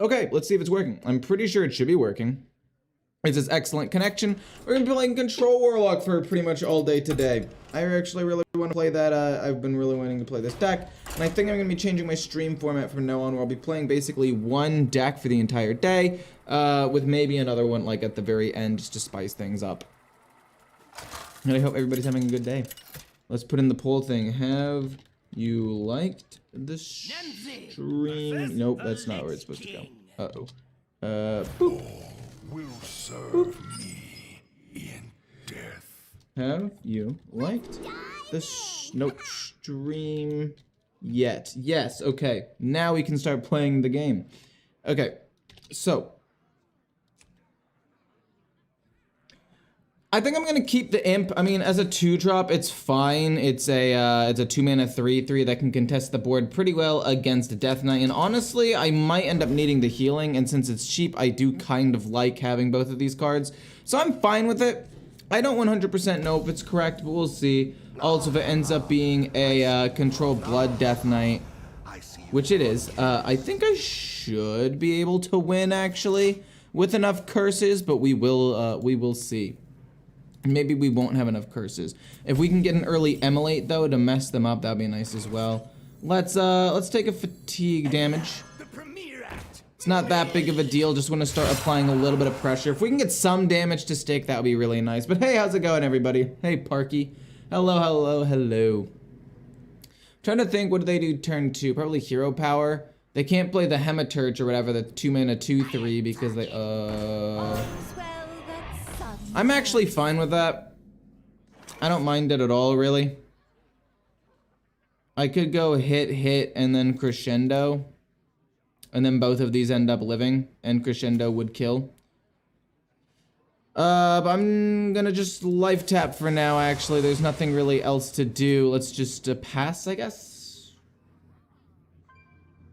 Okay, let's see if it's working. I'm pretty sure it should be working. It's this excellent connection. We're gonna be playing Control Warlock for pretty much all day today. I actually really want to play that. I've been really wanting to play this deck, and I think I'm gonna be changing my stream format from now on, where I'll be playing basically one deck for the entire day, with maybe another one like at the very end, just to spice things up. And I hope everybody's having a good day. Let's put in the poll thing. Have you liked the stream? Nope, that's not where it's supposed to go. Uh-oh. Boop. Will serve me in death. Have you liked the stream yet? Yes, okay. Now we can start playing the game. Okay, so I think I'm gonna keep the imp. I mean, as a 2-drop, it's fine. It's a 2-mana 3/3 that can contest the board pretty well against Death Knight. And honestly, I might end up needing the healing. And since it's cheap, I do kind of like having both of these cards. So I'm fine with it. I don't 100% know if it's correct, but we'll see. Also, if it ends up being a Control Blood Death Knight, which it is, I think I should be able to win actually with enough curses. But we will see. Maybe we won't have enough curses. If we can get an early Emulate though to mess them up, that'd be nice as well. Let's take a fatigue damage. It's not that big of a deal, just want to start applying a little bit of pressure. If we can get some damage to stick, that would be really nice. But hey, how's it going everybody? Hey Parky. Hello, hello, hello. Trying to think, what do they do turn 2? Probably hero power. They can't play the Hematurge or whatever, the 2-mana 2/3 because they I'm actually fine with that. I don't mind it at all, really. I could go hit, and then crescendo. And then both of these end up living, and crescendo would kill. But I'm gonna just life tap for now, actually. There's nothing really else to do. Let's just pass, I guess.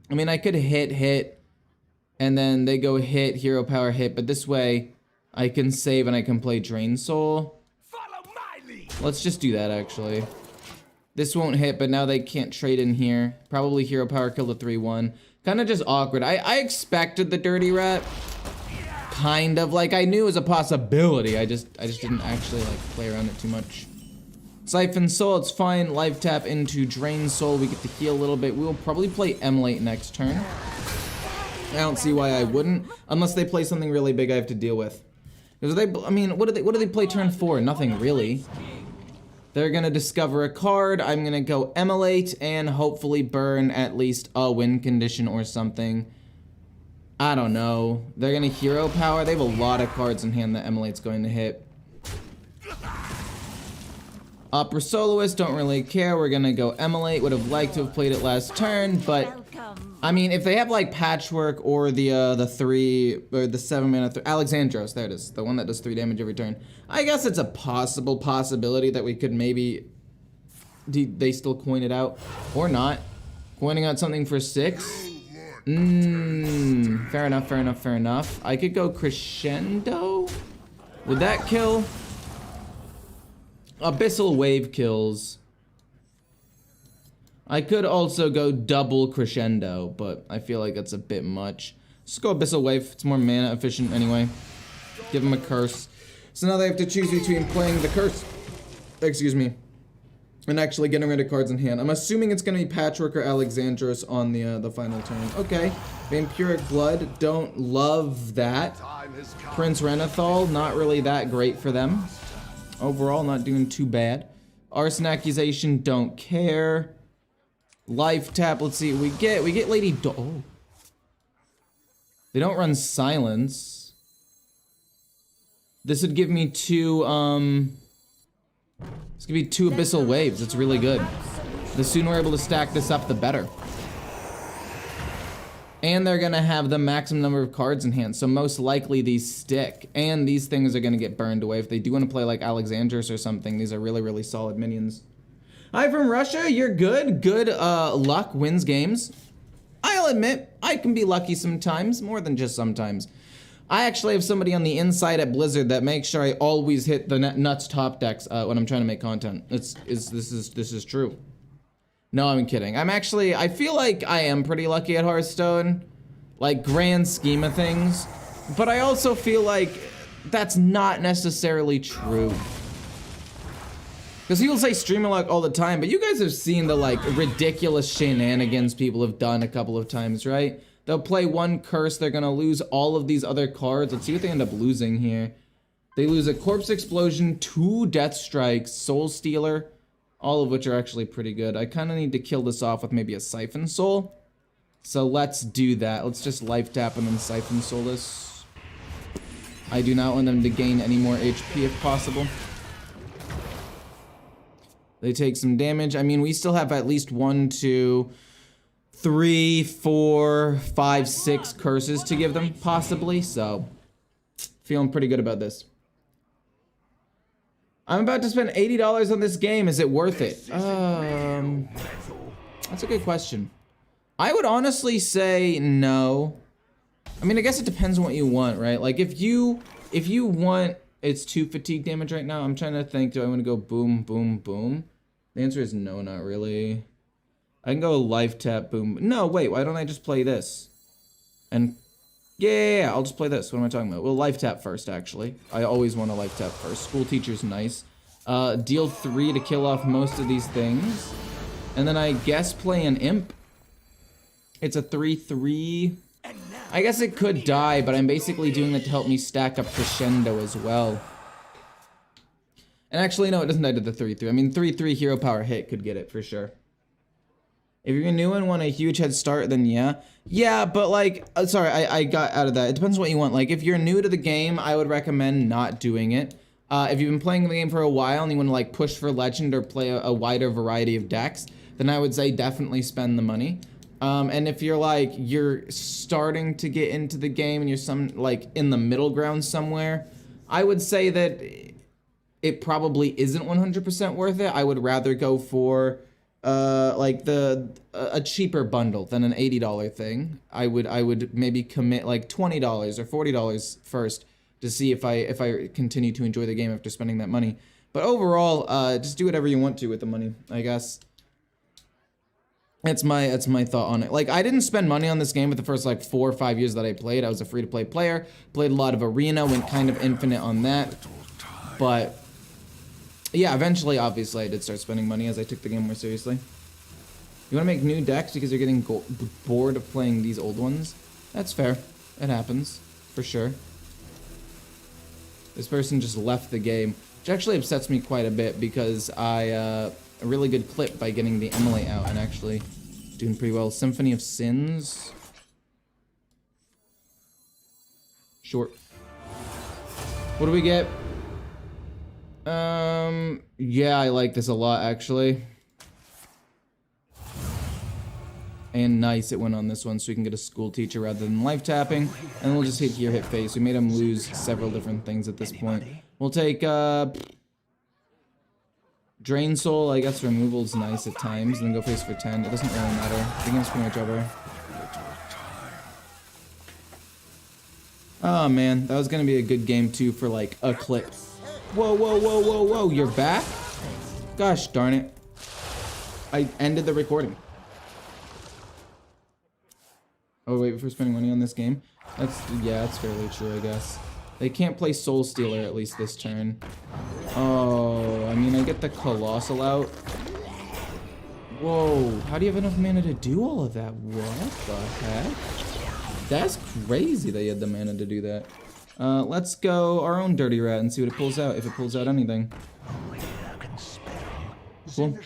I mean, I could hit, and then they go hit, hero power hit, but this way I can save and I can play Drain Soul. Let's just do that, actually. This won't hit, but now they can't trade in here. Probably hero power kill the 3/1. Kind of just awkward. I expected the Dirty Rat. Kind of, like, I knew it was a possibility. I just didn't actually, like, play around it too much. Siphon Soul, it's fine. Life tap into Drain Soul. We get to heal a little bit. We'll probably play Emulate next turn. I don't see why I wouldn't, unless they play something really big I have to deal with. Because I mean, what do they play turn 4? Nothing really. They're gonna discover a card. I'm gonna go Emulate and hopefully burn at least a win condition or something. I don't know. They're gonna hero power. They have a lot of cards in hand that Emulate's going to hit. Opera Soloist, don't really care. We're gonna go Emulate. Would have liked to have played it last turn, but I mean, if they have like Patchwork or the 3 or the 7-mana Alexandros, there it is, the one that does 3 damage every turn. I guess it's a possibility that we could maybe they still coin it out or not. Coining out something for 6. Fair enough. I could go Crescendo. Would that kill? Abyssal Wave kills. I could also go double Crescendo, but I feel like that's a bit much. Just go Abyssal Wave, it's more mana efficient anyway. Give them a curse. So now they have to choose between playing the curse, excuse me, and actually getting rid of cards in hand. I'm assuming it's gonna be Patchwork or Alexandros on the final turn. Okay, Vampiric Blood, don't love that. Prince Renathal, not really that great for them. Overall, not doing too bad. Arson Accusation, don't care. Life tap, let's see what we get. We get Lady Oh. They don't run Silence. This would give me 2, it's gonna be 2 Abyssal Waves. It's really good. The sooner we're able to stack this up, the better. And they're gonna have the maximum number of cards in hand, so most likely these stick. And these things are gonna get burned away. If they do want to play like Alexandros or something, these are really, really solid minions. Hi from Russia, you're good. Good luck wins games. I'll admit, I can be lucky sometimes, more than just sometimes. I actually have somebody on the inside at Blizzard that makes sure I always hit the nuts top decks when I'm trying to make content. This is true. No, I'm kidding. I feel like I am pretty lucky at Hearthstone. like grand scheme of things, but I also feel like that's not necessarily true. Because people say streamer luck all the time, but you guys have seen the like ridiculous shenanigans people have done a couple of times, right? They'll play one curse, they're gonna lose all of these other cards. Let's see what they end up losing here. They lose a Corpse Explosion, 2 Death Strikes, Soul Stealer, all of which are actually pretty good. I kind of need to kill this off with maybe a Siphon Soul. So let's do that. Let's just life tap and then Siphon Soul this. I do not want them to gain any more HP if possible. They take some damage. I mean, we still have at least 1, 2, 3, 4, 5, 6 curses to give them, possibly. So, feeling pretty good about this. I'm about to spend $80 on this game. Is it worth it? That's a good question. I would honestly say no. I mean, I guess it depends on what you want, right? Like, if you want, it's 2 fatigue damage right now. I'm trying to think, do I want to go boom, boom, boom? The answer is no, not really. I can go life tap, boom. No, wait, why don't I just play this? And, yeah, I'll just play this. What am I talking about? Well, life tap first, actually. I always want to life tap first. School teacher's nice. Deal 3 to kill off most of these things. And then I guess play an imp. It's a 3/3. I guess it could die, but I'm basically doing that to help me stack up Crescendo as well. And actually, no, it doesn't die to the 3/3. I mean, 3/3 hero power hit could get it for sure. If you're new and want a huge head start, then yeah. Yeah, but like, sorry, I got out of that. It depends on what you want. Like, if you're new to the game, I would recommend not doing it. If you've been playing the game for a while and you want to like push for legend or play a wider variety of decks, then I would say definitely spend the money. And if you're like, you're starting to get into the game and you're like in the middle ground somewhere, I would say that it probably isn't 100% worth it. I would rather go for like a cheaper bundle than an $80 thing. I would maybe commit like $20 or $40 first to see if I continue to enjoy the game after spending that money. But overall, just do whatever you want to with the money, I guess. That's my thought on it. Like, I didn't spend money on this game with the first like 4 or 5 years that I played. I was a free-to-play player, played a lot of Arena, went kind of infinite on that. But yeah, eventually, obviously, I did start spending money as I took the game more seriously. You want to make new decks because you're getting bored of playing these old ones? That's fair. It happens, for sure. This person just left the game, which actually upsets me quite a bit because a really good clip by getting the Emily out and actually doing pretty well. Symphony of Sins. Short. What do we get? Yeah, I like this a lot, actually. And nice, it went on this one, so we can get a school teacher rather than life tapping. And we'll just hit here, hit face. We made him lose several different things at this point. We'll take, Drain Soul, I guess removal's nice at times, and then go face for 10. It doesn't really matter. The game's pretty much over. Oh man, that was gonna be a good game too for like a clip. Whoa, whoa, whoa, whoa, whoa, you're back? Gosh darn it. I ended the recording. Oh wait, before spending money on this game? Yeah, that's fairly true, I guess. They can't play Soul Stealer at least this turn. Oh, I mean, I get the Colossal out. Whoa, how do you have enough mana to do all of that? What the heck? That's crazy that you had the mana to do that. Let's go our own Dirty Rat and see what it pulls out, if it pulls out anything. Cool.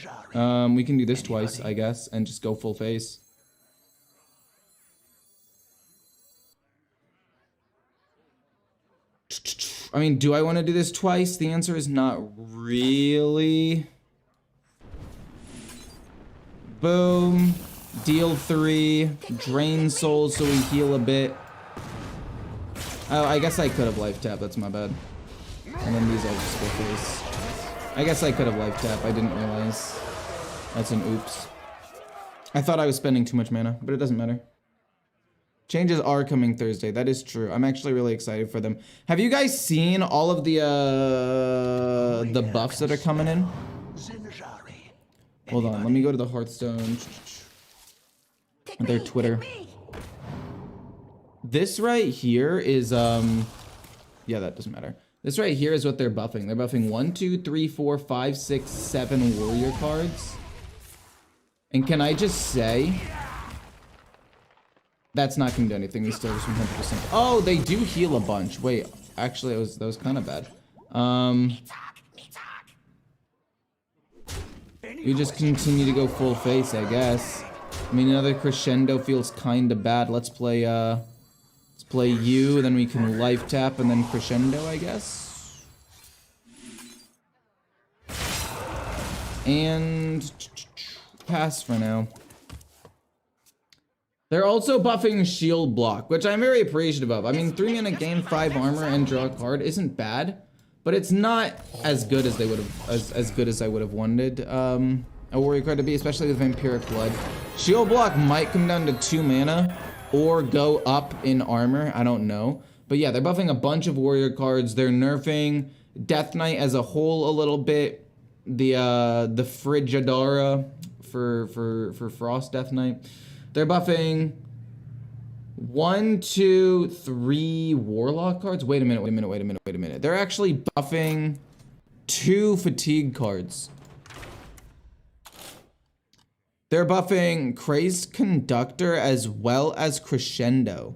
We can do this twice, I guess, and just go full face. I mean, do I want to do this twice? The answer is not really. Boom. Deal 3. Drain Soul so we heal a bit. Oh, I guess I could have life tap. That's my bad. And then these I'll just go face. I guess I could have life tap. I didn't realize. That's an oops. I thought I was spending too much mana, but it doesn't matter. Changes are coming Thursday. That is true. I'm actually really excited for them. Have you guys seen all of the buffs that are coming in? Hold on. Let me go to the Hearthstone. Their Twitter. This right here is, yeah, that doesn't matter. This right here is what they're buffing. They're buffing 1, 2, 3, 4, 5, 6, 7 warrior cards. And can I just say, that's not gonna do anything. We still just 100%. Oh, they do heal a bunch. Wait, actually, that was kind of bad. We just continue to go full face, I guess. I mean, another crescendo feels kind of bad. Let's play you, then we can life tap, and then crescendo, I guess. And pass for now. They're also buffing shield block, which I'm very appreciative of. I mean, 3 mana, gain 5 armor, and draw a card isn't bad, but it's not as good as they would have, as good as I would have wanted a warrior card to be, especially with Vampiric Blood. Shield block might come down to 2 mana or go up in armor. I don't know, but yeah, they're buffing a bunch of warrior cards. They're nerfing Death Knight as a whole a little bit. The Frigidara for Frost Death Knight. They're buffing 1, 2, 3 Warlock cards. Wait a minute. They're actually buffing 2 Fatigue cards. They're buffing Crazed Conductor as well as Crescendo.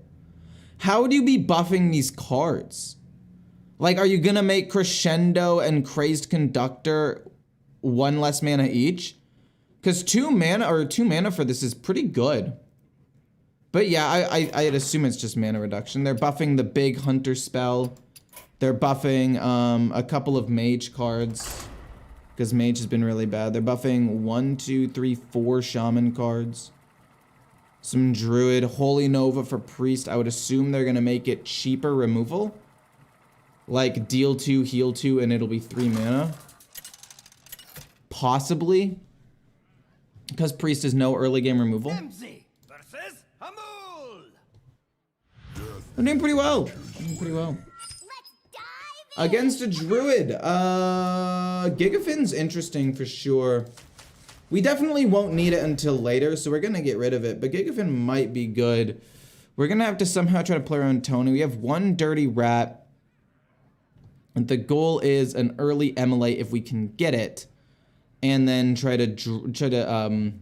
How would you be buffing these cards? Like, are you gonna make Crescendo and Crazed Conductor 1 less mana each? Because 2 mana for this is pretty good. But yeah, I'd assume it's just mana reduction. They're buffing the big Hunter spell. They're buffing a couple of Mage cards, because Mage has been really bad. They're buffing 1, 2, 3, 4 Shaman cards. Some Druid. Holy Nova for Priest. I would assume they're going to make it cheaper removal. Like deal 2, heal 2, and it'll be 3 mana. Possibly. Because Priest is no early game removal. I'm doing pretty well. Against a Druid. Gigafin's interesting for sure. We definitely won't need it until later, so we're going to get rid of it. But Gigafin might be good. We're going to have to somehow try to play our own Tony. We have 1 Dirty Rat. And the goal is an early Emulate if we can get it. And then try to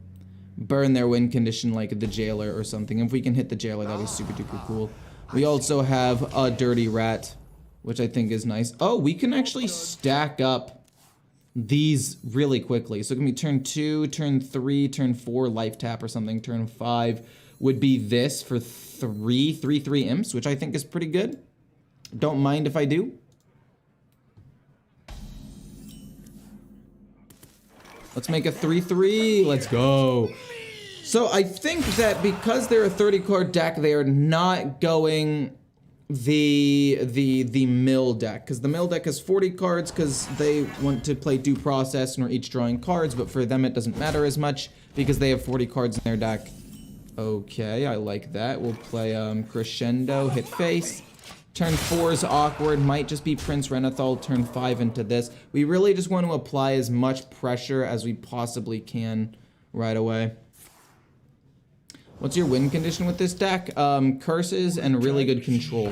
burn their win condition like the Jailer or something. If we can hit the Jailer, that'd be super duper cool. We also have a Dirty Rat, which I think is nice. Oh, we can actually stack up these really quickly. So it can be turn 2, turn 3, turn 4, life tap or something. Turn 5 would be this for 3 imps, which I think is pretty good. Don't mind if I do. Let's make a 3/3. Let's go. So I think that because they're a 30 card deck, they are not going the mill deck, because the mill deck has 40 cards because they want to play Due Process and we're each drawing cards, but for them it doesn't matter as much because they have 40 cards in their deck. Okay, I like that. We'll play Crescendo, hit face. Turn 4 is awkward, might just be Prince Renathal. Turn 5 into this. We really just want to apply as much pressure as we possibly can right away. What's your win condition with this deck? Curses and really good control.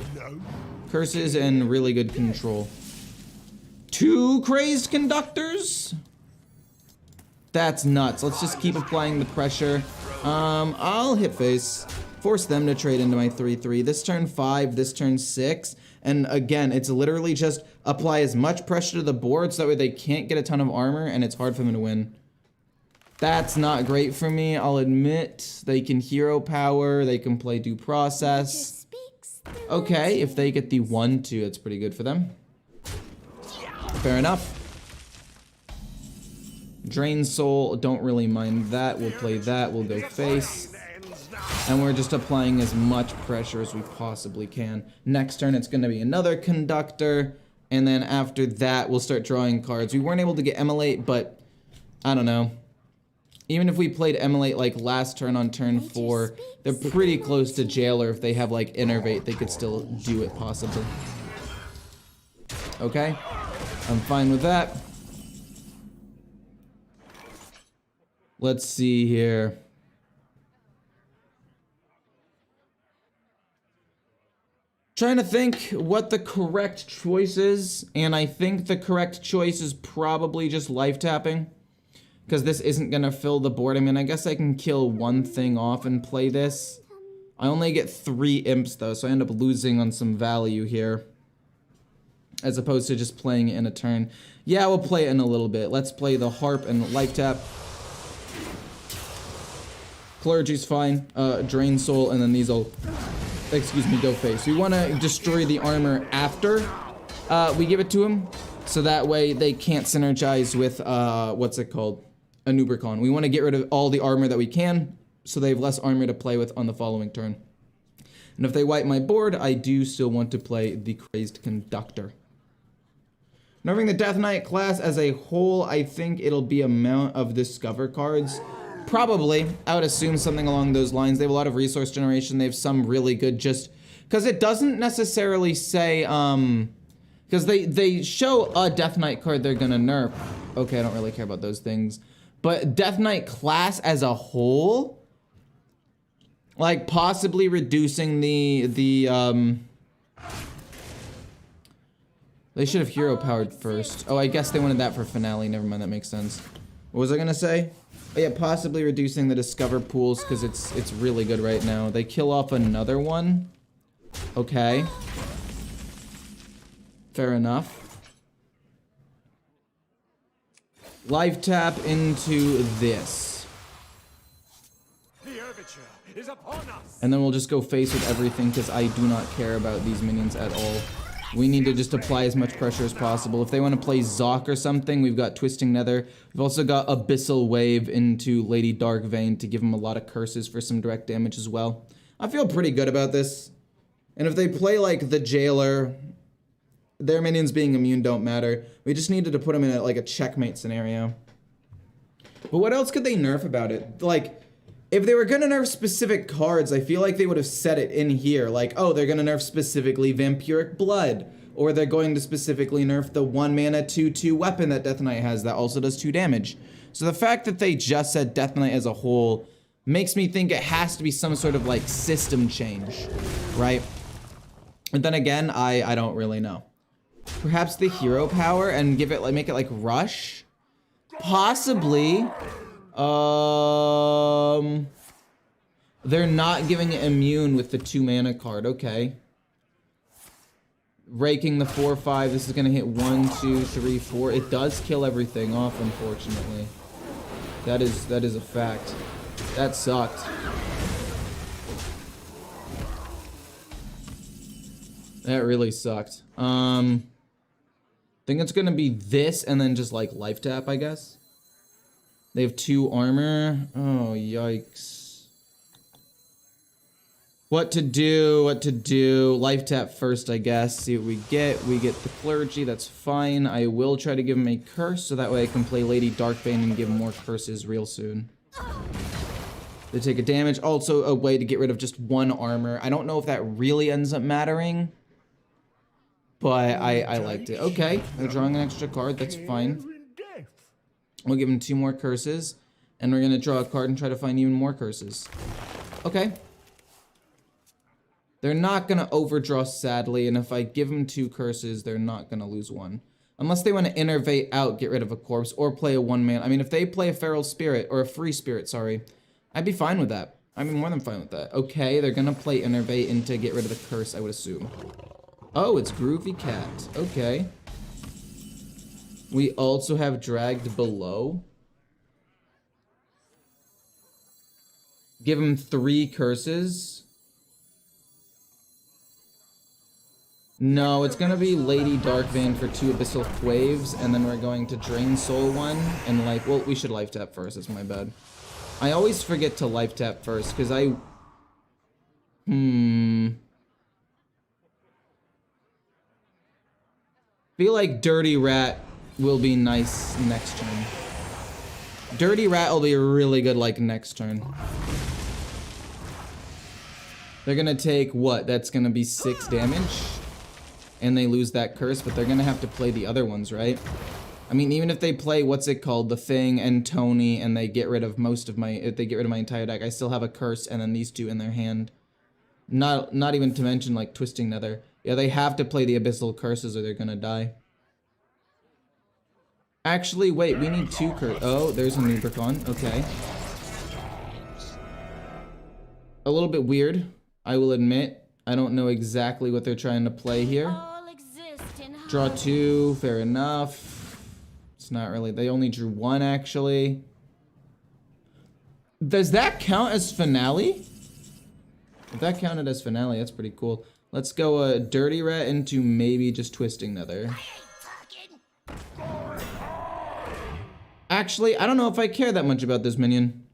Curses and really good control. 2 Crazed Conductors? That's nuts. Let's just keep applying the pressure. I'll hit face. Force them to trade into my 3/3. This turn 5, this turn 6. And again, it's literally just apply as much pressure to the board so that way they can't get a ton of armor and it's hard for them to win. That's not great for me, I'll admit. They can hero power, they can play Due Process. Okay, if they get the 1/2, it's pretty good for them. Fair enough. Drain Soul, don't really mind that. We'll play that, we'll go face. And we're just applying as much pressure as we possibly can. Next turn, it's going to be another Conductor. And then after that, we'll start drawing cards. We weren't able to get Emulate, but I don't know. Even if we played Emulate like last turn on turn 4, they're pretty close to Jailer. If they have like Innervate, they could still do it possibly. Okay, I'm fine with that. Let's see here. Trying to think what the correct choice is, and I think the correct choice is probably just life tapping, because this isn't gonna fill the board. I mean, I guess I can kill one thing off and play this. I only get 3 imps though, so I end up losing on some value here, as opposed to just playing it in a turn. Yeah, we'll play it in a little bit. Let's play the harp and life tap. Clergy's fine. Drain soul, and then these will, excuse me, go face. We want to destroy the armor after we give it to him, so that way they can't synergize with what's it called, a Nubricon. We want to get rid of all the armor that we can, so they have less armor to play with on the following turn. And if they wipe my board, I do still want to play the Crazed Conductor. Nerfing the Death Knight class as a whole, I think it'll be amount of Discover cards. Probably. I would assume something along those lines. They have a lot of resource generation. They have some really good just... Because it doesn't necessarily say, because they show a Death Knight card they're gonna nerf. Okay, I don't really care about those things. But Death Knight class as a whole? Like, possibly reducing the they should have hero powered first. Oh, I guess they wanted that for finale. Never mind, that makes sense. What was I gonna say? Oh, yeah, possibly reducing the discover pools because it's really good right now. They kill off another one. Okay. Fair enough. Life tap into this. The overture is upon us. And then we'll just go face with everything because I do not care about these minions at all. We need to just apply as much pressure as possible. If they want to play Zoc or something, we've got Twisting Nether. We've also got Abyssal Wave into Lady Darkvein to give them a lot of curses for some direct damage as well. I feel pretty good about this. And if they play like the Jailer, their minions being immune don't matter. We just needed to put them in like a checkmate scenario. But what else could they nerf about it? Like, if they were gonna nerf specific cards, I feel like they would have said it in here. Like, oh, they're gonna nerf specifically Vampiric Blood. Or they're going to specifically nerf the 1 mana 2/2 weapon that Death Knight has that also does 2 damage. So the fact that they just said Death Knight as a whole makes me think it has to be some sort of like system change, right? And then again, I don't really know. Perhaps the hero power and give it like, make it like Rush? Possibly. They're not giving it immune with the 2 mana card. Okay. Raking the 4/5. This is gonna hit 1, 2, 3, 4. It does kill everything off, unfortunately. That is a fact. That sucked. That really sucked. Think it's gonna be this and then just like life tap, I guess. They have 2 armor. Oh, yikes. What to do, what to do. Life tap first, I guess. See what we get. We get the Clergy, that's fine. I will try to give him a curse, so that way I can play Lady Darkvein and give him more curses real soon. They take a damage. Also, a way to get rid of just 1 armor. I don't know if that really ends up mattering, but I liked it. Okay, they're drawing an extra card, that's fine. We'll give him 2 more curses, and we're gonna draw a card and try to find even more curses. Okay. They're not gonna overdraw, sadly, and if I give them 2 curses, they're not gonna lose 1. Unless they want to innervate out, get rid of a corpse, or play a 1-man. I mean, if they play a feral spirit, or a free spirit, sorry, I'd be fine with that. I'd be more than fine with that. Okay, they're gonna play innervate in to get rid of the curse, I would assume. Oh, it's Groovy Cat. Okay. We also have Dragged Below. Give him 3 curses. No, it's gonna be Lady Darkvein for 2 Abyssal Waves, and then we're going to Drain Soul 1, and like, well, we should life tap first, that's my bad. I always forget to life tap first, because I... feel like Dirty Rat will be nice next turn. Dirty Rat will be really good like next turn. They're gonna take what? That's gonna be 6 damage. And they lose that curse, but they're gonna have to play the other ones, right? I mean, even if they play, what's it called? The Thing and Tony, and they get rid of most of my, if they get rid of my entire deck, I still have a curse and then these 2 in their hand. Not even to mention like Twisting Nether. Yeah, they have to play the Abyssal Curses or they're gonna die. Actually, wait, we need 2 curses. Oh, there's a Nubricon. Okay. A little bit weird, I will admit. I don't know exactly what they're trying to play here. Draw 2, fair enough. It's not really, they only drew 1 actually. Does that count as finale? If that counted as finale, that's pretty cool. Let's go a Dirty Rat into maybe just Twisting Nether. Actually, I don't know if I care that much about this minion.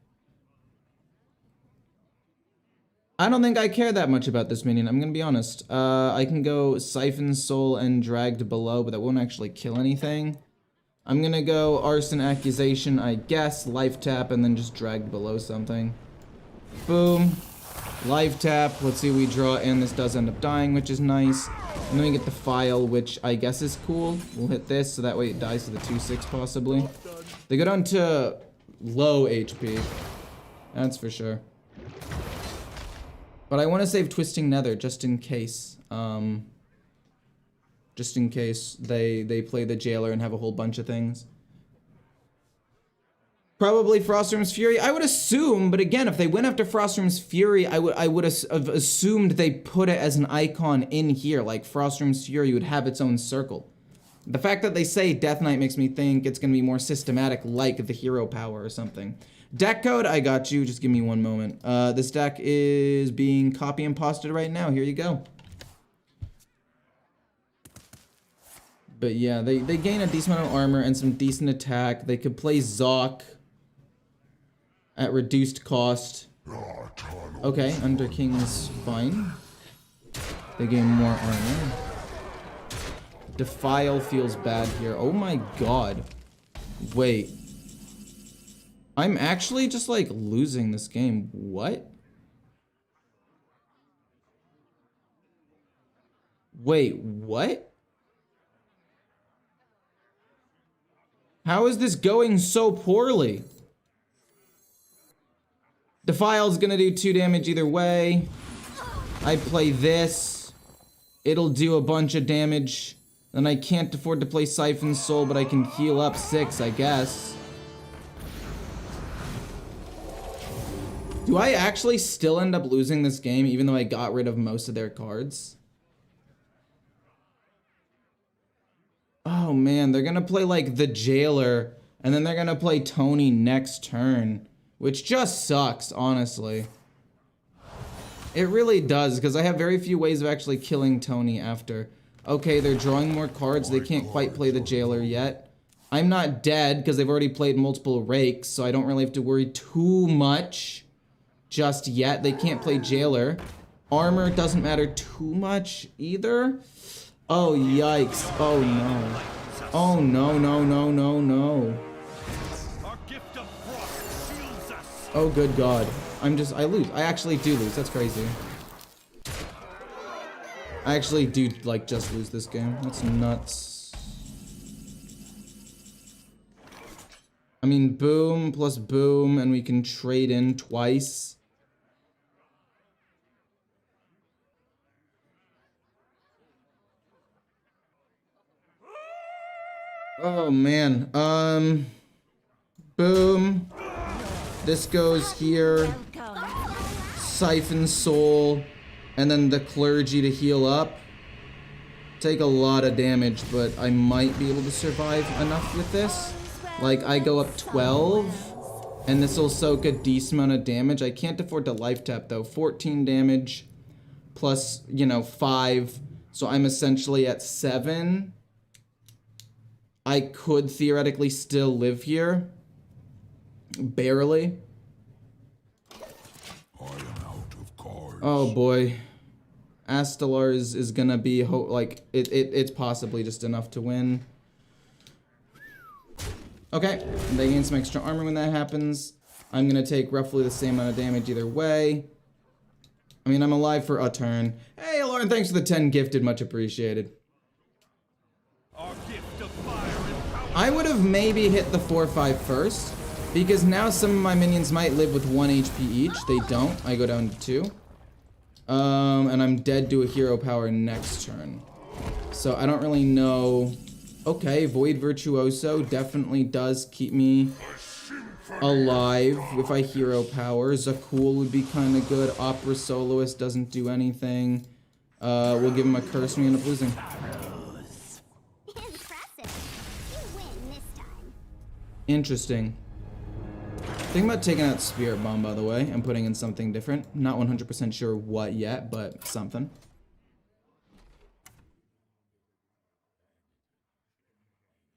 I don't think I care that much about this minion, I'm gonna be honest. I can go Siphon Soul and Dragged Below, but that won't actually kill anything. I'm gonna go Arson Accusation, I guess, Life Tap, and then just Dragged Below something. Boom. Life Tap, let's see what we draw, and this does end up dying, which is nice. And then we get the File, which I guess is cool. We'll hit this, so that way it dies to the 2/6 possibly. They go down to low HP. That's for sure. But I want to save Twisting Nether just in case. Just in case they play the Jailer and have a whole bunch of things. Probably Frostworm's Fury. I would assume, but again, if they went after Frostworm's Fury, I would have assumed they put it as an icon in here. Like Frostworm's Fury would have its own circle. The fact that they say Death Knight makes me think it's going to be more systematic, like the hero power or something. Deck code, I got you. Just give me one moment. This deck is being copy and pasted right now. Here you go. But yeah, they gain a decent amount of armor and some decent attack. They could play Zoc at reduced cost. Okay, Under King's fine. They gain more armor. Defile feels bad here. Oh my god. Wait. I'm actually just like losing this game. What? Wait, what? How is this going so poorly? Defile's gonna do 2 damage either way. I play this. It'll do a bunch of damage. Then I can't afford to play Siphon Soul, but I can heal up 6, I guess. Do I actually still end up losing this game, even though I got rid of most of their cards? Oh man, they're gonna play like the Jailer, and then they're gonna play Tony next turn, which just sucks, honestly. It really does, because I have very few ways of actually killing Tony after. Okay, they're drawing more cards, they can't quite play the Jailer yet. I'm not dead, because they've already played multiple Rakes, so I don't really have to worry too much just yet. They can't play Jailer. Armor doesn't matter too much either. Oh, yikes. Oh, no. Oh, no, no, no, no, no. Oh, good God. I lose. I actually do lose. That's crazy. I actually do, like, just lose this game. That's nuts. I mean, boom plus boom, and we can trade in twice. Oh man, boom. This goes here. Siphon Soul, and then the Clergy to heal up. Take a lot of damage, but I might be able to survive enough with this. Like, I go up 12, and this will soak a decent amount of damage. I can't afford to life tap though. 14 damage, plus, you know, 5. So I'm essentially at 7. I could theoretically still live here. Barely. I am out of cards. Oh boy. Astalar is gonna be, it's possibly just enough to win. Okay, they gain some extra armor when that happens. I'm gonna take roughly the same amount of damage either way. I mean, I'm alive for a turn. Hey, Lauren, thanks for the 10 gifted, much appreciated. I would have maybe hit the 4-5 first, because now some of my minions might live with 1 HP each. They don't. I go down to 2. And I'm dead to a hero power next turn. So I don't really know. Okay, Void Virtuoso definitely does keep me alive if I hero power. Zakul would be kind of good. Opera Soloist doesn't do anything. We'll give him a curse and we end up losing. Interesting. Think about taking out Spirit Bomb, by the way, and putting in something different. Not 100% sure what yet, but something.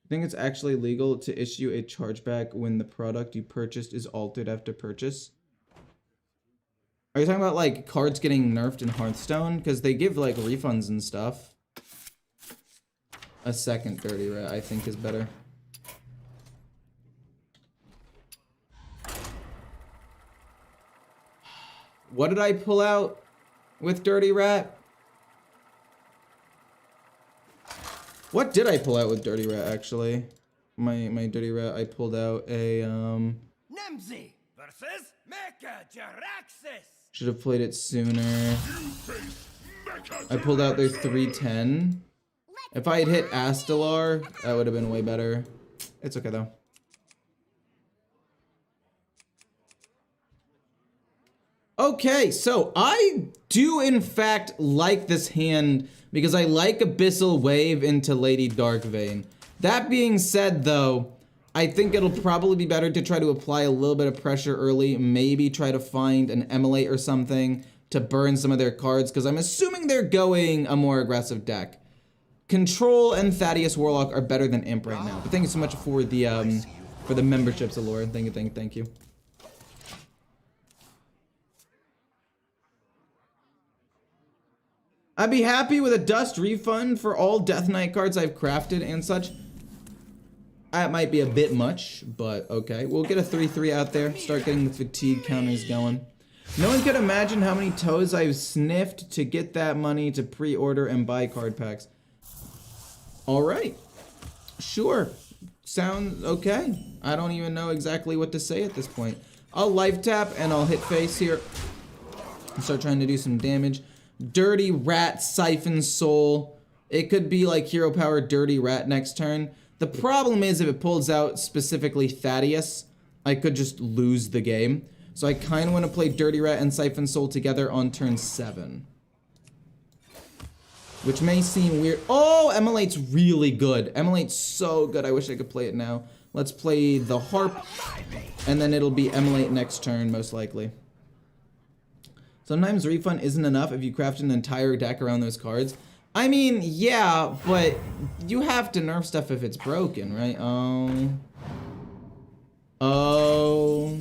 I think it's actually legal to issue a chargeback when the product you purchased is altered after purchase. Are you talking about like cards getting nerfed in Hearthstone? Because they give like refunds and stuff. A second Dirty Rat I think is better. What did I pull out with Dirty Rat? What did I pull out with Dirty Rat, actually? My Dirty Rat, I pulled out a, Nemzi versus Mecha Jaraxxus. should have played it sooner. I pulled out their 310. If I had hit Astalar, that would have been way better. It's okay, though. Okay, so I do in fact like this hand because I like Abyssal Wave into Lady Darkvein. That being said though, I think it'll probably be better to try to apply a little bit of pressure early, maybe try to find an Emulate or something to burn some of their cards, because I'm assuming they're going a more aggressive deck. Control and Thaddeus Warlock are better than Imp right now. But thank you so much for the memberships, Allure. Thank you. I'd be happy with a dust refund for all Death Knight cards I've crafted and such. That might be a bit much, but okay. We'll get a 3-3 out there, start getting the fatigue counters going. No one could imagine how many toes I've sniffed to get that money to pre-order and buy card packs. Alright. Sure. Sounds okay. I don't even know exactly what to say at this point. I'll life tap and I'll hit face here. And start trying to do some damage. Dirty Rat, Siphon Soul. It could be like Hero Power Dirty Rat next turn. The problem is if it pulls out specifically Thaddeus, I could just lose the game. So I kind of want to play Dirty Rat and Siphon Soul together on turn 7. Which may seem weird. Oh, Emulate's really good. Emulate's so good. I wish I could play it now. Let's play the Harp, and then it'll be Emulate next turn, most likely. Sometimes refund isn't enough if you craft an entire deck around those cards. I mean, yeah, but you have to nerf stuff if it's broken, right? Oh.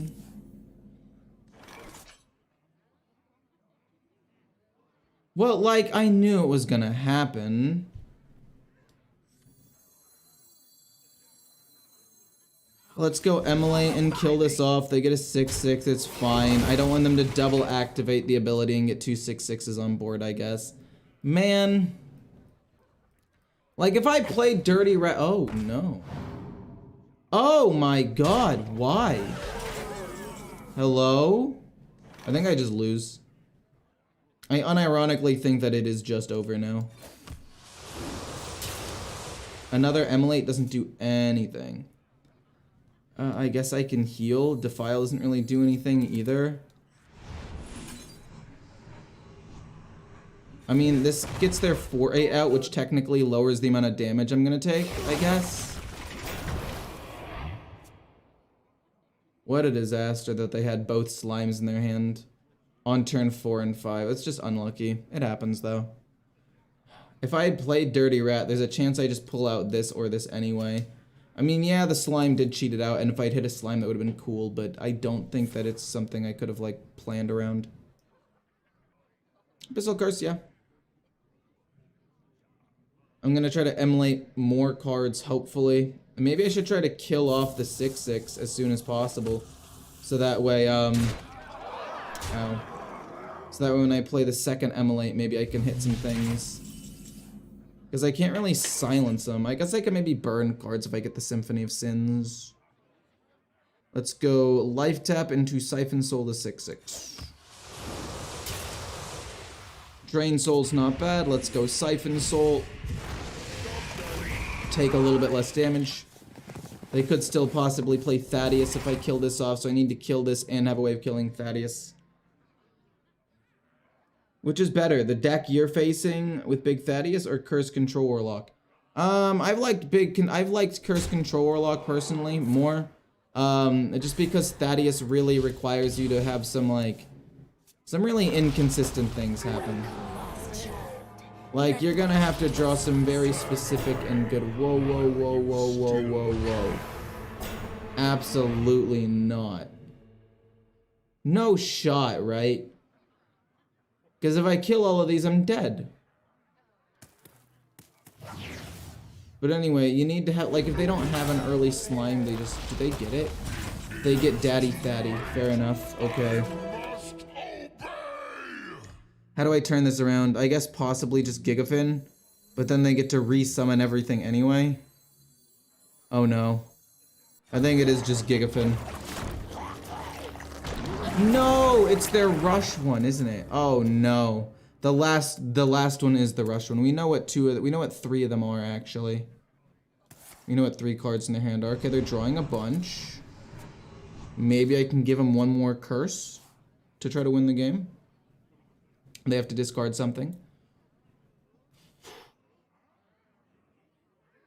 Well, like, I knew it was gonna happen. Let's go Emulate and kill this off. They get a 6-6, it's fine. I don't want them to double activate the ability and get 2 6-6s on board, I guess. Man. Like, if I played Dirty Rat... Oh, no. Oh my god, why? Hello? I think I just lose. I unironically think that it is just over now. Another Emulate doesn't do anything. I guess I can heal. Defile doesn't really do anything either. I mean, this gets their 4-8 out, which technically lowers the amount of damage I'm gonna take, I guess. What a disaster that they had both slimes in their hand on turn 4 and 5. It's just unlucky. It happens, though. If I had played Dirty Rat, there's a chance I just pull out this or this anyway. I mean, yeah, the slime did cheat it out, and if I'd hit a slime, that would have been cool, but I don't think that it's something I could have, like, planned around. Abyssal Curse, yeah. I'm gonna try to emulate more cards, hopefully. Maybe I should try to kill off the 6-6 as soon as possible. So that way, ow. So that way when I play the second emulate, maybe I can hit some things. Because I can't really silence them. I guess I can maybe burn cards if I get the Symphony of Sins. Let's go Life Tap into Siphon Soul to 6-6. Drain Soul's not bad. Let's go Siphon Soul. Take a little bit less damage. They could still possibly play Thaddeus if I kill this off, so I need to kill this and have a way of killing Thaddeus. Which is better, the deck you're facing with Big Thaddeus or Curse Control Warlock? I've liked Curse Control Warlock personally more. Just because Thaddeus really requires you to have some really inconsistent things happen. Like, you're gonna have to draw some very specific and good. Whoa, whoa, whoa, whoa, whoa, whoa, whoa. Absolutely not. No shot, right? Because if I kill all of these, I'm dead. But anyway, you need to have, like, if they don't have an early slime, do they get it? They get Daddy Thaddy. Fair enough. Okay. How do I turn this around? I guess possibly just Gigafin, but then they get to re-summon everything anyway. Oh no. I think it is just Gigafin. No, it's their rush one, isn't it? Oh no. The last one is the rush one. We know what three of them are actually. We know what 3 cards in their hand are. Okay, they're drawing a bunch. Maybe I can give them one more curse to try to win the game. They have to discard something.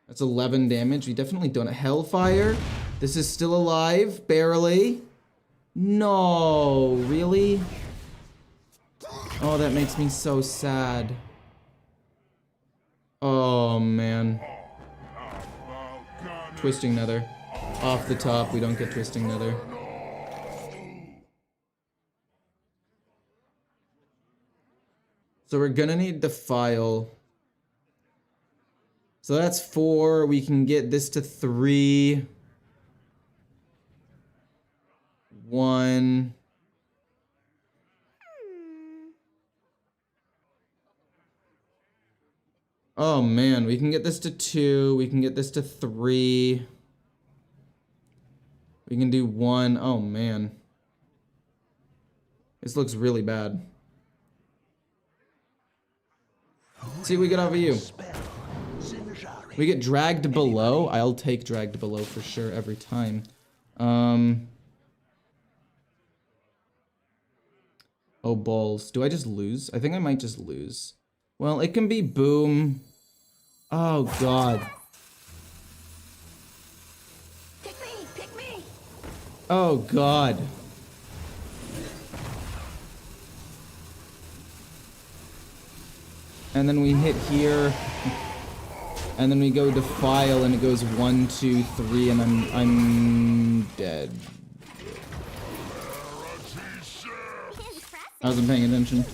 That's 11 damage. We definitely don't. Hellfire. This is still alive, barely. No, really? Oh, that makes me so sad. Oh, man. Twisting Nether. Off the top, we don't get Twisting Nether. So we're gonna need Defile. So that's 4. We can get this to 3. 1. Oh man, we can get this to 2. We can get this to 3. We can do 1. Oh man. This looks really bad. See what we get off of you. We get dragged below. I'll take dragged below for sure every time. Oh balls. Do I just lose? I think I might just lose. Well, it can be boom. Oh god. Pick me. Oh god. And then we hit here, and then we go Defile, and it goes 1, 2, 3, and I'm dead. I wasn't paying attention.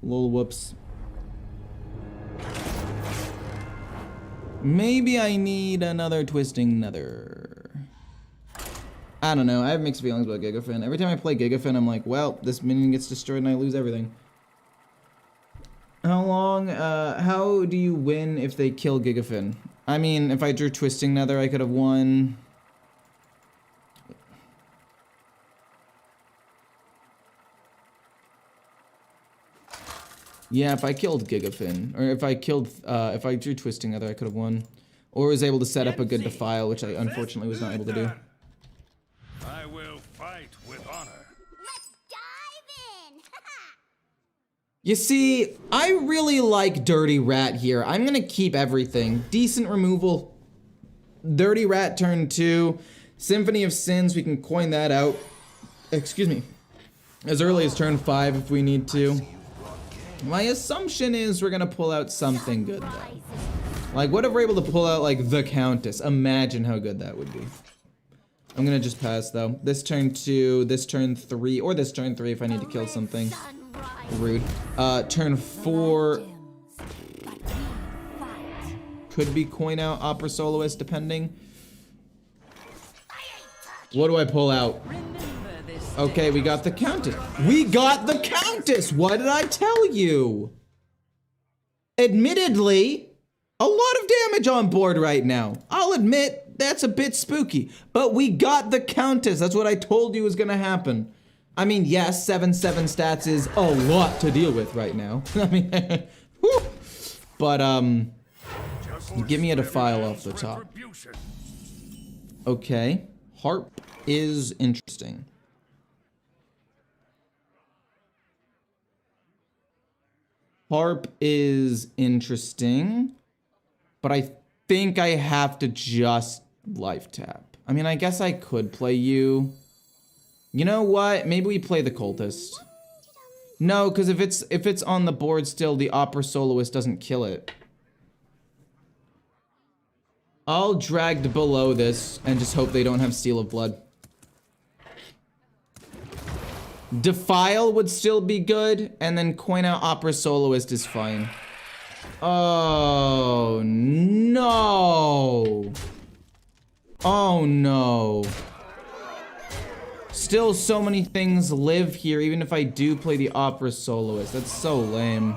Lol, whoops. Maybe I need another Twisting Nether. I don't know. I have mixed feelings about Gigafin. Every time I play Gigafin, I'm like, well, this minion gets destroyed and I lose everything. How do you win if they kill Gigafin? I mean, if I drew Twisting Nether, I could have won. Yeah, if I killed Gigafin, or if I drew Twisting Nether, I could have won. Or was able to set up a good Defile, which I unfortunately was not able to do. I will fight with honor. Let's dive in. You see, I really like Dirty Rat here. I'm gonna keep everything. Decent removal. Dirty Rat turn 2. Symphony of Sins, we can coin that out. Excuse me. As early as turn 5 if we need to. My assumption is we're gonna pull out something good though. Like, what if we're able to pull out like the Countess? Imagine how good that would be. I'm gonna just pass though. This turn 2, this turn 3, or this turn 3 if I need to kill something. Rude. Turn 4 could be coin out Opera Soloist depending. What do I pull out? Okay, we got the Countess. We got the Countess! What did I tell you? Admittedly, a lot of damage on board right now. I'll admit, that's a bit spooky. But we got the Countess. That's what I told you was gonna happen. I mean, yes, 7/7 stats is a lot to deal with right now. I mean, whew. But, give me a defile off the top. Okay. Harp is interesting. Harp is interesting, but I think I have to just life tap. I mean, I guess I could play you. You know what? Maybe we play the cultist. No, because if it's on the board still, the opera soloist doesn't kill it. I'll drag below this and just hope they don't have Seal of Blood. Defile would still be good, and then coin out Opera Soloist is fine. Oh, no. Oh, no. Still so many things live here, even if I do play the Opera Soloist. That's so lame.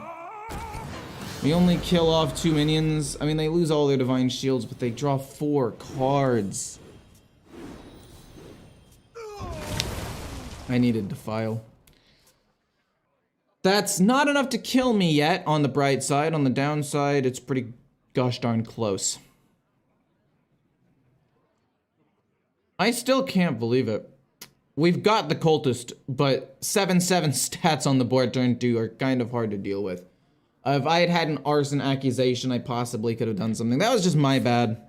We only kill off 2 minions. I mean, they lose all their Divine Shields, but they draw 4 cards. I needed Defile. That's not enough to kill me yet, on the bright side. On the downside, it's pretty gosh darn close. I still can't believe it. We've got the cultist, but 7/7 stats on the board turn 2 are kind of hard to deal with. If I had had an arson accusation, I possibly could have done something. That was just my bad.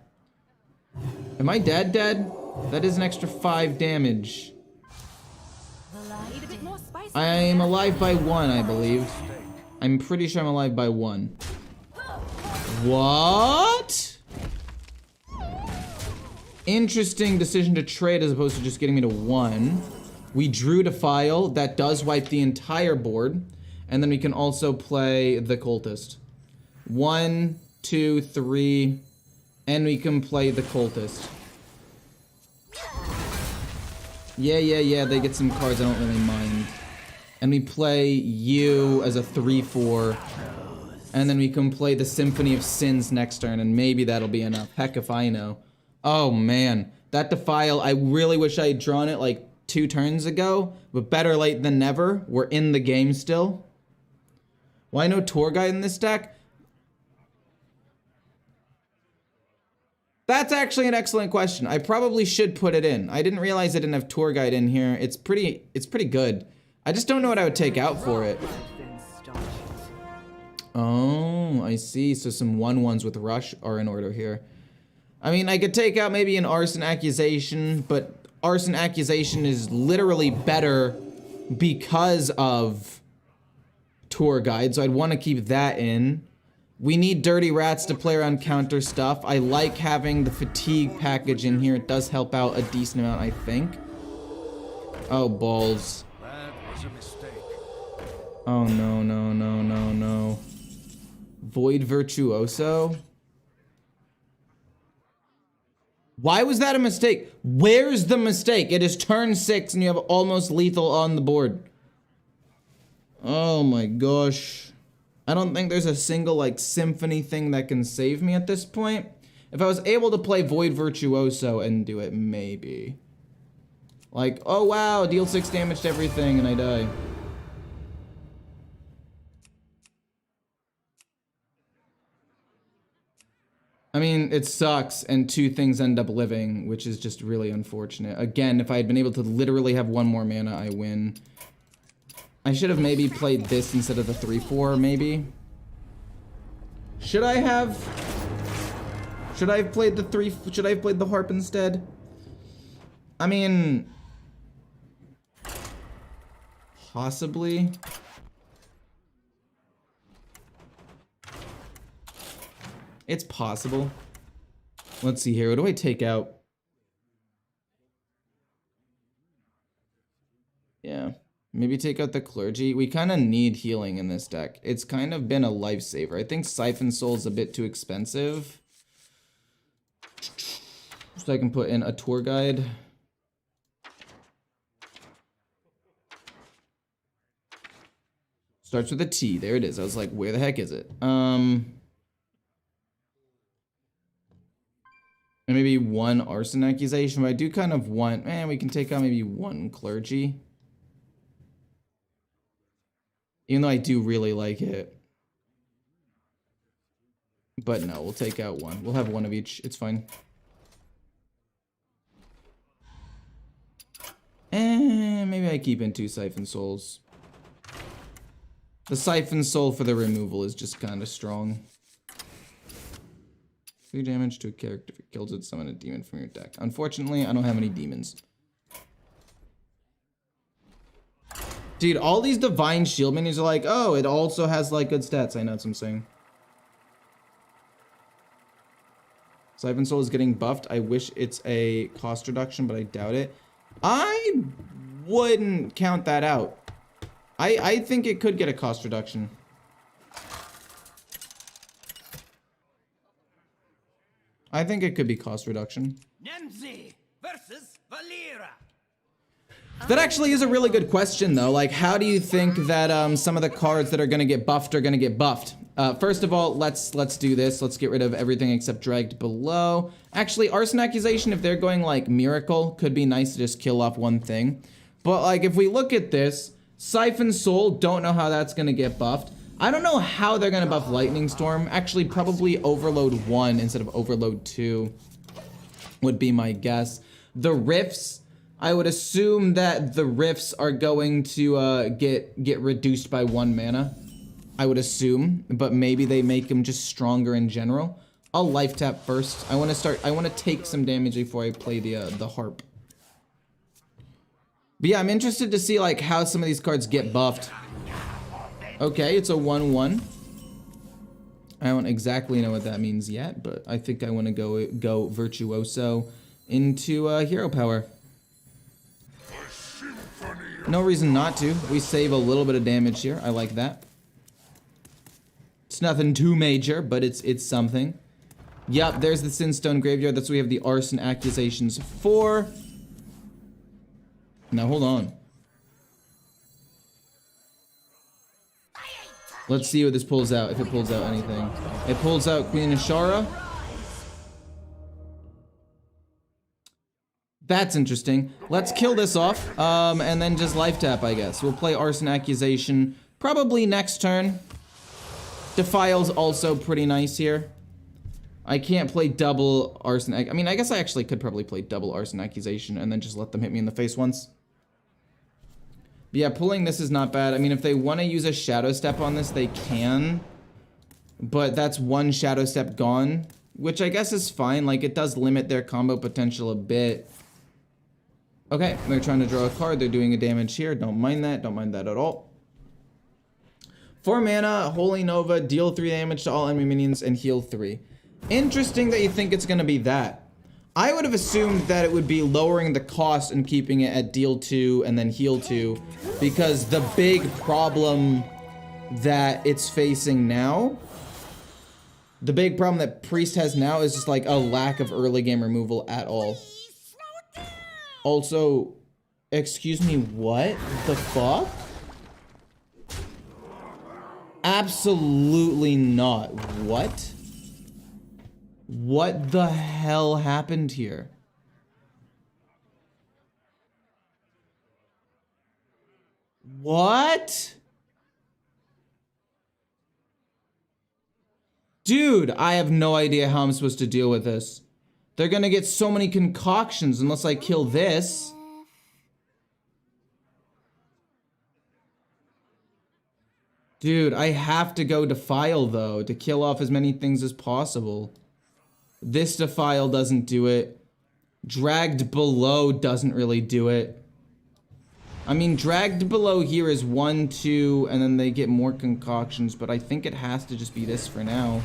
Am I dead? That is an extra 5 damage. I'm alive by 1, I believe. I'm pretty sure I'm alive by 1. What? Interesting decision to trade as opposed to just getting me to 1. We drew Defile. That does wipe the entire board. And then we can also play the cultist. 1, 2, 3. And we can play the cultist. Yeah, they get some cards I don't really mind. And we play you as a 3/4. And then we can play the Symphony of Sins next turn, and maybe that'll be enough. Heck if I know. Oh man, that Defile, I really wish I had drawn it like 2 turns ago, but better late than never. We're in the game still. Why no Tour Guide in this deck? That's actually an excellent question. I probably should put it in. I didn't realize I didn't have Tour Guide in here. It's pretty good. I just don't know what I would take out for it. Oh, I see. So some 1/1s with Rush are in order here. I mean, I could take out maybe an Arson Accusation, but Arson Accusation is literally better because of Tour Guide, so I'd want to keep that in. We need Dirty Rats to play around counter stuff. I like having the Fatigue package in here. It does help out a decent amount, I think. Oh, balls. That was a mistake. Oh, no. Void Virtuoso? Why was that a mistake? Where's the mistake? It is turn 6 and you have almost lethal on the board. Oh my gosh. I don't think there's a single like symphony thing that can save me at this point. If I was able to play Void Virtuoso and do it, maybe. Like, oh wow, deal 6 damage to everything and I die. I mean, it sucks, and 2 things end up living, which is just really unfortunate. Again, if I had been able to literally have 1 more mana, I win. I should have maybe played this instead of the 3/4, maybe. Should I have played the harp instead? I mean, possibly. It's possible. Let's see here. What do I take out? Yeah. Maybe take out the Clergy. We kind of need healing in this deck. It's kind of been a lifesaver. I think Siphon Soul's a bit too expensive. So I can put in a Tour Guide. Starts with a T. There it is. I was like, where the heck is it? And maybe 1 Arson Accusation, but I do kind of want, we can take out maybe 1 Clergy. Even though I do really like it. But no, we'll take out one. We'll have one of each. It's fine. And maybe I keep in 2 Siphon Souls. The Siphon Soul for the removal is just kind of strong. 3 damage to a character if it kills it, summon a demon from your deck. Unfortunately, I don't have any demons. Dude, all these Divine Shield minis are like, oh, it also has like good stats. I know what I'm saying. Siphon Soul is getting buffed. I wish it's a cost reduction, but I doubt it. I wouldn't count that out. I think it could get a cost reduction. I think it could be cost reduction. Nemzi versus Valera. That actually is a really good question, though. Like, how do you think that some of the cards that are going to get buffed are going to get buffed? First of all, let's do this. Let's get rid of everything except Dragged Below. Actually, Arson Accusation, if they're going like Miracle, could be nice to just kill off one thing. But like, if we look at this, Siphon Soul, don't know how that's going to get buffed. I don't know how they're going to buff Lightning Storm. Actually, probably Overload 1 instead of Overload 2 would be my guess. The Rifts, I would assume that the Rifts are going to get reduced by 1 mana. I would assume, but maybe they make them just stronger in general. I'll life tap first. I want to take some damage before I play the harp. But yeah, I'm interested to see like how some of these cards get buffed. Okay, it's a 1/1. I don't exactly know what that means yet, but I think I want to go Virtuoso into Hero Power. No reason not to. We save a little bit of damage here. I like that. It's nothing too major, but it's something. Yep, there's the Sinstone Graveyard. That's what we have the Arson Accusations for. Now, hold on. Let's see what this pulls out, if it pulls out anything. It pulls out Queen Ashara. That's interesting. Let's kill this off, and then just life tap, I guess. We'll play Arson Accusation probably next turn. Defile's also pretty nice here. I can't play double Arson. I mean, I guess I actually could probably play double Arson Accusation and then just let them hit me in the face once. But yeah, pulling this is not bad. I mean, if they want to use a Shadow Step on this, they can. But that's 1 Shadow Step gone, which I guess is fine. Like, it does limit their combo potential a bit. Okay, they're trying to draw a card. They're doing a damage here. Don't mind that. Don't mind that at all. 4 mana, Holy Nova, deal 3 damage to all enemy minions, and heal 3. Interesting that you think it's going to be that. I would have assumed that it would be lowering the cost and keeping it at deal 2 and then heal 2, because the big problem that it's facing now, the big problem that Priest has now is just like a lack of early game removal at all. Also, excuse me, what the fuck? Absolutely not. What? What the hell happened here? What? Dude, I have no idea how I'm supposed to deal with this. They're gonna get so many concoctions unless I kill this. Dude, I have to go Defile, though, to kill off as many things as possible. This Defile doesn't do it. Dragged Below doesn't really do it. I mean, Dragged Below here is 1, 2, and then they get more concoctions, but I think it has to just be this for now.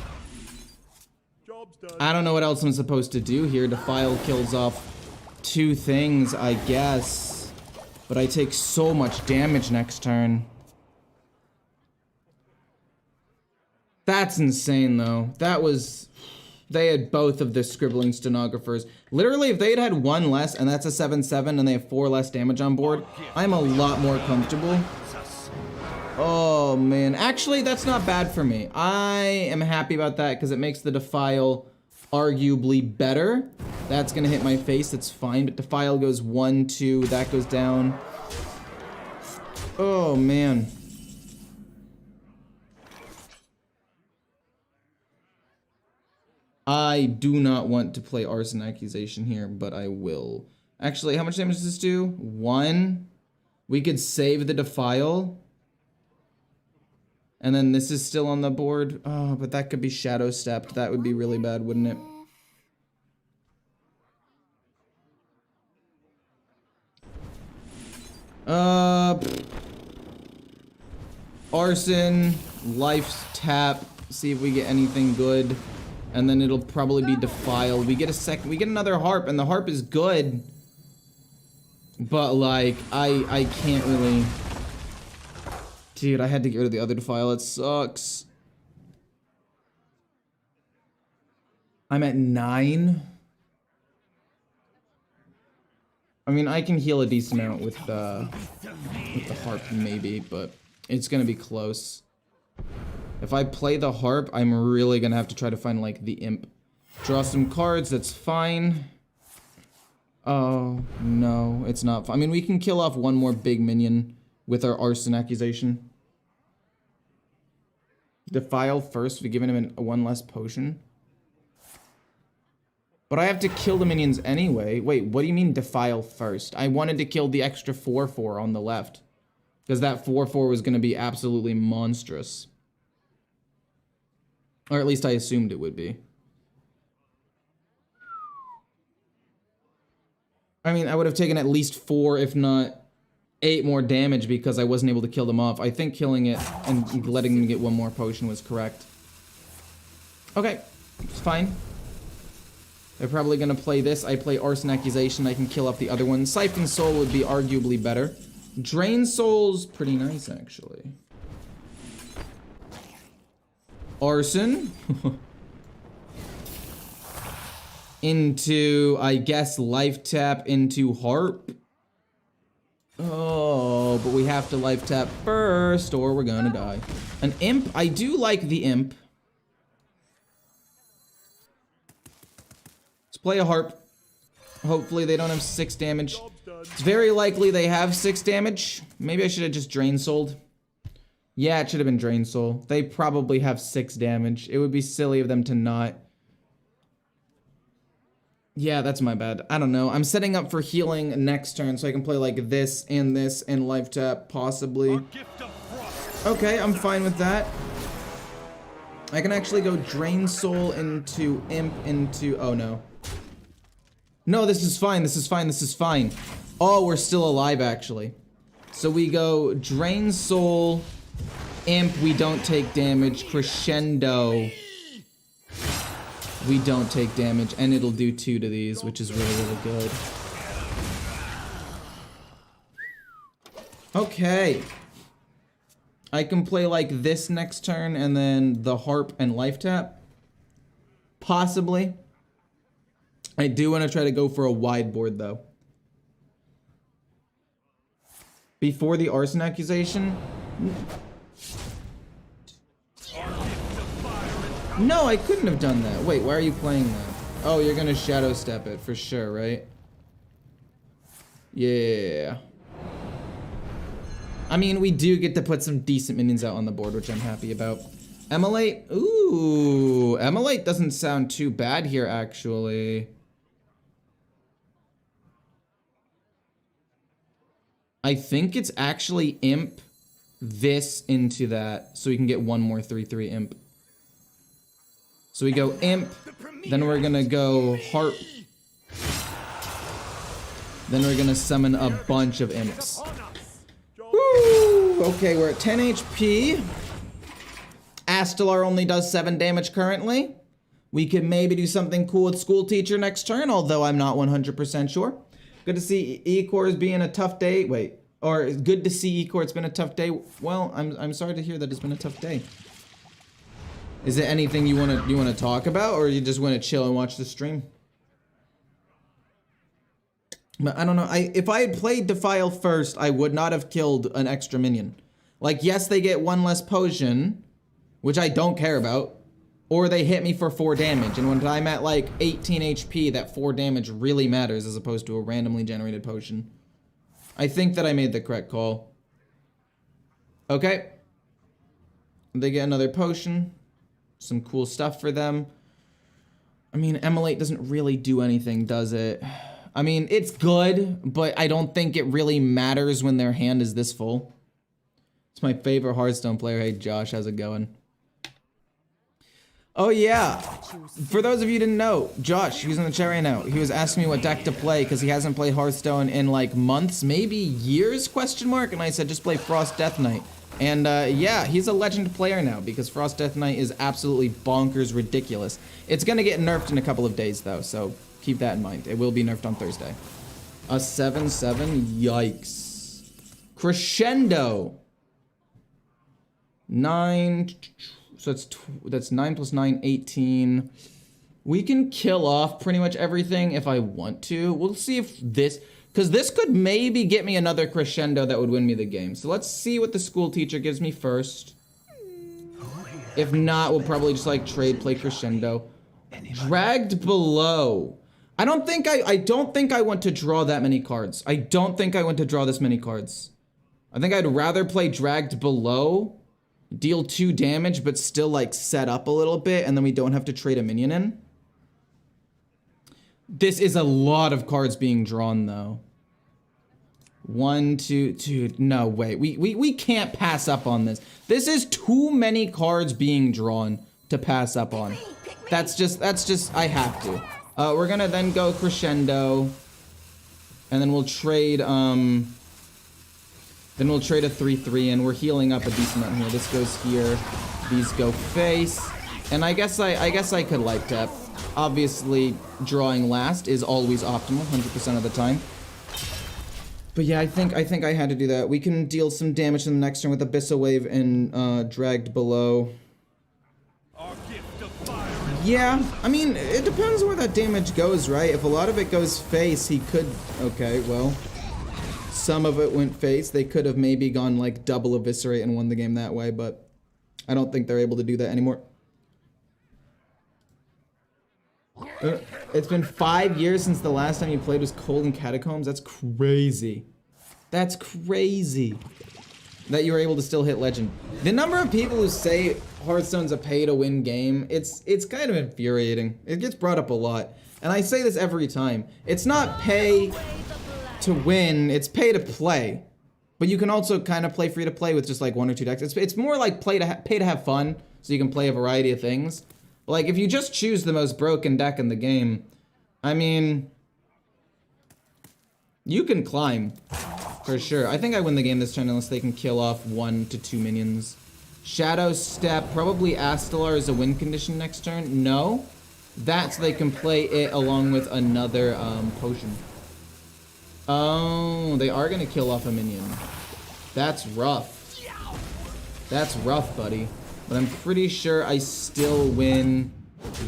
I don't know what else I'm supposed to do here. Defile kills off 2 things, I guess. But I take so much damage next turn. That's insane, though. That was... They had both of the Scribbling Stenographers. Literally, if they had had 1 less, and that's a 7/7, and they have 4 less damage on board, I'm a lot more comfortable. Oh, man. Actually, that's not bad for me. I am happy about that, because it makes the Defile arguably better. That's going to hit my face. That's fine. But Defile goes 1, 2. That goes down. Oh, man. I do not want to play Arson Accusation here, but I will. Actually, how much damage does this do? 1. We could save the Defile. And then this is still on the board. Oh, but that could be Shadow Stepped. That would be really bad, wouldn't it? Arson, Life Tap, see if we get anything good. And then it'll probably be Defile. We get another Harp, and the Harp is good. But like, I can't really. Dude, I had to get rid of the other Defile, it sucks. I'm at 9. I mean, I can heal a decent amount with the Harp maybe, but it's gonna be close. If I play the Harp, I'm really gonna have to try to find like the Imp. Draw some cards, that's fine. Oh, no, it's not. I mean, we can kill off one more big minion with our Arson Accusation. Defile first, we've given him one less potion. But I have to kill the minions anyway. Wait, what do you mean Defile first? I wanted to kill the extra 4/4 on the left. Because that 4/4 was going to be absolutely monstrous. Or at least I assumed it would be. I mean, I would have taken at least 4, if not 8 more damage because I wasn't able to kill them off. I think killing it and letting them get one more potion was correct. Okay, it's fine. They're probably gonna play this. I play Arson Accusation. I can kill off the other one. Siphon Soul would be arguably better. Drain Soul's pretty nice, actually. Arson. Into, I guess, Life Tap into Harp. Oh, but we have to Life Tap first or we're gonna die. An Imp. I do like the Imp. Let's play a Harp. Hopefully they don't have 6 damage. It's very likely they have 6 damage. Maybe I should have just Drain Souled. Yeah, it should have been Drain Soul. They probably have 6 damage. It would be silly of them to not. Yeah, that's my bad. I don't know. I'm setting up for healing next turn so I can play like this and Life Tap, possibly. Okay, I'm fine with that. I can actually go Drain Soul into Imp into... Oh, no. No, this is fine. This is fine. This is fine. Oh, we're still alive, actually. So we go Drain Soul, Imp, we don't take damage, Crescendo. We don't take damage, and it'll do 2 to these, which is really, really good. Okay. I can play like this next turn, and then the Harp and Life Tap. Possibly. I do want to try to go for a wide board, though. Before the Arson Accusation? No, I couldn't have done that. Wait, why are you playing that? Oh, you're gonna Shadow Step it for sure, right? Yeah. I mean, we do get to put some decent minions out on the board, which I'm happy about. Immolate? Ooh, Immolate doesn't sound too bad here, actually. I think it's actually Imp this into that, so we can get one more 3/3 Imp. So we go Imp, then we're gonna go Harp. Then we're gonna summon a bunch of Imps. Woo! Okay, we're at 10 HP. Astelar only does 7 damage currently. We could maybe do something cool with School Teacher next turn, although I'm not 100% sure. Good to see Ecore being a tough day. Wait, or good to see Ecore. It's been a tough day. Well, I'm sorry to hear that it's been a tough day. Is it anything you wanna talk about, or you just wanna chill and watch the stream? But I don't know. If I had played Defile first, I would not have killed an extra minion. Like, yes, they get 1 less potion, which I don't care about, or they hit me for 4 damage. And when I'm at like 18 HP, that 4 damage really matters as opposed to a randomly generated potion. I think that I made the correct call. Okay. They get another potion. Some cool stuff for them. I mean, Emulate doesn't really do anything, does it? I mean, it's good, but I don't think it really matters when their hand is this full. It's my favorite Hearthstone player. Hey, Josh, how's it going? Oh, yeah. For those of you who didn't know, Josh, he's in the chat right now. He was asking me what deck to play because he hasn't played Hearthstone in like months, maybe years, question mark. And I said, just play Frost Death Knight. And yeah, he's a legend player now because Frost Death Knight is absolutely bonkers ridiculous. It's going to get nerfed in a couple of days, though, so keep that in mind. It will be nerfed on Thursday. A 7/7? Yikes. Crescendo. 9. So that's 9 plus 9, 18. We can kill off pretty much everything if I want to. We'll see if this... Because this could maybe get me another Crescendo that would win me the game. So let's see what the school teacher gives me first. If not, we'll probably just like trade, play Crescendo. Dragged Below. I don't think I want to draw that many cards. I don't think I want to draw this many cards. I think I'd rather play Dragged Below, deal 2 damage, but still like set up a little bit, and then we don't have to trade a minion in. This is a lot of cards being drawn, though. 1, 2, no, wait. We can't pass up on this. This is too many cards being drawn to pass up on. That's just, I have to. We're gonna then go Crescendo. And then we'll trade, then we'll trade a 3/3, and we're healing up a decent amount here. This goes here. These go face. And I guess I could like tap. Obviously, drawing last is always optimal, 100% of the time. But yeah, I think I had to do that. We can deal some damage in the next turn with Abyssal Wave and Dragged Below. Yeah, I mean, it depends where that damage goes, right? If a lot of it goes face, he could... Okay, well, some of it went face. They could have maybe gone like double Eviscerate and won the game that way, but I don't think they're able to do that anymore. It's been 5 years since the last time you played was Cold and Catacombs. That's crazy. That's crazy that you were able to still hit Legend. The number of people who say Hearthstone's a pay-to-win game, it's kind of infuriating. It gets brought up a lot. And I say this every time. It's not pay to win, it's pay to play. But you can also kind of play free to play with just like 1 or 2 decks. It's more like pay to have fun, so you can play a variety of things. Like, if you just choose the most broken deck in the game, I mean, you can climb, for sure. I think I win the game this turn unless they can kill off 1 to 2 minions. Shadow Step, probably Astalar is a win condition next turn. No, that's so they can play it along with another potion. Oh, they are gonna kill off a minion. That's rough. That's rough, buddy. But I'm pretty sure I still win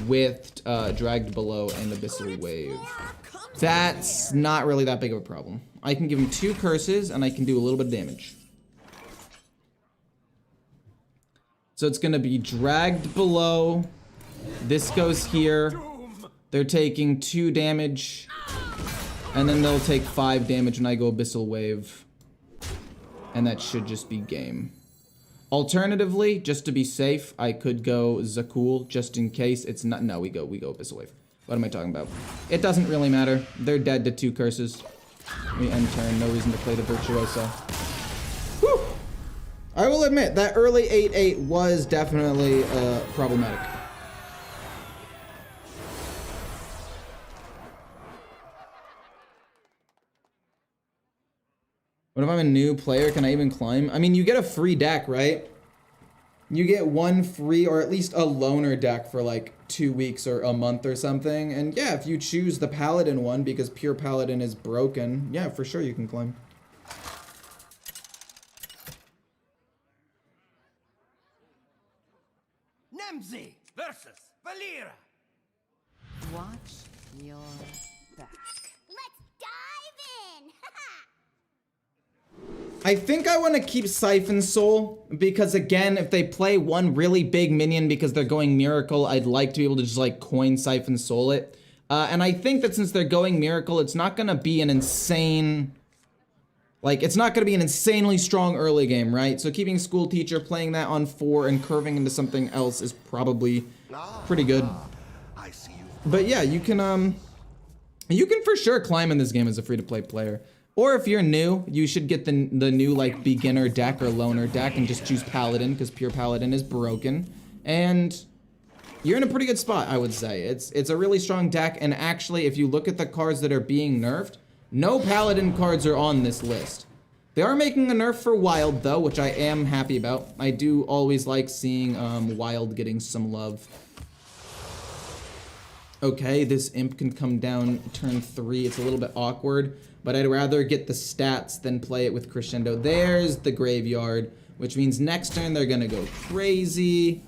with Dragged Below and Abyssal Wave. That's not really that big of a problem. I can give him 2 curses, and I can do a little bit of damage. So it's going to be Dragged Below. This goes here. They're taking 2 damage. And then they'll take 5 damage when I go Abyssal Wave. And that should just be game. Alternatively, just to be safe, I could go Zakul just in case it's not. No, we go Abyssal Wave. What am I talking about? It doesn't really matter. They're dead to 2 curses. We end turn. No reason to play the Virtuoso. Whew! I will admit that early 8/8 was definitely problematic. What if I'm a new player? Can I even climb? I mean, you get a free deck, right? You get 1 free, or at least a loaner deck for like 2 weeks or a month or something. And yeah, if you choose the Paladin one because pure Paladin is broken, yeah, for sure you can climb. Nemzi versus Valera. Watch your back. Let's dive in! I think I want to keep Siphon Soul because, again, if they play 1 really big minion because they're going Miracle, I'd like to be able to just like coin Siphon Soul it. And I think that since they're going Miracle, it's not going to be an insane... Like, it's not going to be an insanely strong early game, right? So keeping School Teacher, playing that on 4, and curving into something else is probably pretty good. I see you've But yeah, you can for sure climb in this game as a free-to-play player. Or if you're new, you should get the new like beginner deck or loner deck and just choose Paladin, because pure Paladin is broken. And you're in a pretty good spot, I would say. It's a really strong deck, and actually, if you look at the cards that are being nerfed, no Paladin cards are on this list. They are making a nerf for Wild, though, which I am happy about. I do always like seeing Wild getting some love. Okay, this Imp can come down turn 3. It's a little bit awkward, but I'd rather get the stats than play it with Crescendo. There's the Graveyard, which means next turn they're gonna go crazy.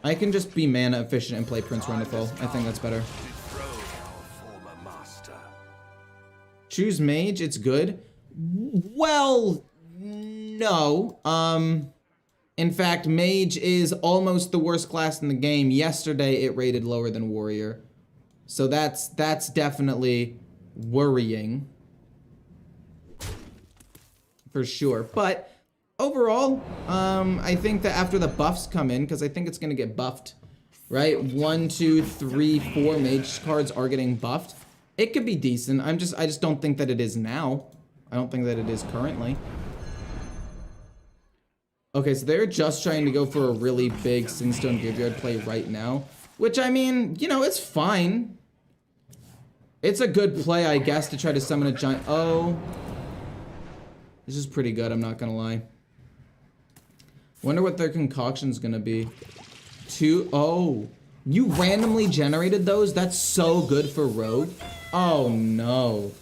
I can just be mana efficient and play Prince Wonderful. I think that's better. Choose Mage, it's good. Well, no. In fact, Mage is almost the worst class in the game. Yesterday, it rated lower than Warrior. So that's definitely worrying. For sure. But overall, I think that after the buffs come in, because I think it's going to get buffed, right? 1, 2, 3, 4 Mage cards are getting buffed. It could be decent. I just don't think that it is now. I don't think that it is currently. Okay, so they're just trying to go for a really big Sinstone Graveyard play right now. Which, I mean, you know, it's fine. It's a good play, I guess, to try to summon a giant... Oh. This is pretty good, I'm not gonna lie. Wonder what their concoction's gonna be. 2... Oh. You randomly generated those? That's so good for Rogue. Oh, no.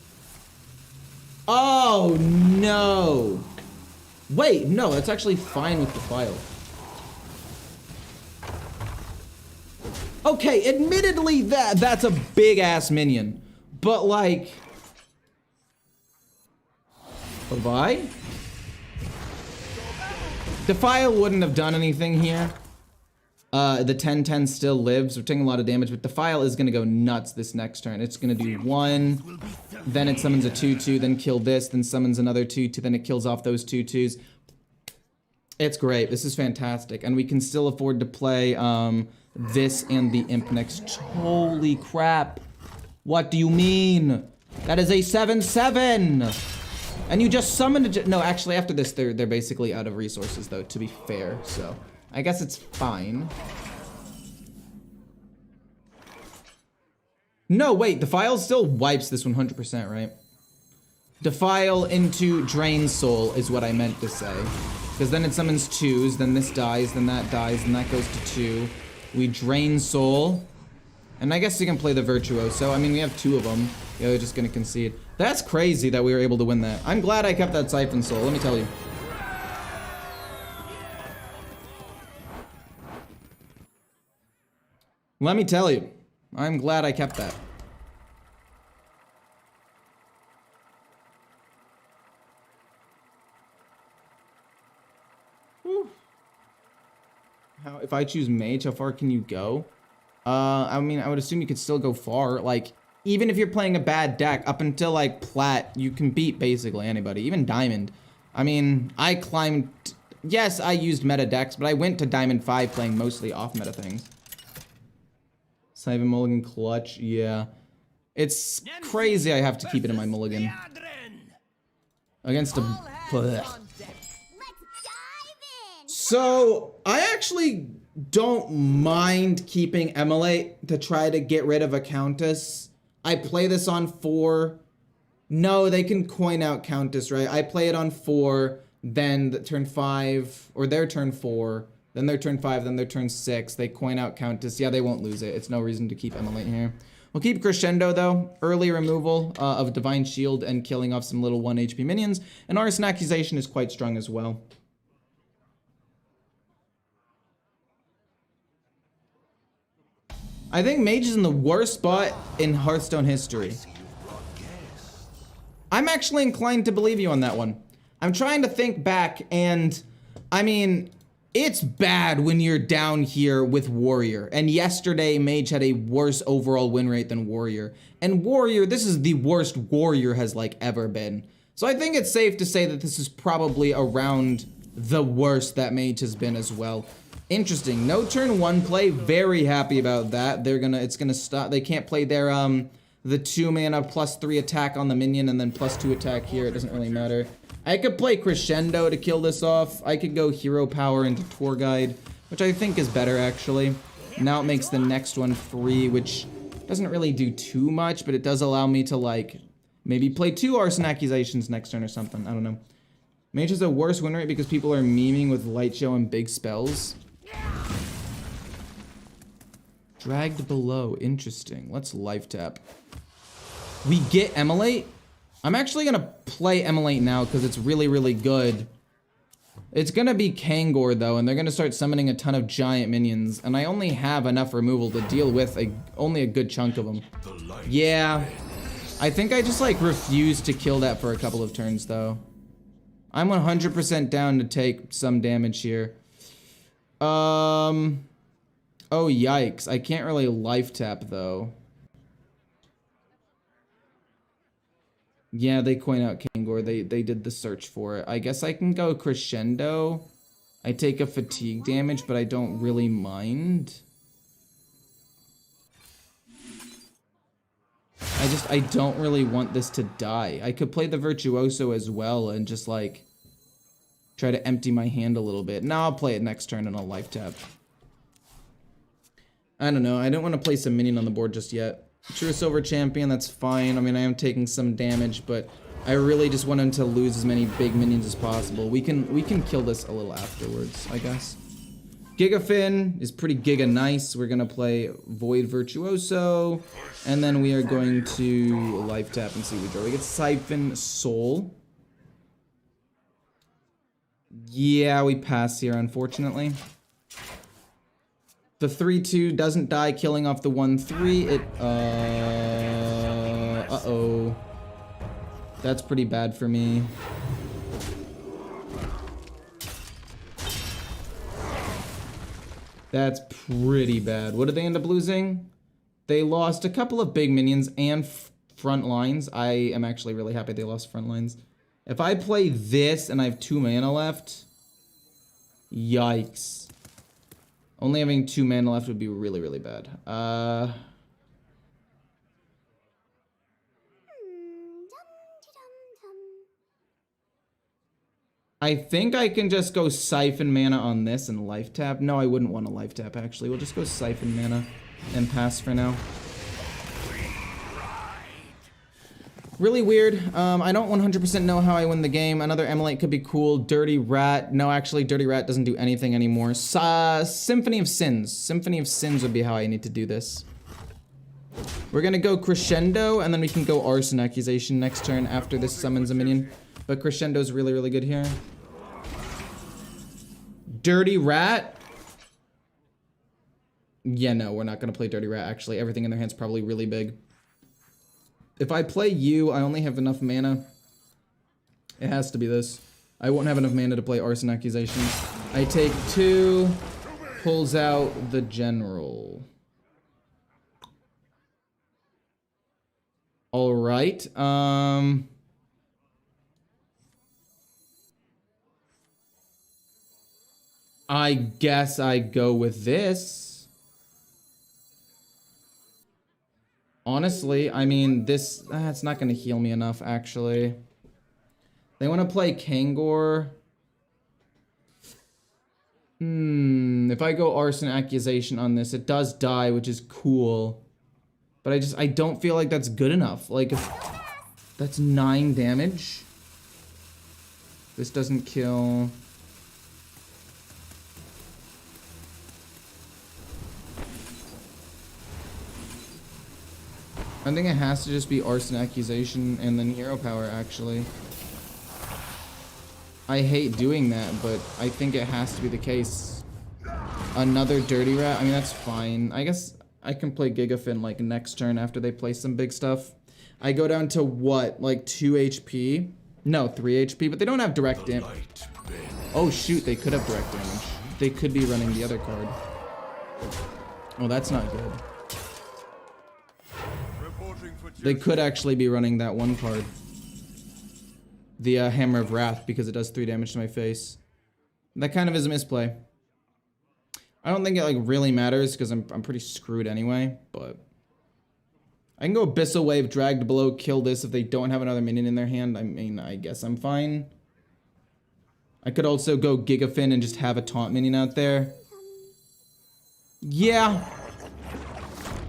Oh, no. Wait, no, that's actually fine with Defile. Okay, admittedly, that's a big-ass minion. But, like... Bye-bye? Defile wouldn't have done anything here. The 10-10 still lives. We're taking a lot of damage, but Defile is going to go nuts this next turn. It's going to do 1, then it summons a 2-2, then kill this, then summons another 2-2, then it kills off those 2-2s. It's great. This is fantastic. And we can still afford to play this and the Imp next. Holy crap. What do you mean? That is a 7-7! And you just summoned a... No, actually, after this, they're basically out of resources, though, to be fair, so... I guess it's fine. No, wait, Defile still wipes this 100%, right? Defile into Drain Soul is what I meant to say. Because then it summons 2s, then this dies, then that dies, and that goes to 2. We Drain Soul. And I guess you can play the Virtuoso. I mean, we have 2 of them. Yeah, they're just gonna concede. That's crazy that we were able to win that. I'm glad I kept that Siphon Soul, let me tell you. Let me tell you, I'm glad I kept that. Whew. If I choose Mage, how far can you go? I mean, I would assume you could still go far. Like, even if you're playing a bad deck, up until, like, Plat, you can beat basically anybody, even Diamond. I mean, I climbed... Yes, I used meta decks, but I went to Diamond 5 playing mostly off-meta things. Simon Mulligan clutch, yeah. It's crazy I have to keep it in my mulligan. Against a... Blech. So, I actually don't mind keeping Emulate to try to get rid of a Countess. I play this on 4. No, they can coin out Countess, right? I play it on 4, then the turn 5, or their turn 4. Then their turn 5, then their turn 6. They coin out Countess. Yeah, they won't lose it. It's no reason to keep Emulate here. We'll keep Crescendo, though. Early removal of Divine Shield and killing off some little 1 HP minions. And Arson Accusation is quite strong as well. I think Mage is in the worst spot in Hearthstone history. I'm actually inclined to believe you on that one. I'm trying to think back, and I mean... It's bad when you're down here with Warrior. And yesterday, Mage had a worse overall win rate than Warrior. And Warrior, this is the worst Warrior has, like, ever been. So I think it's safe to say that this is probably around the worst that Mage has been as well. Interesting. No turn 1 play. Very happy about that. It's gonna stop. They can't play their the 2 mana +3 attack on the minion and then +2 attack here. It doesn't really matter. I could play Crescendo to kill this off. I could go Hero Power into Tour Guide, which I think is better actually. Now it makes the next one free, which doesn't really do too much, but it does allow me to like maybe play 2 Arson Accusations next turn or something. I don't know. Mage has a worse win rate because people are memeing with Light Show and big spells. Dragged below. Interesting. Let's life tap. We get Emulate. I'm actually gonna play Emulate now because it's really, really good. It's gonna be Kangor though, and they're gonna start summoning a ton of giant minions, and I only have enough removal to deal with only a good chunk of them. Yeah. I think I just like refuse to kill that for a couple of turns though. I'm 100% down to take some damage here. Oh yikes. I can't really life tap though. Yeah, they coin out Kangor. They did the search for it. I guess I can go Crescendo. I take a fatigue damage, but I don't really mind. I don't really want this to die. I could play the Virtuoso as well and just like try to empty my hand a little bit. Now I'll play it next turn and I'll life tap. I don't know. I don't want to place a minion on the board just yet. True Silver Champion, that's fine. I mean, I am taking some damage, but I really just want him to lose as many big minions as possible. We can kill this a little afterwards, I guess. Gigafin is pretty giga nice. We're gonna play Void Virtuoso, and then we are going to life tap and see what we draw. We get Siphon Soul. Yeah, we pass here, unfortunately. The 3/2 doesn't die, killing off the 1/3. It, uh-oh. That's pretty bad for me. That's pretty bad. What did they end up losing? They lost a couple of big minions and front lines. I am actually really happy they lost front lines. If I play this and I have 2 mana left, yikes. Only having 2 mana left would be really, really bad. I think I can just go Siphon mana on this and life tap. No, I wouldn't want to life tap, actually. We'll just go Siphon mana and pass for now. Really weird. I don't 100% know how I win the game. Another Emulate could be cool. Dirty Rat. No, actually, Dirty Rat doesn't do anything anymore. Symphony of Sins. Symphony of Sins would be how I need to do this. We're gonna go Crescendo, and then we can go Arson Accusation next turn after this summons a minion. But Crescendo's really, really good here. Dirty Rat. Yeah, no, we're not gonna play Dirty Rat, actually. Everything in their hand's probably really big. If I play you, I only have enough mana. It has to be this. I won't have enough mana to play Arson Accusation. I take 2, pulls out the General. Alright, I guess I go with this. Honestly, I mean, this, it's not going to heal me enough, actually. They want to play Kangor. If I go Arson Accusation on this, it does die, which is cool. But I don't feel like that's good enough. Like, if that's 9 damage. This doesn't kill. I think it has to just be Arson Accusation and then Hero Power, actually. I hate doing that, but I think it has to be the case. Another Dirty Rat? I mean, that's fine. I guess I can play Gigafin, like, next turn after they play some big stuff. I go down to, what, like 2 HP? No, 3 HP, but they don't have direct damage. Oh, shoot, they could have direct damage. They could be running the other card. Oh, that's not good. They could actually be running that one card. The Hammer of Wrath, because it does 3 damage to my face. That kind of is a misplay. I don't think it like really matters because I'm pretty screwed anyway, but I can go Abyssal Wave, dragged below, kill this if they don't have another minion in their hand. I mean, I guess I'm fine. I could also go Gigafin and just have a taunt minion out there. Yeah.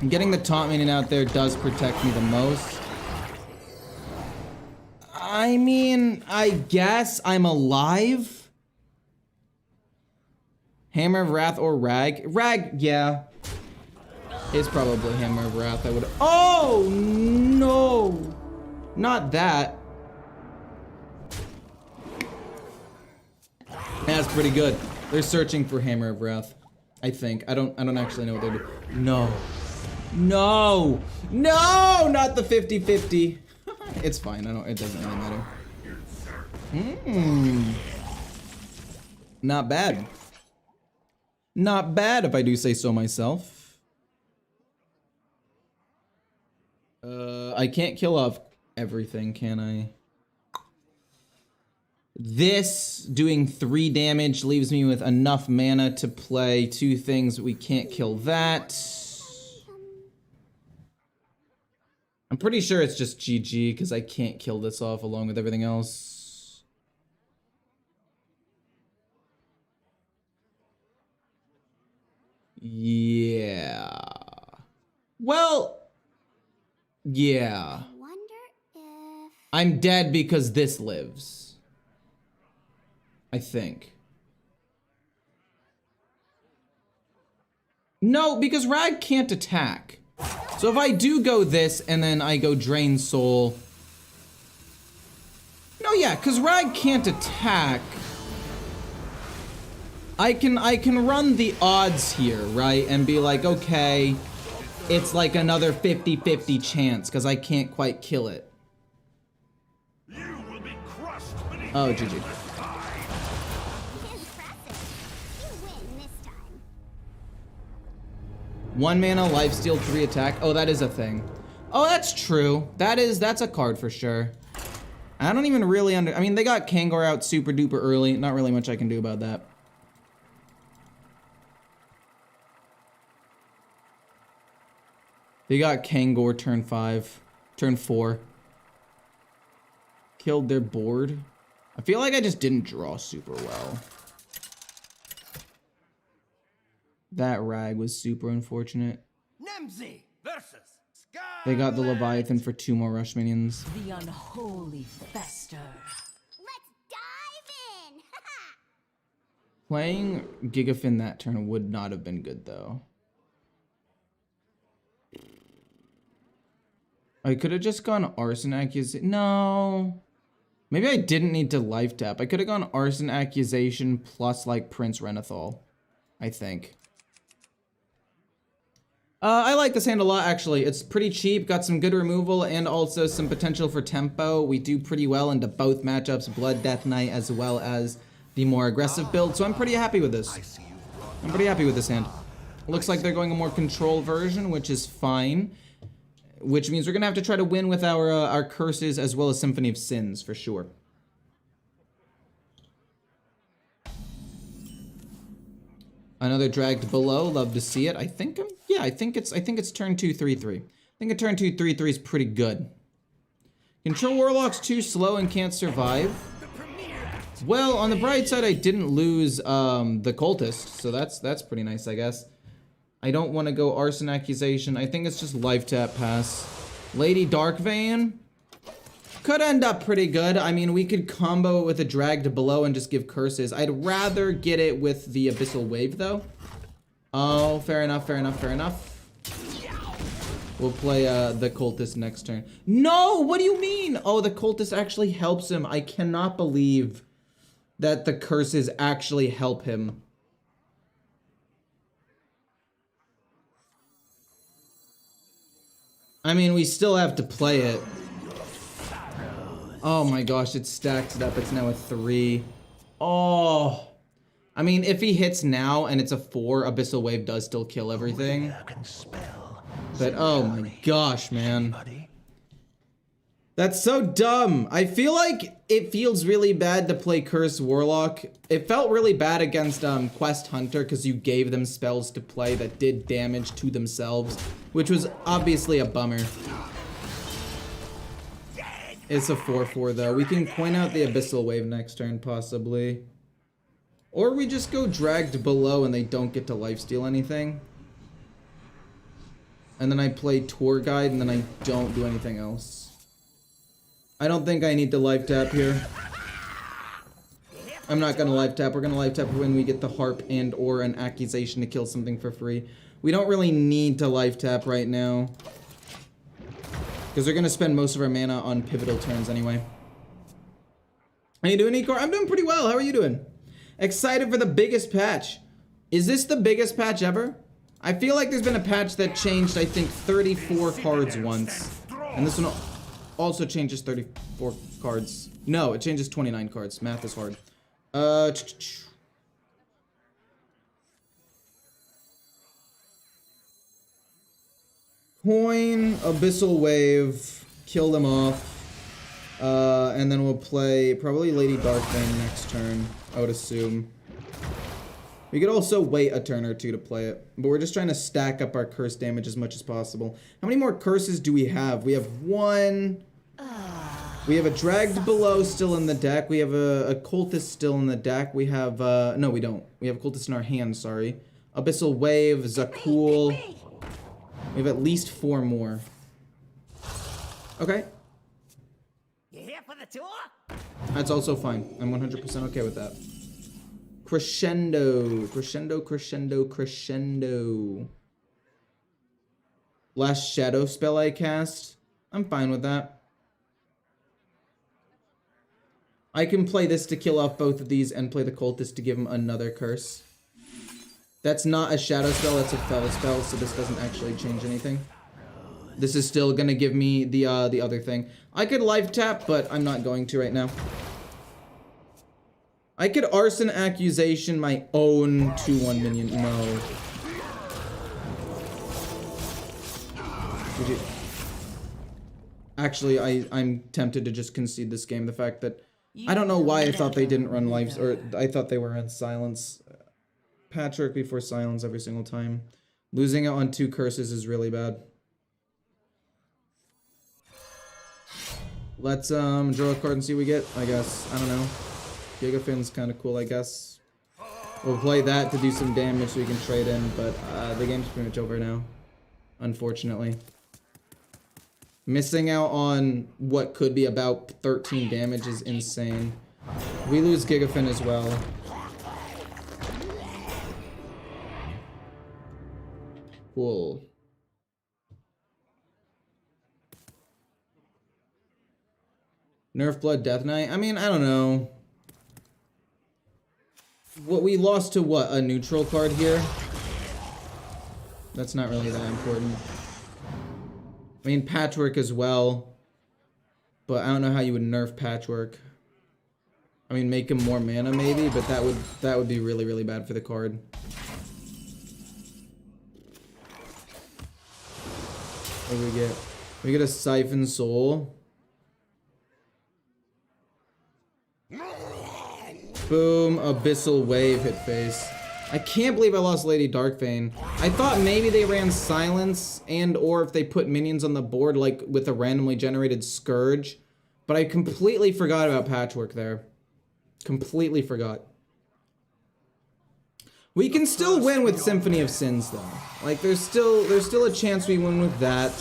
Getting the taunt minion out there does protect me the most. I mean, I guess I'm alive. Hammer of Wrath or Rag? Rag, yeah. It's probably Hammer of Wrath. I would. Oh, no. Not that. That's pretty good. They're searching for Hammer of Wrath. I think. I don't actually know what they're doing. No. No. No, not the 50-50. It's fine. It doesn't really matter. Not bad. Not bad if I do say so myself. I can't kill off everything, can I? This doing 3 damage leaves me with enough mana to play 2 things. We can't kill that. I'm pretty sure it's just GG because I can't kill this off along with everything else. Yeah. Well, yeah. I wonder if... I'm dead because this lives. I think. No, because Rag can't attack. So if I do go this and then I go Drain Soul. No, yeah, because Rag can't attack. I can run the odds here, right? And be like, okay, it's like another 50-50 chance because I can't quite kill it. You will be crushed beneath Oh, the GG. endless tide. Impressive. You win this time. 1 mana, lifesteal, 3 attack. Oh, that is a thing. Oh, that's true. That's a card for sure. I don't even really I mean, they got Kangor out super duper early. Not really much I can do about that. They got Kangor turn 4. Killed their board. I feel like I just didn't draw super well. That Rag was super unfortunate. Nemzi Versus Sky. They got the Leviathan for 2 more rush minions. The unholy fester. Let's dive in. Playing Gigafin that turn would not have been good though. I could have just gone Arson Accusation. No. Maybe I didn't need to life tap. I could have gone Arson Accusation plus like Prince Renathal, I think. I like this hand a lot, actually. It's pretty cheap, got some good removal, and also some potential for tempo. We do pretty well into both matchups, Blood Death Knight as well as the more aggressive build, so I'm pretty happy with this. I'm pretty happy with this hand. Looks like they're going a more control version, which is fine. Which means we're gonna have to try to win with our curses as well as Symphony of Sins, for sure. Another dragged below, love to see it. I think it's turn 2, 3-3. I think a turn 2, 3-3 is pretty good. Control Warlock's too slow and can't survive. Well, on the bright side, I didn't lose the Cultist, so that's pretty nice, I guess. I don't want to go Arson Accusation. I think it's just life tap pass. Lady Darkvein could end up pretty good. I mean, we could combo it with a dragged below and just give curses. I'd rather get it with the Abyssal Wave, though. Oh, fair enough, fair enough, fair enough. We'll play the Cultist next turn. No, what do you mean? Oh, the Cultist actually helps him. I cannot believe that the curses actually help him. I mean, we still have to play it. Oh my gosh, it stacks it up. It's now a 3. Oh. I mean, if he hits now and it's a 4, Abyssal Wave does still kill everything. But oh my gosh, man. That's so dumb. I feel like it feels really bad to play Cursed Warlock. It felt really bad against Quest Hunter because you gave them spells to play that did damage to themselves, which was obviously a bummer. It's a 4/4 though. We can point out the Abyssal Wave next turn possibly. Or we just go dragged below and they don't get to lifesteal anything. And then I play Tour Guide and then I don't do anything else. I don't think I need to life tap here. I'm not gonna life tap. We're gonna life tap when we get the harp and or an accusation to kill something for free. We don't really need to life tap right now. Because we're gonna spend most of our mana on pivotal turns anyway. How you doing, Ecore? I'm doing pretty well. How are you doing? Excited for the biggest patch. Is this the biggest patch ever? I feel like there's been a patch that changed, I think, 34 cards once. And this one also changes 34 cards. No, it changes 29 cards. Math is hard. Coin, Abyssal Wave, kill them off. And then we'll play probably Lady Darkbane next turn, I would assume. We could also wait a turn or two to play it, but we're just trying to stack up our curse damage as much as possible. How many more curses do we have? We have one. We have a Dragged Below still in the deck. We have a Cultist still in the deck. We have, no we don't. We have a Cultist in our hand, sorry. Abyssal Wave, Zakul. We have at least 4 more. Okay. You here for the tour? That's also fine. I'm 100% okay with that. Crescendo. Crescendo, crescendo, crescendo. Last shadow spell I cast. I'm fine with that. I can play this to kill off both of these and play the cultist to give him another curse. That's not a shadow spell, that's a fel spell, so this doesn't actually change anything. This is still gonna give me the other thing. I could life tap, but I'm not going to right now. I could Arson Accusation my own 2/1 minion. No. Actually, I'm tempted to just concede this game. The fact that I don't know why I thought they didn't run lives, or I thought they were in silence. Patchwork before silence every single time. Losing out on 2 curses is really bad. Let's draw a card and see what we get, I guess. I don't know. Gigafin's kind of cool, I guess. We'll play that to do some damage so we can trade in, but the game's pretty much over now, unfortunately. Missing out on what could be about 13 damage is insane. We lose Gigafin as well. Cool. Nerf Blood Death Knight? I mean, I don't know. What we lost to what? A neutral card here? That's not really that important. I mean, Patchwork as well. But I don't know how you would nerf Patchwork. I mean, make him more mana maybe, but that would be really, really bad for the card. What do we get? We get a Siphon Soul. Boom, Abyssal Wave hit face. I can't believe I lost Lady Darkbane. I thought maybe they ran Silence and or if they put minions on the board like with a randomly generated Scourge. But I completely forgot about Patchwork there. Completely forgot. We can still win with Symphony of Sins though. Like there's still a chance we win with that.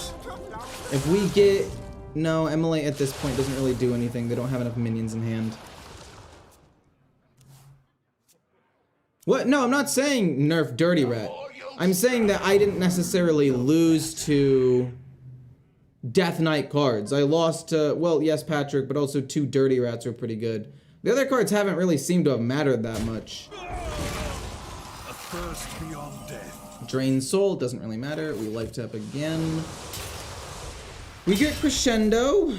If we get... No, Emily at this point doesn't really do anything. They don't have enough minions in hand. What? No, I'm not saying nerf Dirty Rat. I'm saying that I didn't necessarily lose to Death Knight cards. I lost to, well, yes, Patrick, but also 2 Dirty Rats were pretty good. The other cards haven't really seemed to have mattered that much. A thirst beyond death. Drain Soul, doesn't really matter. We life tap again. We get Crescendo,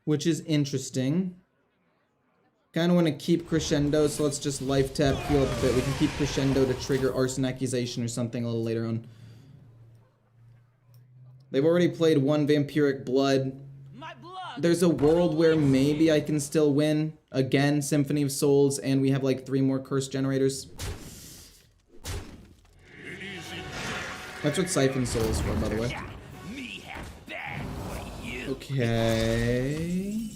which is interesting. Kind of want to keep Crescendo, so let's just life tap, heal up a bit. We can keep Crescendo to trigger Arson Accusation or something a little later on. They've already played 1 Vampiric Blood. My blood there's a world where maybe I can still win. Again, Symphony of Souls, and we have like 3 more curse generators. That's what Siphon Soul is for, by the way. Okay.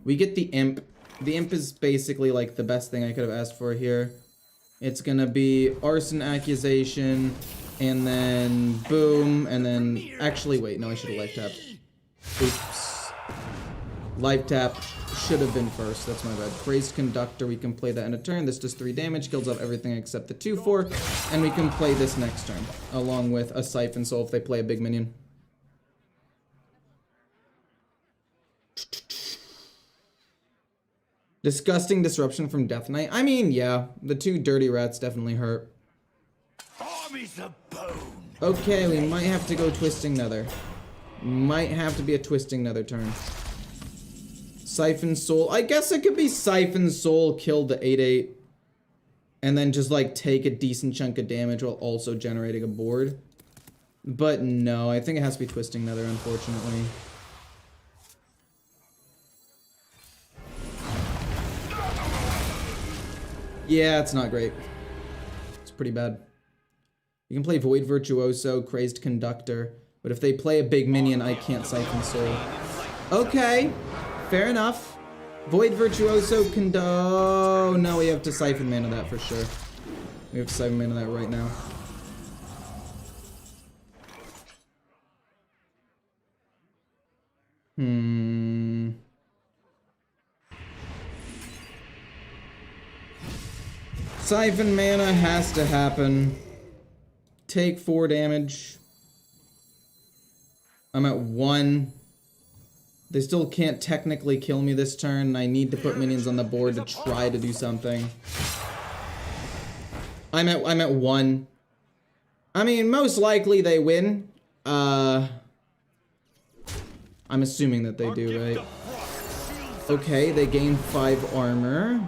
We get the Imp. The Imp is basically like the best thing I could have asked for here. It's gonna be Arson Accusation, and then boom, and then actually wait, no, I should have life tapped. Oops. Life tap should have been first, that's my bad. Crazed Conductor, we can play that in a turn. This does 3 damage, kills off everything except the 2/4, and we can play this next turn, along with a Siphon Soul if they play a big minion. Disgusting Disruption from Death Knight. I mean, yeah, the 2 dirty rats definitely hurt. Armies of bone. Okay, we might have to go Twisting Nether. Might have to be a Twisting Nether turn. Siphon Soul. I guess it could be Siphon Soul, kill the 8/8, and then just like take a decent chunk of damage while also generating a board. But no, I think it has to be Twisting Nether, unfortunately. Yeah, it's not great. It's pretty bad. You can play Void Virtuoso, Crazed Conductor, but if they play a big minion, I can't Siphon Soul. Okay, fair enough. Void Virtuoso, oh no, we have to Siphon Mana that for sure. We have to Siphon Mana that right now. Siphon Mana has to happen. Take 4 damage. I'm at 1. They still can't technically kill me this turn. I need to put minions on the board to try to do something. I'm at 1. I mean, most likely they win. I'm assuming that they do, right? Okay, they gain 5 armor.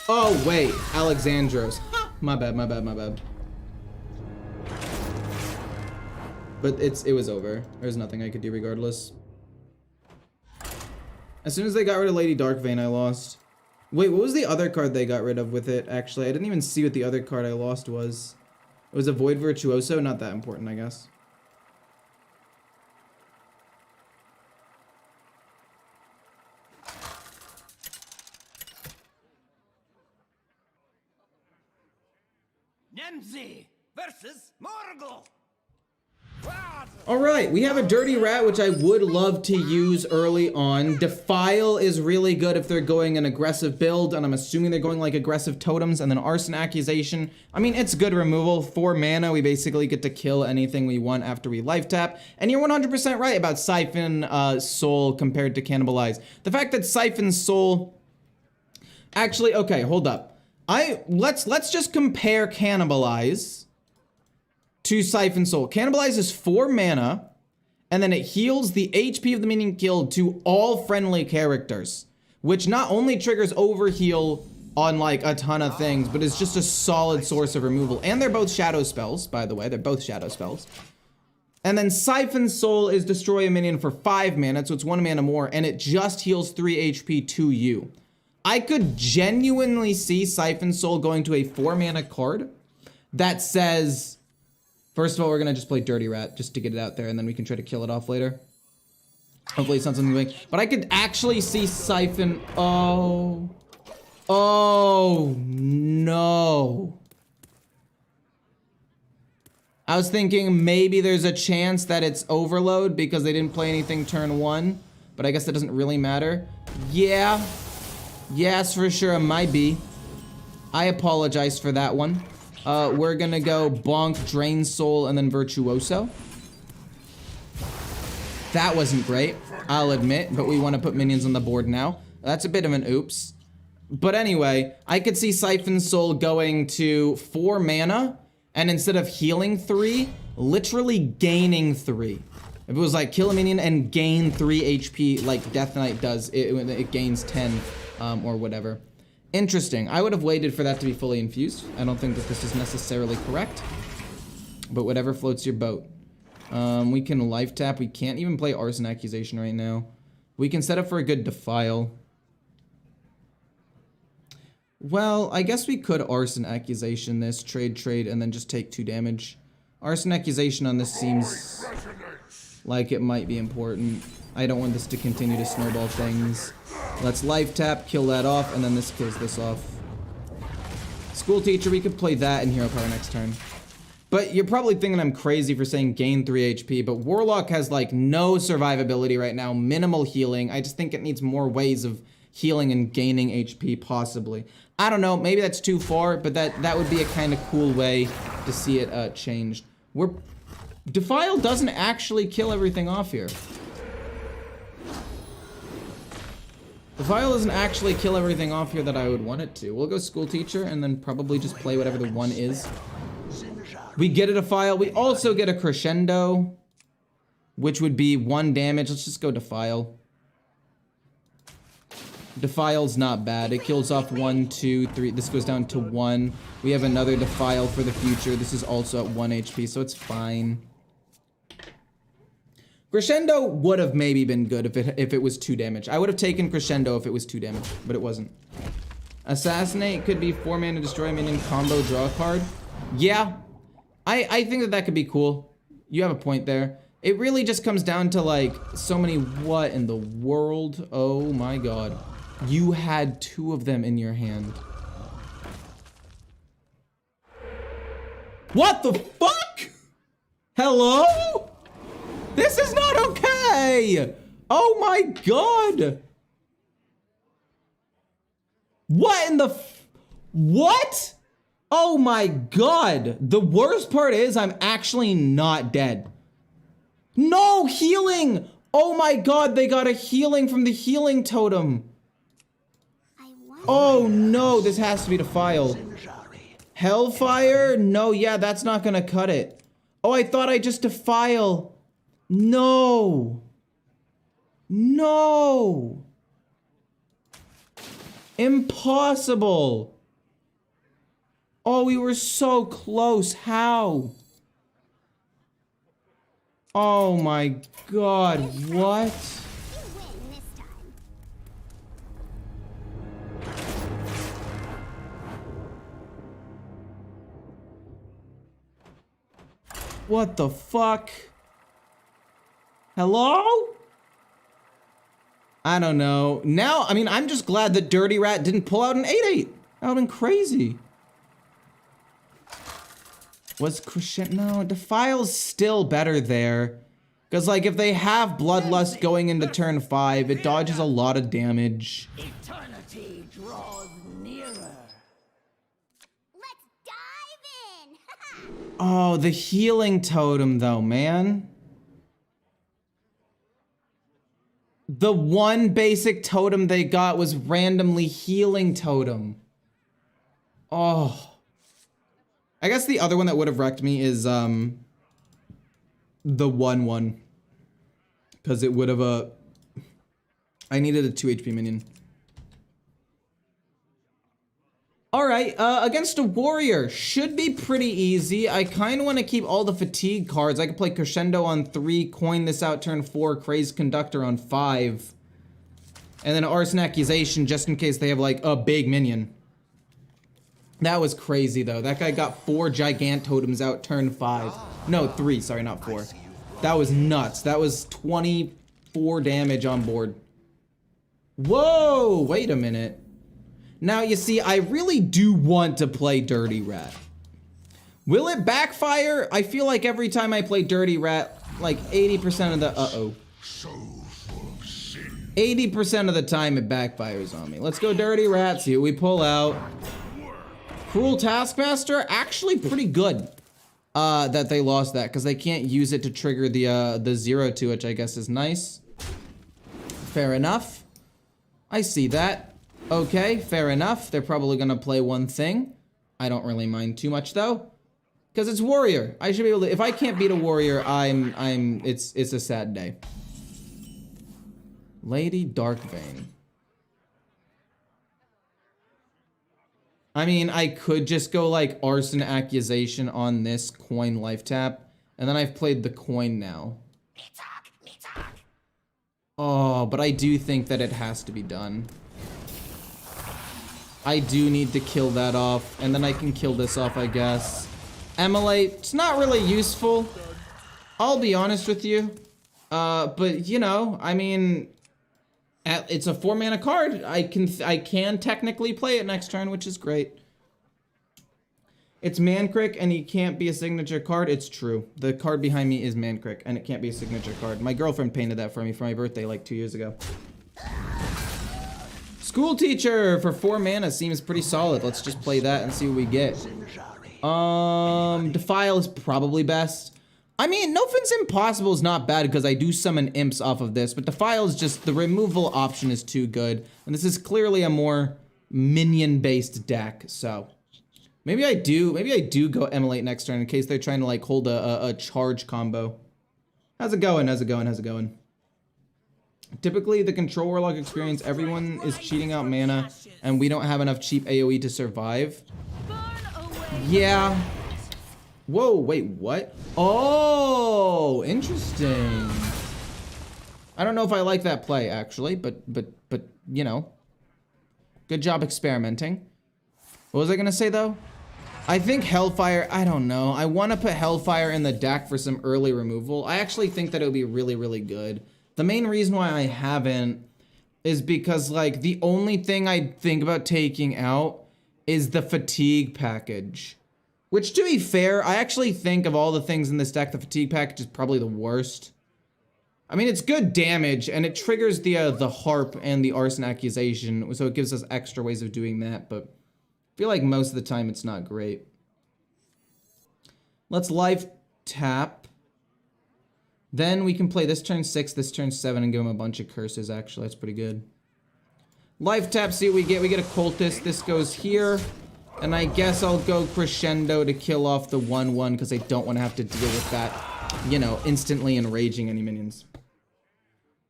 Oh, wait. Alexandros. My bad, my bad, my bad. But it was over. There's nothing I could do regardless. As soon as they got rid of Lady Darkvein, I lost. Wait, what was the other card they got rid of with it, actually? I didn't even see what the other card I lost was. It was a Void Virtuoso? Not that important, I guess. Nemzi versus Morgul. Alright, we have a Dirty Rat, which I would love to use early on. Defile is really good if they're going an aggressive build, and I'm assuming they're going like aggressive totems, and then Arson Accusation. I mean, it's good removal. 4 mana, we basically get to kill anything we want after we life tap. And you're 100% right about Siphon Soul compared to Cannibalize. The fact that Siphon Soul... Actually, okay, hold up. Let's just compare Cannibalize to Siphon Soul. Cannibalize is 4 mana, and then it heals the HP of the minion killed to all friendly characters, which not only triggers overheal on like a ton of things, but is just a solid source of removal. And they're both shadow spells, by the way. They're both shadow spells. And then Siphon Soul is destroy a minion for 5 mana, so it's 1 mana more, and it just heals 3 HP to you. I could genuinely see Siphon Soul going to a 4 mana card that says... First of all, we're gonna just play Dirty Rat just to get it out there, and then we can try to kill it off later. Hopefully it's not something big. But I could actually see Siphon... Oh. Oh, no. I was thinking maybe there's a chance that it's Overload because they didn't play anything turn 1. But I guess that doesn't really matter. Yeah. Yes, for sure, it might be. I apologize for that one. We're gonna go Bonk, Drain Soul, and then Virtuoso. That wasn't great, I'll admit, but we want to put minions on the board now. That's a bit of an oops. But anyway, I could see Siphon Soul going to 4 mana, and instead of healing 3, literally gaining 3. If it was like kill a minion and gain 3 HP like Death Knight does, it gains 10 or whatever. Interesting. I would have waited for that to be fully infused. I don't think that this is necessarily correct. But whatever floats your boat. We can life tap. We can't even play Arson Accusation right now. We can set up for a good Defile. Well, I guess we could Arson Accusation this, trade, and then just take 2 damage. Arson Accusation on this seems like it might be important. I don't want this to continue to snowball things. Let's life tap, kill that off, and then this kills this off. School Teacher, we could play that and Hero Power next turn. But you're probably thinking I'm crazy for saying gain 3 HP, but Warlock has like no survivability right now, minimal healing. I just think it needs more ways of healing and gaining HP possibly. I don't know, maybe that's too far, but that would be a kind of cool way to see it changed. Defile doesn't actually kill everything off here. Defile doesn't actually kill everything off here that I would want it to. We'll go School Teacher and then probably just play whatever the 1 is. We get a Defile. We also get a Crescendo, which would be 1 damage. Let's just go Defile. Defile's not bad. It kills off 1, 2, 3. This goes down to 1. We have another Defile for the future. This is also at 1 HP, so it's fine. Crescendo would have maybe been good if it was 2 damage. I would have taken Crescendo if it was 2 damage, but it wasn't. Assassinate could be 4 mana destroy minion combo draw a card. Yeah. I think that could be cool. You have a point there. It really just comes down to like so many what in the world? Oh my god. You had 2 of them in your hand. What the fuck? Hello? This is not okay! Oh my god! What in the what? Oh my god! The worst part is I'm actually not dead. No healing! Oh my god, they got a healing from the healing totem. Oh no, this has to be Defile. Hellfire? No, yeah, that's not gonna cut it. Oh, I thought I just Defile. No. No. Impossible. Oh, we were so close. How? Oh my god, what? You win this time. What the fuck? Hello? I don't know. Now, I mean, I'm just glad that Dirty Rat didn't pull out an 8-8. That would've been crazy. Was Crescendo? No, Defile's still better there. Because, like, if they have Bloodlust going into turn 5, it dodges a lot of damage. Eternity draws nearer. Let's dive in. Oh, the healing totem, though, man. The one basic totem they got was randomly healing totem. Oh. I guess the other one that would have wrecked me is, the 1/1. Because it would have, I needed a 2 HP minion. Alright, against a warrior. Should be pretty easy. I kind of want to keep all the fatigue cards. I could play Crescendo on 3, coin this out turn 4, Crazed Conductor on 5. And then Arson Accusation just in case they have, like, a big minion. That was crazy, though. That guy got 4 Gigant Totems out turn 5. No, 3. Sorry, not 4. That was nuts. That was 24 damage on board. Whoa! Wait a minute. Now, you see, I really do want to play Dirty Rat. Will it backfire? I feel like every time I play Dirty Rat, like 80% of the... Uh-oh. 80% of the time it backfires on me. Let's go Dirty Rat, see what we pull out. Cruel Taskmaster, actually pretty good that they lost that, because they can't use it to trigger the 0-2, which I guess is nice. Fair enough. I see that. Okay, fair enough. They're probably gonna play one thing. I don't really mind too much though, because it's warrior. I should be able to. If I can't beat a warrior, it's a sad day. Lady Darkvein. I mean, I could just go like Arson Accusation on this coin life tap, And then I've played the coin now. Oh, but I do think that it has to be done. I do need to kill that off, and then I can kill this off, I guess. Immolate, it's not really useful. I'll be honest with you. But you know, I mean, it's a 4-mana card. I can technically play it next turn, which is great. It's Mancrick, and he can't be a signature card. It's true. The card behind me is Mancrick, and it can't be a signature card. My girlfriend painted that for me for my birthday like 2 years ago. School Teacher for 4 mana seems pretty solid. Let's just play that and see what we get. Defile is probably best. I mean, Nothing's Impossible is not bad because I do summon imps off of this, but Defile is just, the removal option is too good. And this is clearly a more minion-based deck, so. Maybe I do go Immolate next turn in case they're trying to like hold a charge combo. How's it going? How's it going? How's it going? Typically, the Control Warlock experience, everyone is cheating out mana, and we don't have enough cheap AoE to survive. Yeah. Whoa, wait, what? Oh, interesting. I don't know if I like that play, actually, but you know. Good job experimenting. What was I gonna say, though? I think Hellfire, I don't know. I want to put Hellfire in the deck for some early removal. I actually think that it would be really, really good. The main reason why I haven't is because, like, the only thing I think about taking out is the Fatigue package. Which, to be fair, I actually think of all the things in this deck, the Fatigue package is probably the worst. I mean, it's good damage, and it triggers the Harp and the Arson Accusation, so it gives us extra ways of doing that, but I feel like most of the time it's not great. Let's life tap. Then we can play this turn 6, this turn 7, and give him a bunch of curses, actually. That's pretty good. Life tap, see what we get. We get a Cultist. This goes here. And I guess I'll go Crescendo to kill off the 1/1 because I don't want to have to deal with that, you know, instantly enraging any minions.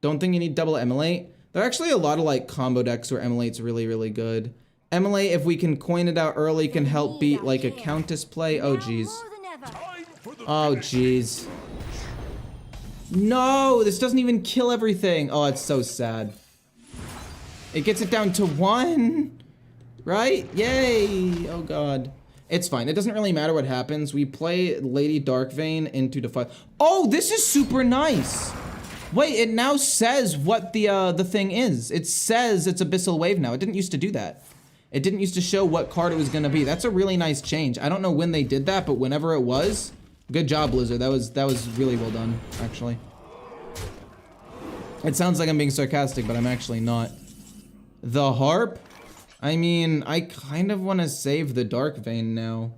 Don't think you need double Immolate. There are actually a lot of, like, combo decks where Immolate's really, really good. Immolate, if we can coin it out early, can help beat, like, a Countess play. Oh, jeez. Oh, jeez. No, this doesn't even kill everything. Oh, it's so sad. It gets it down to 1. Right? Yay! Oh god. It's fine. It doesn't really matter what happens. We play Lady Darkvein into Defile. Oh, this is super nice! Wait, it now says what the thing is. It says it's Abyssal Wave now. It didn't used to do that. It didn't used to show what card it was gonna be. That's a really nice change. I don't know when they did that, but whenever it was, good job, Blizzard. That was really well done, actually. It sounds like I'm being sarcastic, but I'm actually not. The Harp? I mean, I kind of want to save the Darkvein now.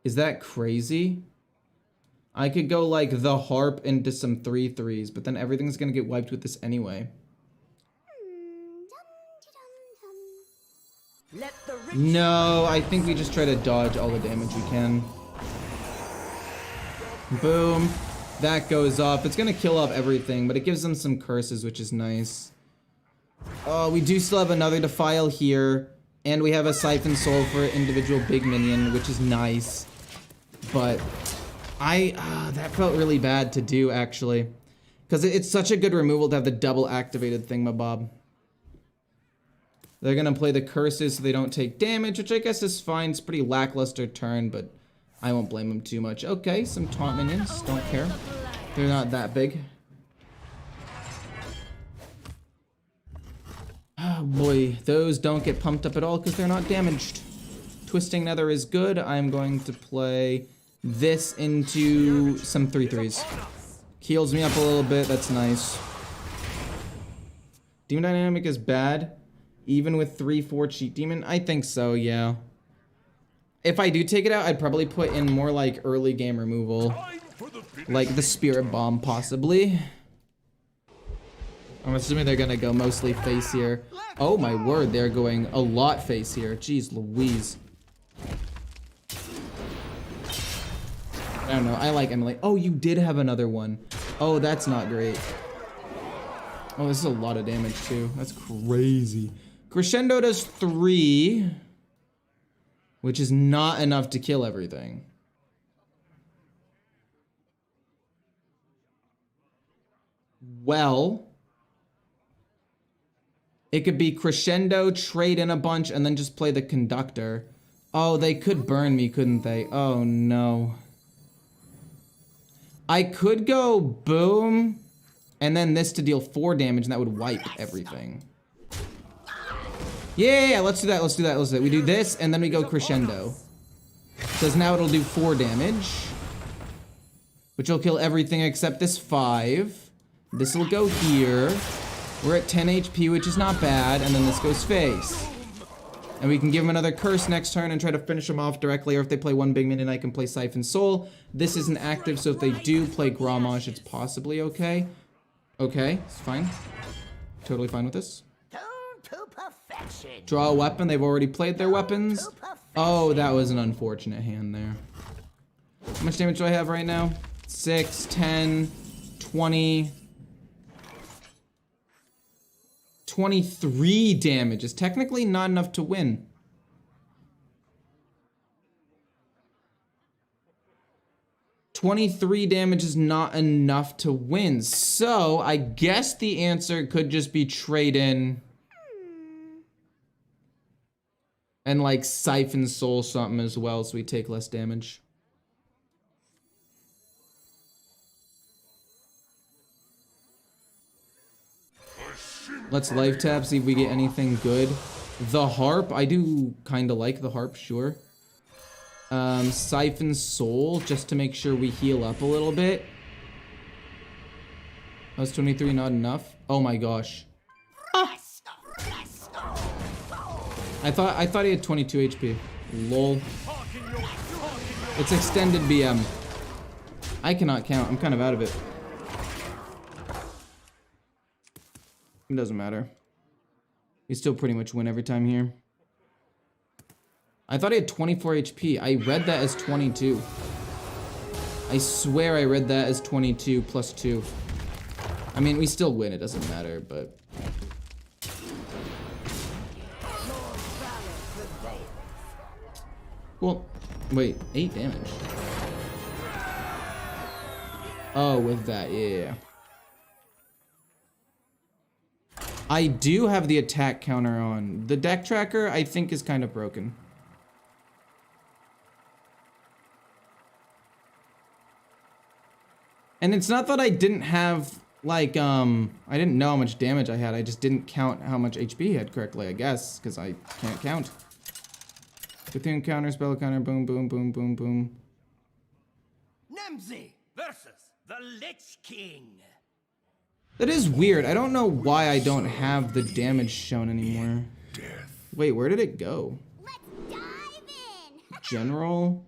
Is that crazy? I could go like the Harp into some 3/3s, but then everything's gonna get wiped with this anyway. No, I think we just try to dodge all the damage we can. Boom. That goes off. It's gonna kill off everything, but it gives them some curses, which is nice. Oh, we do still have another Defile here, and we have a Siphon Soul for individual big minion, which is nice. But that felt really bad to do, actually, because it's such a good removal to have the double activated thingamabob. They're gonna play the curses so they don't take damage, which I guess is fine. It's a pretty lackluster turn, but I won't blame them too much. Okay, some taunt minions. Don't care. They're not that big. Oh boy, those don't get pumped up at all because they're not damaged. Twisting Nether is good. I'm going to play this into some 3/3s. Heals me up a little bit. That's nice. Demon Dynamic is bad, even with 3/4 Cheat Demon. I think so, yeah. If I do take it out, I'd probably put in more like early game removal. Like the Spirit Bomb, possibly. I'm assuming they're gonna go mostly face here. Oh my word, they're going a lot face here. Jeez Louise. I don't know, I like Emily. Oh, you did have another one. Oh, that's not great. Oh, this is a lot of damage too. That's crazy. Crescendo does 3. which is not enough to kill everything. Well, it could be Crescendo, trade in a bunch, and then just play the Conductor. Oh, they could burn me, couldn't they? Oh, no. I could go Boom, and then this to deal 4 damage, and that would wipe everything. Yeah, let's do that, let's do that, let's do that. We do this, and then we go Crescendo. Because now it'll do 4 damage. Which will kill everything except this 5. This will go here. We're at 10 HP, which is not bad, and then this goes face. And we can give him another curse next turn and try to finish him off directly, or if they play one big minion, I can play Siphon Soul. This isn't active, so if they do play Grommash, it's possibly okay. Okay, it's fine. Totally fine with this. Draw a weapon, they've already played their weapons. Oh, that was an unfortunate hand there. How much damage do I have right now? 6, 10, 20... 23 damage is technically not enough to win. $23 damage is not enough to win. So I guess the answer could just be trade in and like Siphon Soul something as well, so we take less damage. Let's life tap, see if we get anything good. The harp, I do kind of like the harp, sure. Siphon Soul, just to make sure we heal up a little bit. That was 23, not enough. Oh my gosh. Ah. I thought he had 22 HP. Lol. It's extended BM. I cannot count, I'm kind of out of it. It doesn't matter. You still pretty much win every time here. I thought he had 24 HP. I read that as 22. I swear I read that as 22 plus 2. I mean, we still win. It doesn't matter, but... Well, wait. 8 damage. Oh, with that. Yeah. I do have the attack counter on. The deck tracker, I think, is kind of broken. And it's not that I didn't have, like, I didn't know how much damage I had. I just didn't count how much HP he had correctly, I guess, because I can't count. Within counter, spell counter, boom, boom, boom, boom, boom. Nemzi versus the Lich King. That is weird. I don't know why I don't have the damage shown anymore. Wait, where did it go? Let's dive in. General.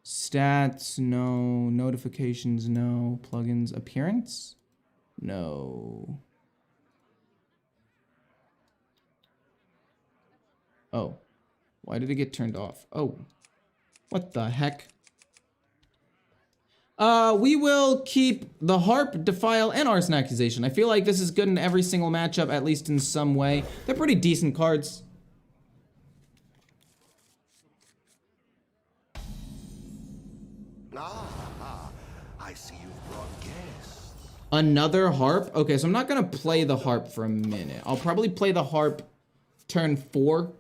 Stats, no. Notifications, no. Plugins. Appearance? No. Oh. Why did it get turned off? Oh. What the heck? We will keep the Harp, Defile, and Arson Accusation. I feel like this is good in every single matchup, at least in some way. They're pretty decent cards. I see you've brought guests. Another Harp? Okay, so I'm not gonna play the Harp for a minute. I'll probably play the Harp turn 4,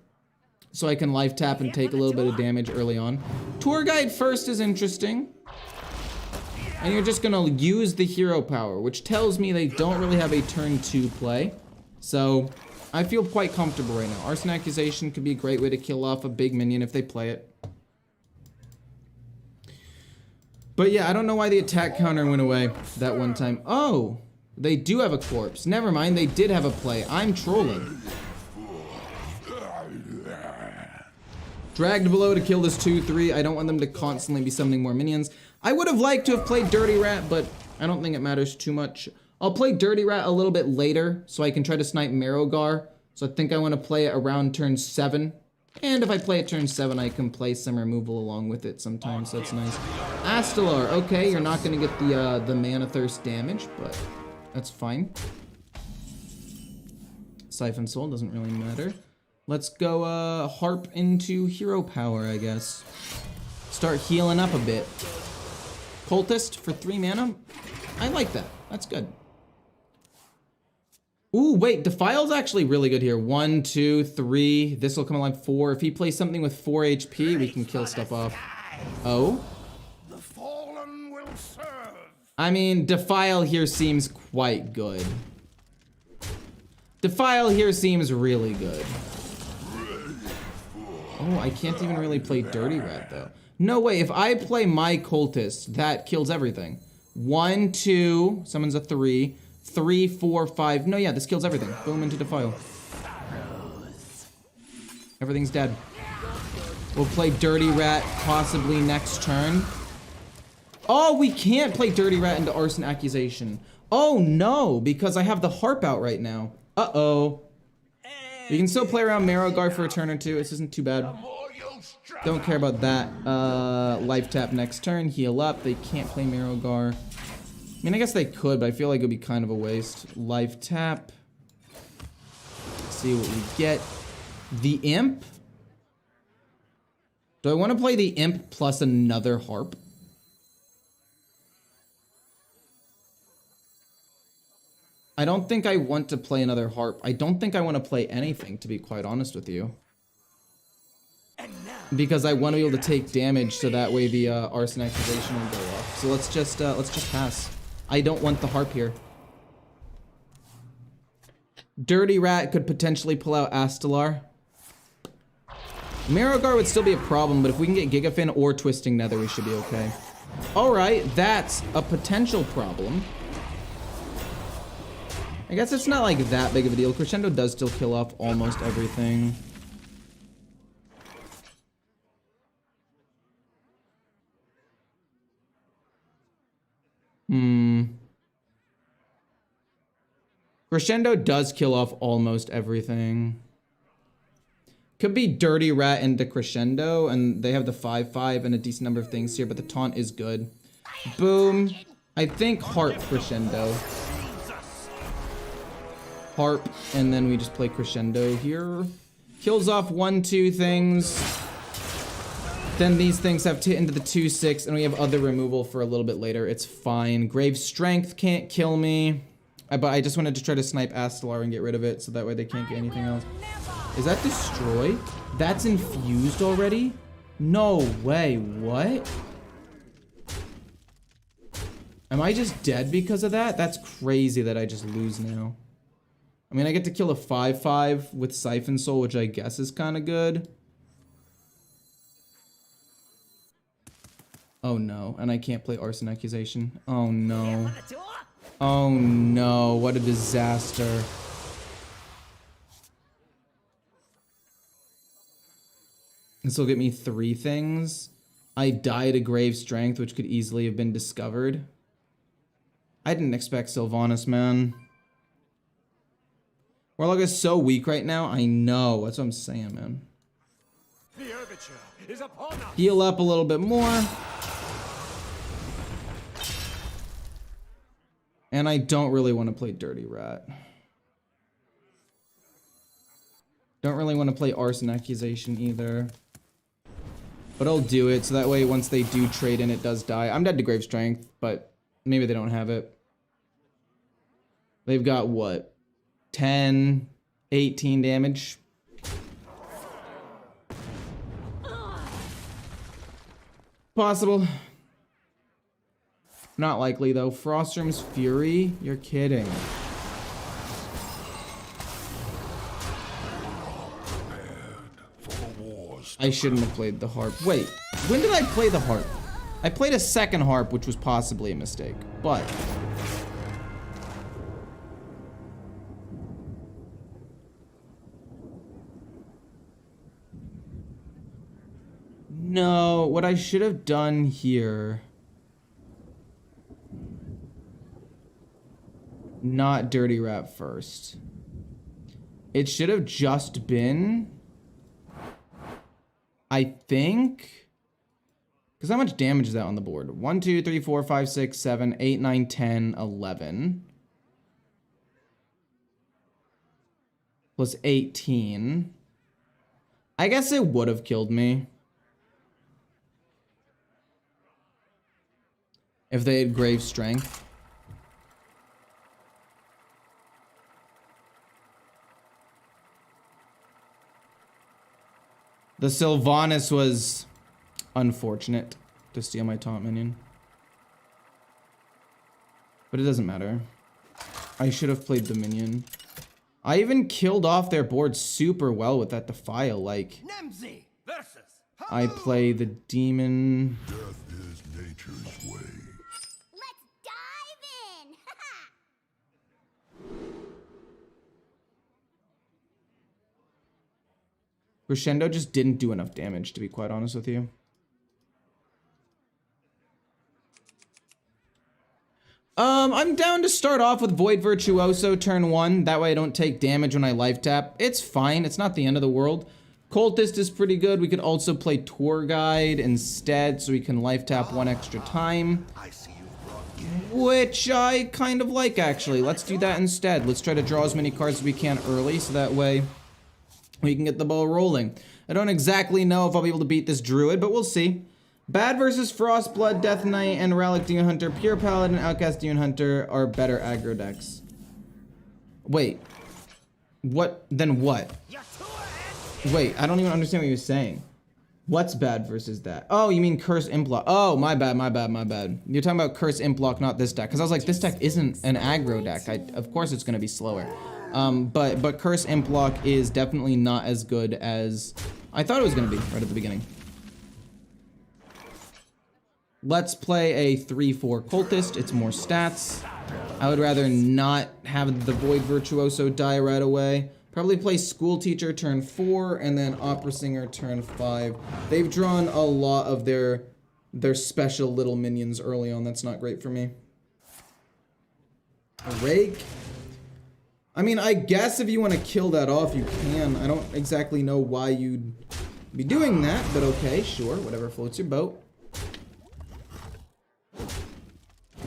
so I can life tap and take a little bit of damage early on. Tour Guide first is interesting. And you're just gonna use the hero power, which tells me they don't really have a turn 2 play. So, I feel quite comfortable right now. Arson Accusation could be a great way to kill off a big minion if they play it. But yeah, I don't know why the attack counter went away that one time. Oh, they do have a corpse. Never mind, they did have a play. I'm trolling. Dragged below to kill this 2-3. I don't want them to constantly be summoning more minions. I would have liked to have played Dirty Rat, but I don't think it matters too much. I'll play Dirty Rat a little bit later, so I can try to snipe Marrowgar. So I think I want to play it around turn 7. And if I play it turn 7, I can play some removal along with it sometimes, so that's nice. Astalar, okay, you're not going to get the Mana Thirst damage, but that's fine. Siphon Soul doesn't really matter. Let's go harp into hero power, I guess. Start healing up a bit. Cultist for 3 mana? I like that. That's good. Ooh, wait, Defile's actually really good here. 1, 2, 3. This will come along 4. If he plays something with 4 HP, we can kill stuff off. Oh? The fallen will serve. I mean, Defile here seems quite good. Defile here seems really good. Oh, I can't even really play Dirty Rat, though. No way, if I play my Cultist, that kills everything. 1, 2, summons a 3. 3, 4, 5. No, yeah, this kills everything. Boom into Defile. Everything's dead. We'll play Dirty Rat possibly next turn. Oh, we can't play Dirty Rat into Arson Accusation. Oh, no, because I have the Harp out right now. Uh-oh. We can still play around Marrowgar for a turn or two. This isn't too bad. Don't care about that. Life tap next turn. Heal up. They can't play Marrowgar. I mean, I guess they could, but I feel like it would be kind of a waste. Life tap. Let's see what we get. The Imp. Do I want to play the Imp plus another Harp? I don't think I want to play another Harp. I don't think I want to play anything, to be quite honest with you. Because I want to be able to take damage, so that way the Arson Accusation will go off. So let's just pass. I don't want the Harp here. Dirty Rat could potentially pull out Astalar. Marrowgar would still be a problem, but if we can get Gigafin or Twisting Nether, we should be okay. Alright, that's a potential problem. I guess it's not like that big of a deal. Crescendo does still kill off almost everything. Crescendo does kill off almost everything. Could be Dirty Rat into Crescendo, and they have the 5/5 and a decent number of things here, but the taunt is good. Boom. I think Harp Crescendo. Harp, and then we just play Crescendo here. Kills off 1, 2 things. Then these things have to hit into the 2/6, and we have other removal for a little bit later. It's fine. Grave Strength can't kill me. But I just wanted to try to snipe Astalar and get rid of it, so that way they can't get anything else. Is that Destroy? That's infused already? No way, what? Am I just dead because of that? That's crazy that I just lose now. I mean, I get to kill a 5/5 with Siphon Soul, which I guess is kind of good. Oh no, and I can't play Arson Accusation. Oh no. Oh no, what a disaster. This will get me 3 things. I die to Grave Strength, which could easily have been discovered. I didn't expect Sylvanas, man. Warlock is so weak right now. I know, that's what I'm saying, man. The overture is upon us. Heal up a little bit more. And I don't really want to play Dirty Rat. Don't really want to play Arson Accusation either. But I'll do it, so that way once they do trade in, it does die. I'm dead to Grave Strength, but maybe they don't have it. They've got, what? 10, 18 damage. Possible. Not likely, though. Frostrim's Fury? You're kidding. I shouldn't have played the Harp. Wait, when did I play the Harp? I played a second Harp, which was possibly a mistake, but... No, what I should have done here... Not Dirty Rat first. It should have just been... I think... Because how much damage is that on the board? 1, 2, 3, 4, 5, 6, 7, 8, 9, 10, 11. Plus 18. I guess it would have killed me if they had Grave Strength. The Sylvanas was unfortunate to steal my taunt minion. But it doesn't matter. I should have played the minion. I even killed off their board super well with that Defile. Like, Nemzi versus I play the demon. Death is nature's way. Let's dive in. Crescendo just didn't do enough damage, to be quite honest with you. I'm down to start off with Void Virtuoso turn 1. That way I don't take damage when I life tap. It's fine. It's not the end of the world. Cultist is pretty good. We could also play Tour Guide instead so we can life tap 1 extra time. I see you've brought gas. Which I kind of like, actually. Let's do that instead. Let's try to draw as many cards as we can early so that way we can get the ball rolling. I don't exactly know if I'll be able to beat this Druid, but we'll see. Bad versus Frostblood, Death Knight, and Relic Demon Hunter, Pure Paladin, Outcast Demon Hunter are better aggro decks. Wait. What? Then what? Wait, I don't even understand what you're saying. What's bad versus that? Oh, you mean Curse Implock. Oh, my bad. You're talking about Curse Implock, not this deck. Because I was like, this deck isn't an aggro deck. Of course it's going to be slower. But Curse Implock is definitely not as good as I thought it was going to be right at the beginning. Let's play a 3/4 Cultist. It's more stats. I would rather not have the Void Virtuoso die right away. Probably play School Teacher turn 4 and then Opera Singer turn 5. They've drawn a lot of their special little minions early on. That's not great for me. A Rake? I mean, I guess if you want to kill that off, you can. I don't exactly know why you'd be doing that, but okay, sure. Whatever floats your boat.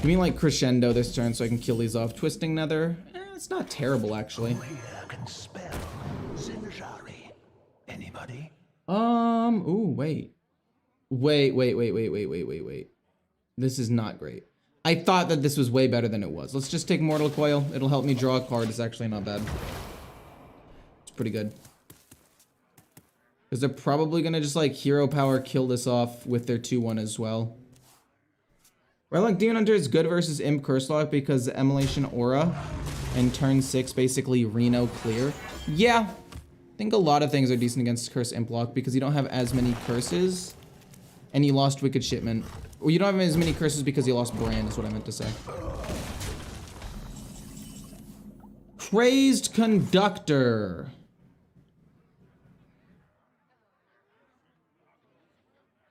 You mean like Crescendo this turn so I can kill these off? Twisting Nether? It's not terrible, actually. I can spell Zinjari. Anybody? Ooh, wait. Wait. This is not great. I thought that this was way better than it was. Let's just take Mortal Coil. It'll help me draw a card. It's actually not bad. It's pretty good. Because they're probably going to just like Hero Power kill this off with their 2/1 as well. Relic Demon Hunter is good versus Imp Curselock because Emulation Aura and turn 6 basically Reno clear. Yeah, I think a lot of things are decent against Curse Implock because you don't have as many curses and you lost Wicked Shipment. Well, you don't have as many curses because you lost Brand is what I meant to say. Crazed Conductor.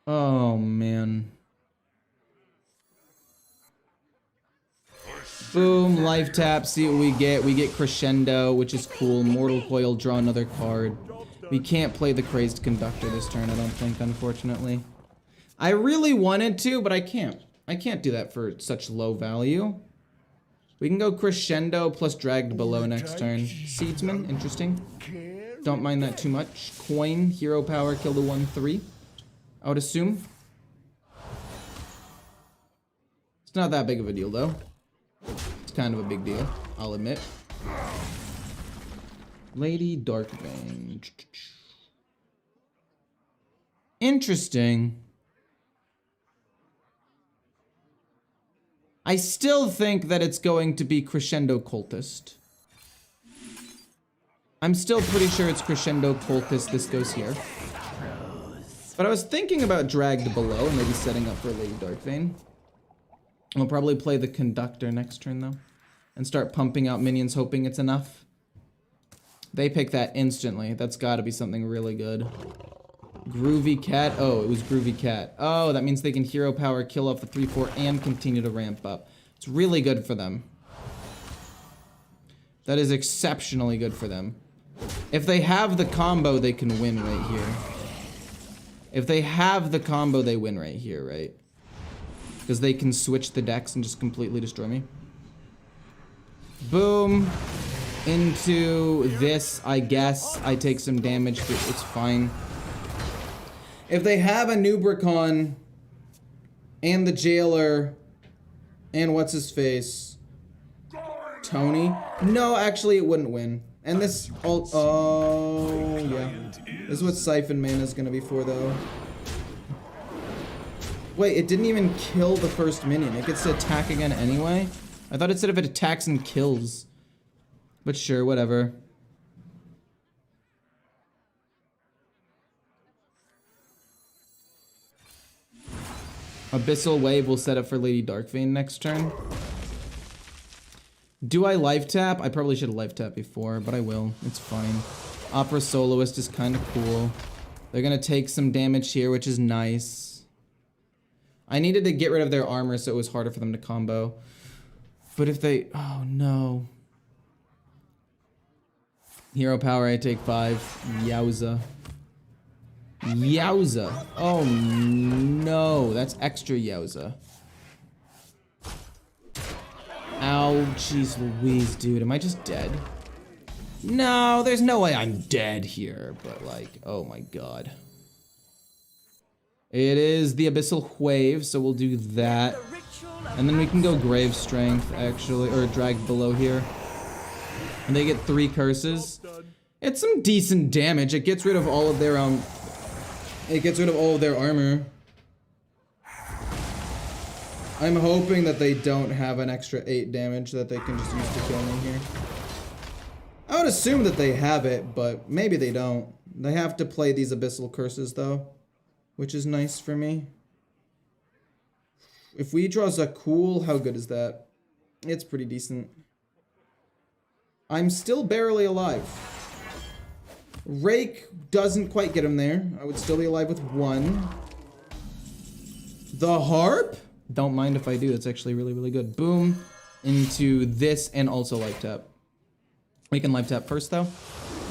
Oh, man. Boom, life tap, see what we get. We get Crescendo, which is cool. Mortal Coil, draw another card. We can't play the Crazed Conductor this turn, I don't think, unfortunately. I really wanted to, but I can't. I can't do that for such low value. We can go Crescendo plus Dragged Below next turn. Seedsman, interesting. Don't mind that too much. Coin, Hero Power, kill the 1/3. I would assume. It's not that big of a deal, though. It's kind of a big deal, I'll admit. Lady Darkbane. Interesting. I still think that it's going to be Crescendo Cultist. I'm still pretty sure it's Crescendo Cultist. This goes here. But I was thinking about Dragged Below and maybe setting up for Lady Darkbane. We'll probably play the Conductor next turn, though. And start pumping out minions, hoping it's enough. They pick that instantly. That's gotta be something really good. Groovy Cat. Oh, it was Groovy Cat. Oh, that means they can Hero Power, kill off the 3/4, and continue to ramp up. It's really good for them. That is exceptionally good for them. If they have the combo, they can win right here. If they have the combo, they win right here, right? Because they can switch the decks and just completely destroy me. Boom. Into this, I guess. I take some damage, but it's fine. If they have a Nubricon and the Jailer and what's his face? Tony? No, actually it wouldn't win. And this oh yeah. This is what Siphon Mana is gonna be for though. Wait, it didn't even kill the first minion. It gets to attack again anyway? I thought it said if it attacks and kills. But sure, whatever. Abyssal Wave will set up for Lady Darkvein next turn. Do I life tap? I probably should have life tapped before, but I will. It's fine. Opera Soloist is kind of cool. They're gonna take some damage here, which is nice. I needed to get rid of their armor so it was harder for them to combo. But if they... Oh, no. Hero power, I take 5. Yowza. Yowza. Oh, no. That's extra yowza. Ow, jeez Louise, dude. Am I just dead? No, there's no way I'm dead here. But, like, oh my god. It is the Abyssal Wave, so we'll do that. And then we can go Grave Strength, actually, or Drag Below here. And they get 3 curses. It's some decent damage. It gets rid of all of their, it gets rid of all of their armor. I'm hoping that they don't have an extra 8 damage that they can just use to kill me here. I would assume that they have it, but maybe they don't. They have to play these Abyssal Curses, though, which is nice for me. If we draw Zakul, how good is that? It's pretty decent. I'm still barely alive. Rake doesn't quite get him there. I would still be alive with 1. The Harp? Don't mind if I do. It's actually really, really good. Boom. Into this and also life tap. We can life tap first, though.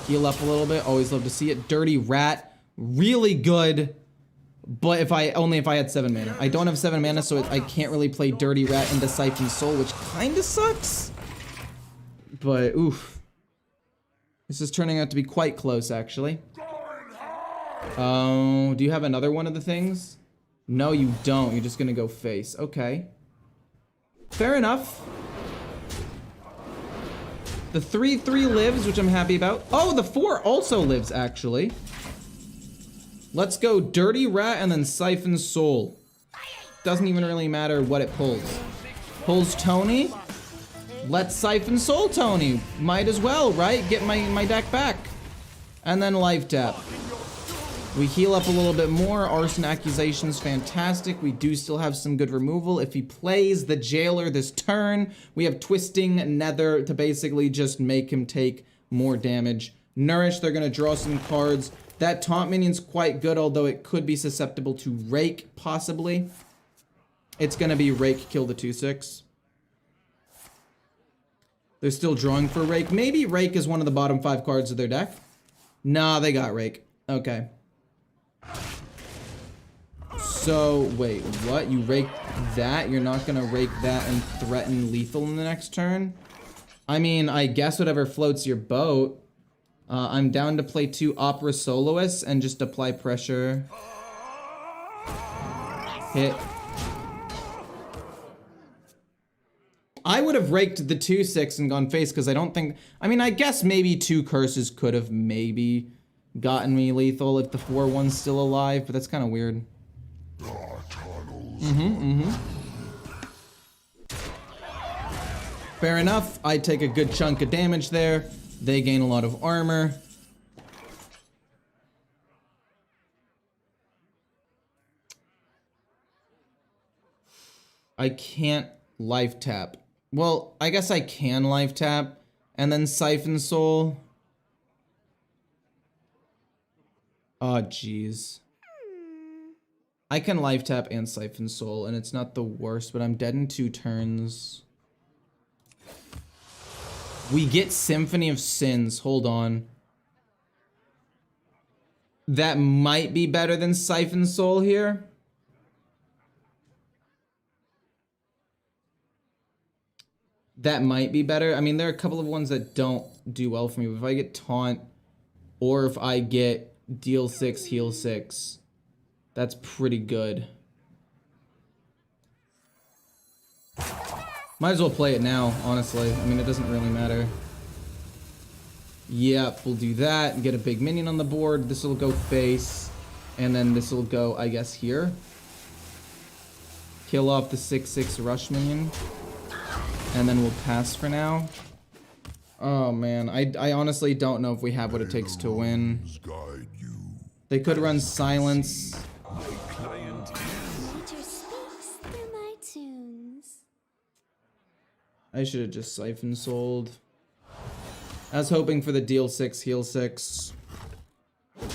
Heal up a little bit. Always love to see it. Dirty Rat. Really good. But if I had 7 mana. I don't have 7 mana, so I can't really play Dirty Rat into Siphon Soul, which kind of sucks. But, oof. This is turning out to be quite close, actually. Oh, do you have another one of the things? No, you don't. You're just gonna go face. Okay. Fair enough. The 3/3 lives, which I'm happy about. Oh, the 4 also lives, actually. Let's go Dirty Rat and then Siphon Soul. Doesn't even really matter what it pulls. Pulls Tony. Let's Siphon Soul Tony. Might as well, right? Get my deck back. And then life tap. We heal up a little bit more. Arson Accusation's fantastic. We do still have some good removal. If he plays the Jailer this turn, we have Twisting Nether to basically just make him take more damage. Nourish, they're gonna draw some cards. That taunt minion's quite good, although it could be susceptible to Rake, possibly. It's gonna be Rake, kill the 2/6. They're still drawing for Rake. Maybe Rake is one of the bottom 5 cards of their deck. Nah, they got Rake. Okay. So, wait, what? You raked that? You're not gonna rake that and threaten lethal in the next turn? I mean, I guess whatever floats your boat. I'm down to play 2 Opera Soloists and just apply pressure. Hit. I would have raked the 2/6 and gone face because I don't think... I mean, I guess maybe 2 curses could have maybe gotten me lethal if the 4/1's still alive, but that's kind of weird. Fair enough. I take a good chunk of damage there. They gain a lot of armor. I can't life tap. Well, I guess I can life tap and then Siphon Soul. Oh, jeez. I can life tap and Siphon Soul, and it's not the worst, but I'm dead in 2 turns. We get Symphony of Sins. Hold on. That might be better than Siphon Soul here. That might be better. I mean, there are a couple of ones that don't do well for me. But if I get Taunt, or if I get Deal 6, Heal 6, That's pretty good. Might as well play it now, honestly. I mean, it doesn't really matter. Yep, we'll do that and get a big minion on the board. This will go face, and then this will go, I guess, here. Kill off the 6/6 rush minion, and then we'll pass for now. Oh man, I honestly don't know if we have what it takes to win. They could run silence. Nature speaks through my tunes. I should have just siphon sold. I was hoping for the deal 6, heal 6. I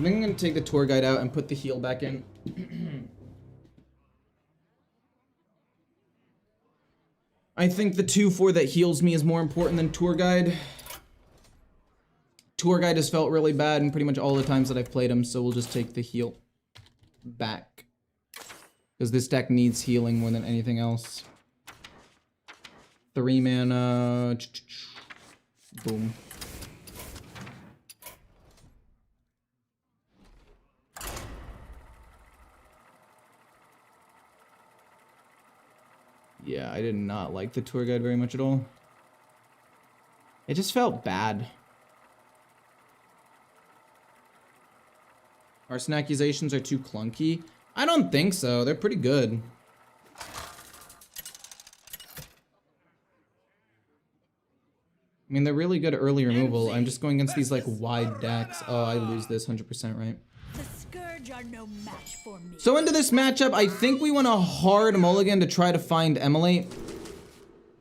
think I'm gonna take the tour guide out and put the heal back in. I think the 2/4 that heals me is more important than tour guide. Tour guide has felt really bad in pretty much all the times that I've played him, so we'll just take the heal back. Because this deck needs healing more than anything else. 3 mana. Boom. Yeah, I did not like the tour guide very much at all. It just felt bad. Arson accusations are too clunky. I don't think so. They're pretty good. I mean, they're really good early removal. I'm just going against these like wide decks. Oh, I lose this 100%, right? The Scourge are no match for me. So into this matchup, I think we want a hard mulligan to try to find Emily.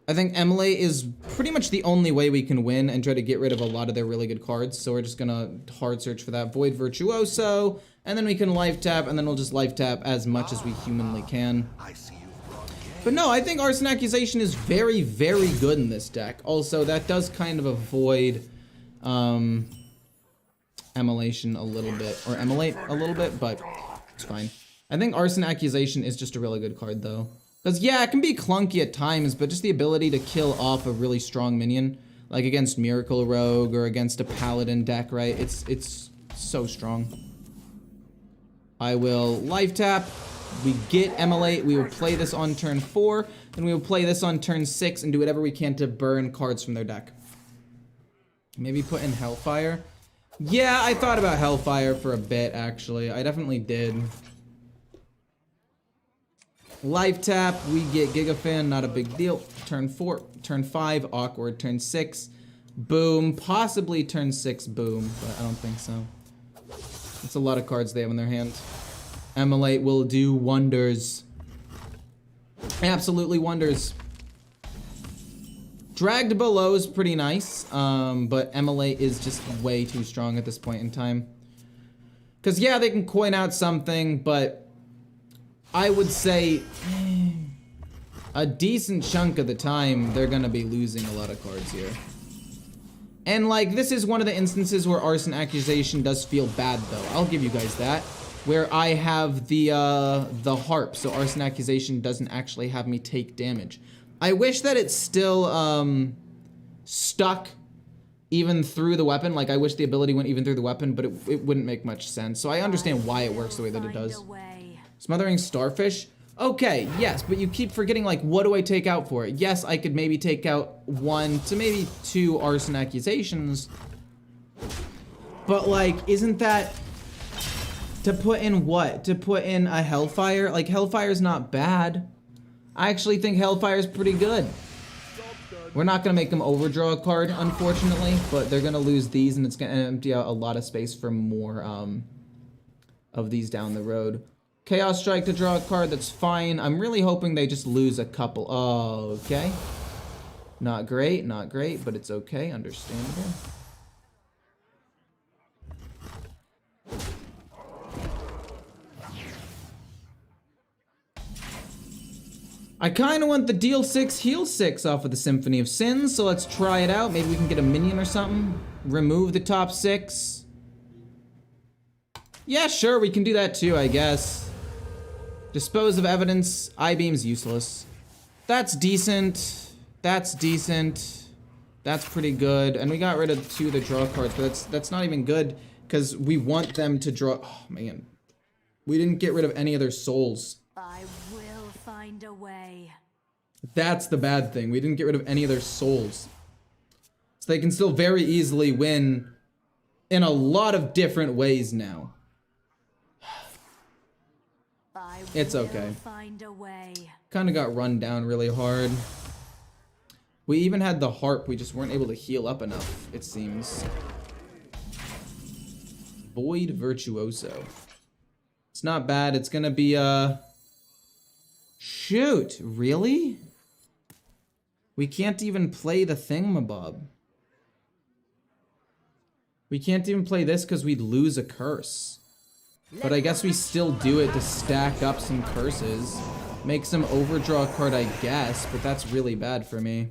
I think Emily is pretty much the only way we can win and try to get rid of a lot of their really good cards. So we're just gonna hard search for that. Void Virtuoso, and then we can life tap, and then we'll just life tap as much as we humanly can. I see you've brought gas. But no, I think Arson Accusation is very, very good in this deck. Also, that does kind of avoid Emulation a little bit, or Emulate a little bit, but it's fine. I think Arson Accusation is just a really good card, though. Because, yeah, it can be clunky at times, but just the ability to kill off a really strong minion, like against Miracle Rogue or against a Paladin deck, right? It's so strong. I will life tap. We get Emulate. We will play this on turn 4, and we will play this on turn 6 and do whatever we can to burn cards from their deck. Maybe put in Hellfire. Yeah, I thought about Hellfire for a bit, actually. I definitely did. Life tap, we get Gigafan, not a big deal. Turn 4, turn 5, awkward. Turn 6, boom. Possibly turn 6, boom, but I don't think so. That's a lot of cards they have in their hand. Emulate will do wonders. Absolutely wonders. Dragged Below is pretty nice, but Emulate is just way too strong at this point in time. Because, yeah, they can coin out something, but I would say a decent chunk of the time, they're going to be losing a lot of cards here. And, like, this is one of the instances where Arson Accusation does feel bad, though. I'll give you guys that. Where I have the harp, so Arson Accusation doesn't actually have me take damage. I wish that it's still stuck even through the weapon. Like, I wish the ability went even through the weapon, but it wouldn't make much sense. So I understand why it works the way that it does. Smothering Starfish? Okay, yes, but you keep forgetting, like, what do I take out for it? Yes, I could maybe take out 1 to maybe 2 Arson Accusations. But, like, isn't that... to put in what? To put in a Hellfire? Like, Hellfire's not bad. I actually think Hellfire's pretty good. We're not gonna make them overdraw a card, unfortunately, but they're gonna lose these, and it's gonna empty out a lot of space for more of these down the road. Chaos Strike to draw a card, that's fine. I'm really hoping they just lose a couple. Oh, okay. Not great, but it's okay, understandable. I kind of want the deal 6, heal 6 off of the Symphony of Sins, so let's try it out. Maybe we can get a minion or something. Remove the top 6. Yeah, sure, we can do that too, I guess. Dispose of evidence. I-beam's useless. That's decent. That's decent. That's pretty good. And we got rid of 2 of the draw cards, but that's not even good because we want them to draw. Oh, man. We didn't get rid of any of their souls. I will find a way. That's the bad thing. We didn't get rid of any of their souls. So they can still very easily win in a lot of different ways now. It's okay. Find a way. Kind of got run down really hard. We even had the harp, we just weren't able to heal up enough, it seems. Void Virtuoso. It's not bad, it's gonna be, shoot, really? We can't even play the thingamabob. We can't even play this because we'd lose a curse. But I guess we still do it to stack up some curses. Make some overdraw card, I guess, but that's really bad for me.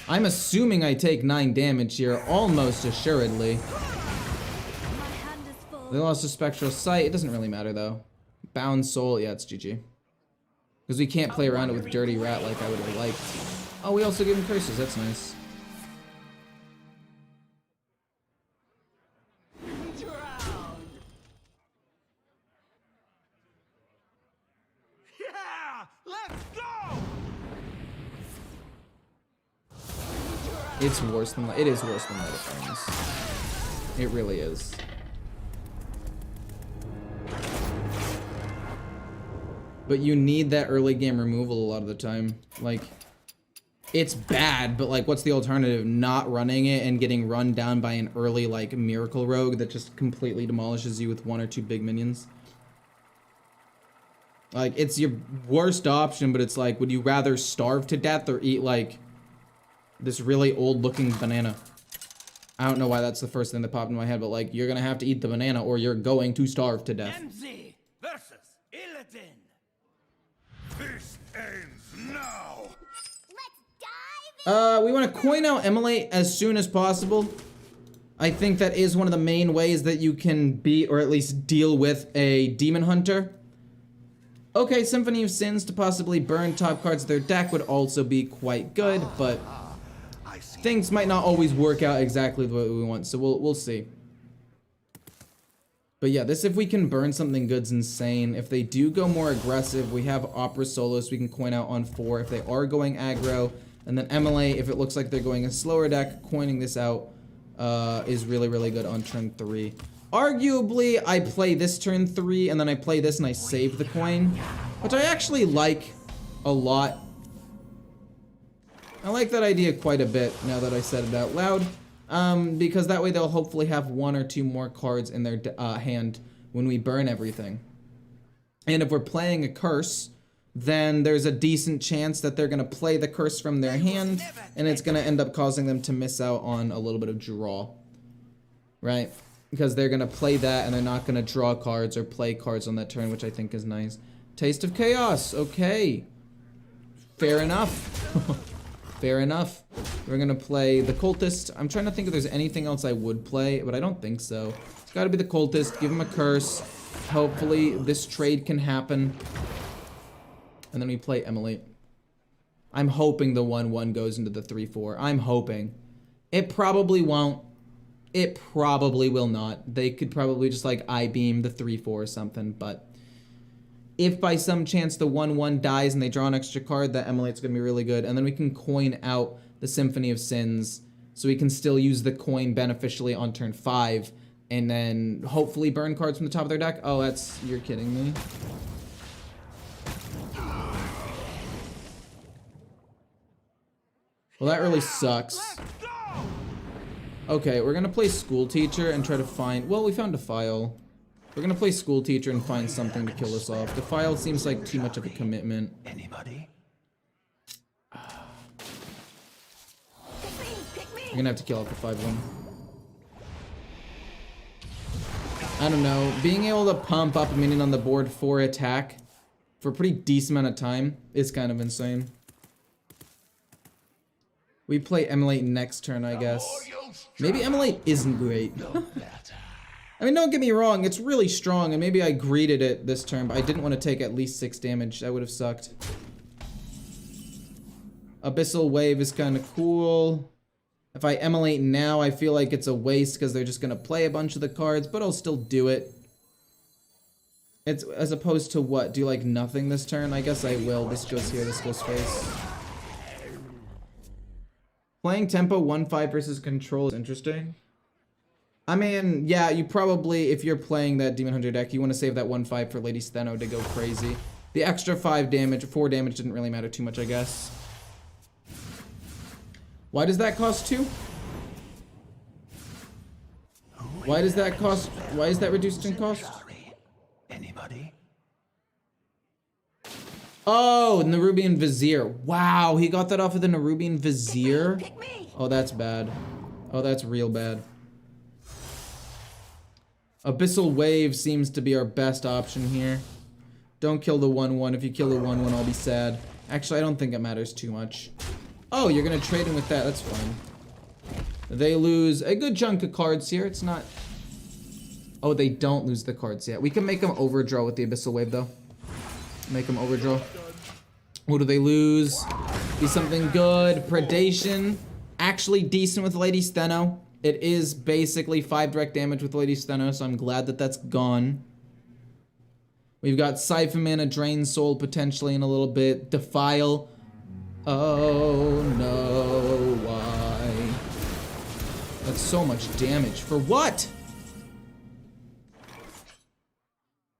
I'm assuming I take 9 damage here, almost assuredly. They lost a Spectral Sight. It doesn't really matter, though. Bound Soul. Yeah, it's GG. Because we can't play around it with Dirty Rat like I would have liked. Oh, we also give him curses. That's nice. Yeah! Let's go! It's worse than... It is worse than Light of Flames. It really is. But you need that early game removal a lot of the time. Like, it's bad, but like, what's the alternative? Not running it and getting run down by an early, like, Miracle Rogue that just completely demolishes you with 1 or 2 big minions. Like, it's your worst option, but it's like, would you rather starve to death or eat, like, this really old-looking banana? I don't know why that's the first thing that popped in my head, but like, you're gonna have to eat the banana or you're going to starve to death. MZ versus Illidan. This ends now. Let's dive in. We want to coin out Emulate as soon as possible. I think that is one of the main ways that you can beat or at least deal with a Demon Hunter. Okay, Symphony of Sins to possibly burn top cards of their deck would also be quite good, but things might not always work out exactly the way we want, so we'll see. But yeah, this, if we can burn something good's insane. If they do go more aggressive, we have Opera Solos we can coin out on 4 if they are going aggro. And then Emulate, if it looks like they're going a slower deck, coining this out is really, really good on turn 3. Arguably, I play this turn 3, and then I play this and I save the coin, which I actually like a lot. I like that idea quite a bit now that I said it out loud. Because that way they'll hopefully have 1 or 2 more cards in their hand when we burn everything. And if we're playing a curse, then there's a decent chance that they're going to play the curse from their hand, and it's going to end up causing them to miss out on a little bit of draw. Right? Because they're going to play that, and they're not going to draw cards or play cards on that turn, which I think is nice. Taste of Chaos. Okay. Fair enough. Fair enough. We're gonna play the Cultist. I'm trying to think if there's anything else I would play, but I don't think so. It's gotta be the Cultist. Give him a curse. Hopefully this trade can happen. And then we play Emulate. I'm hoping the 1/1 goes into the 3/4. I'm hoping. It probably won't. It probably will not. They could probably just like I-beam the 3/4 or something, but if by some chance the 1/1 dies and they draw an extra card, that Emulate's gonna be really good. And then we can coin out the Symphony of Sins, so we can still use the coin beneficially on turn 5, and then hopefully burn cards from the top of their deck. Oh, that's... you're kidding me. Well, that really sucks. Okay, we're gonna play School Teacher and try to find... well, we found Defile. We're gonna play School Teacher and find something to kill us off. Defile seems like too much of a commitment. Anybody? We're gonna have to kill off the 5/1. I don't know. Being able to pump up a minion on the board for attack for a pretty decent amount of time is kind of insane. We play Emulate next turn, I guess. Maybe Emulate isn't great. I mean, don't get me wrong, it's really strong, and maybe I greeted it this turn, but I didn't want to take at least 6 damage. That would have sucked. Abyssal Wave is kind of cool. If I emulate now, I feel like it's a waste because they're just going to play a bunch of the cards, but I'll still do it. It's as opposed to what? Do like nothing this turn? I guess I will. This goes here, this goes face. Playing tempo 1-5 versus control is interesting. I mean, yeah, you probably, if you're playing that Demon Hunter deck, you want to save that 1-5 for Lady Steno to go crazy. The extra 4 damage didn't really matter too much, I guess. Why does that cost 2? Why does that cost, why is that reduced in cost? Anybody? Oh, Nerubian Vizier. Wow, he got that off of the Nerubian Vizier? Oh, that's bad. Oh, that's real bad. Abyssal Wave seems to be our best option here. Don't kill the 1-1. If you kill the 1-1, I'll be sad. Actually, I don't think it matters too much. Oh, you're gonna trade him with that. That's fine. They lose a good chunk of cards here. It's not... Oh, they don't lose the cards yet. We can make them overdraw with the Abyssal Wave, though. Make them overdraw. What do they lose? Be something good. Predation. Actually decent with Lady Steno. It is basically 5 direct damage with Lady Steno, so I'm glad that that's gone. We've got Siphon Mana, Drain Soul potentially in a little bit. Defile. Oh no, why? That's so much damage. For what?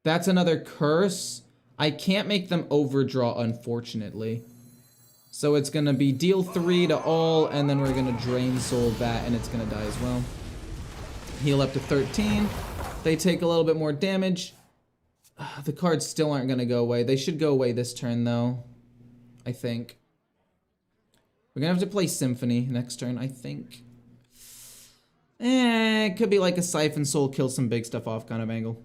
That's another curse. I can't make them overdraw, unfortunately. So it's gonna be deal 3 to all, and then we're gonna Drain Soul that, and it's gonna die as well. Heal up to 13. They take a little bit more damage. The cards still aren't gonna go away. They should go away this turn, though. I think. We're gonna have to play Symphony next turn, I think. It could be like a Siphon Soul, kill some big stuff off kind of angle.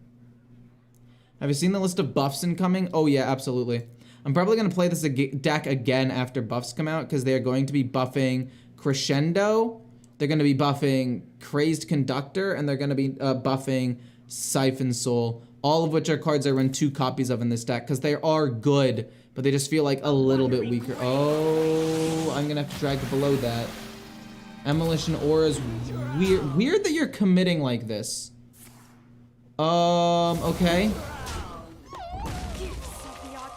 Have you seen the list of buffs incoming? Oh yeah, absolutely. I'm probably going to play this deck again after buffs come out because they are going to be buffing Crescendo, they're going to be buffing Crazed Conductor, and they're going to be buffing Siphon Soul, all of which are cards I run 2 copies of in this deck because they are good, but they just feel like a little bit weaker. Oh, I'm going to have to drag below that. Emolition Aura's weird. Weird that you're committing like this. Okay.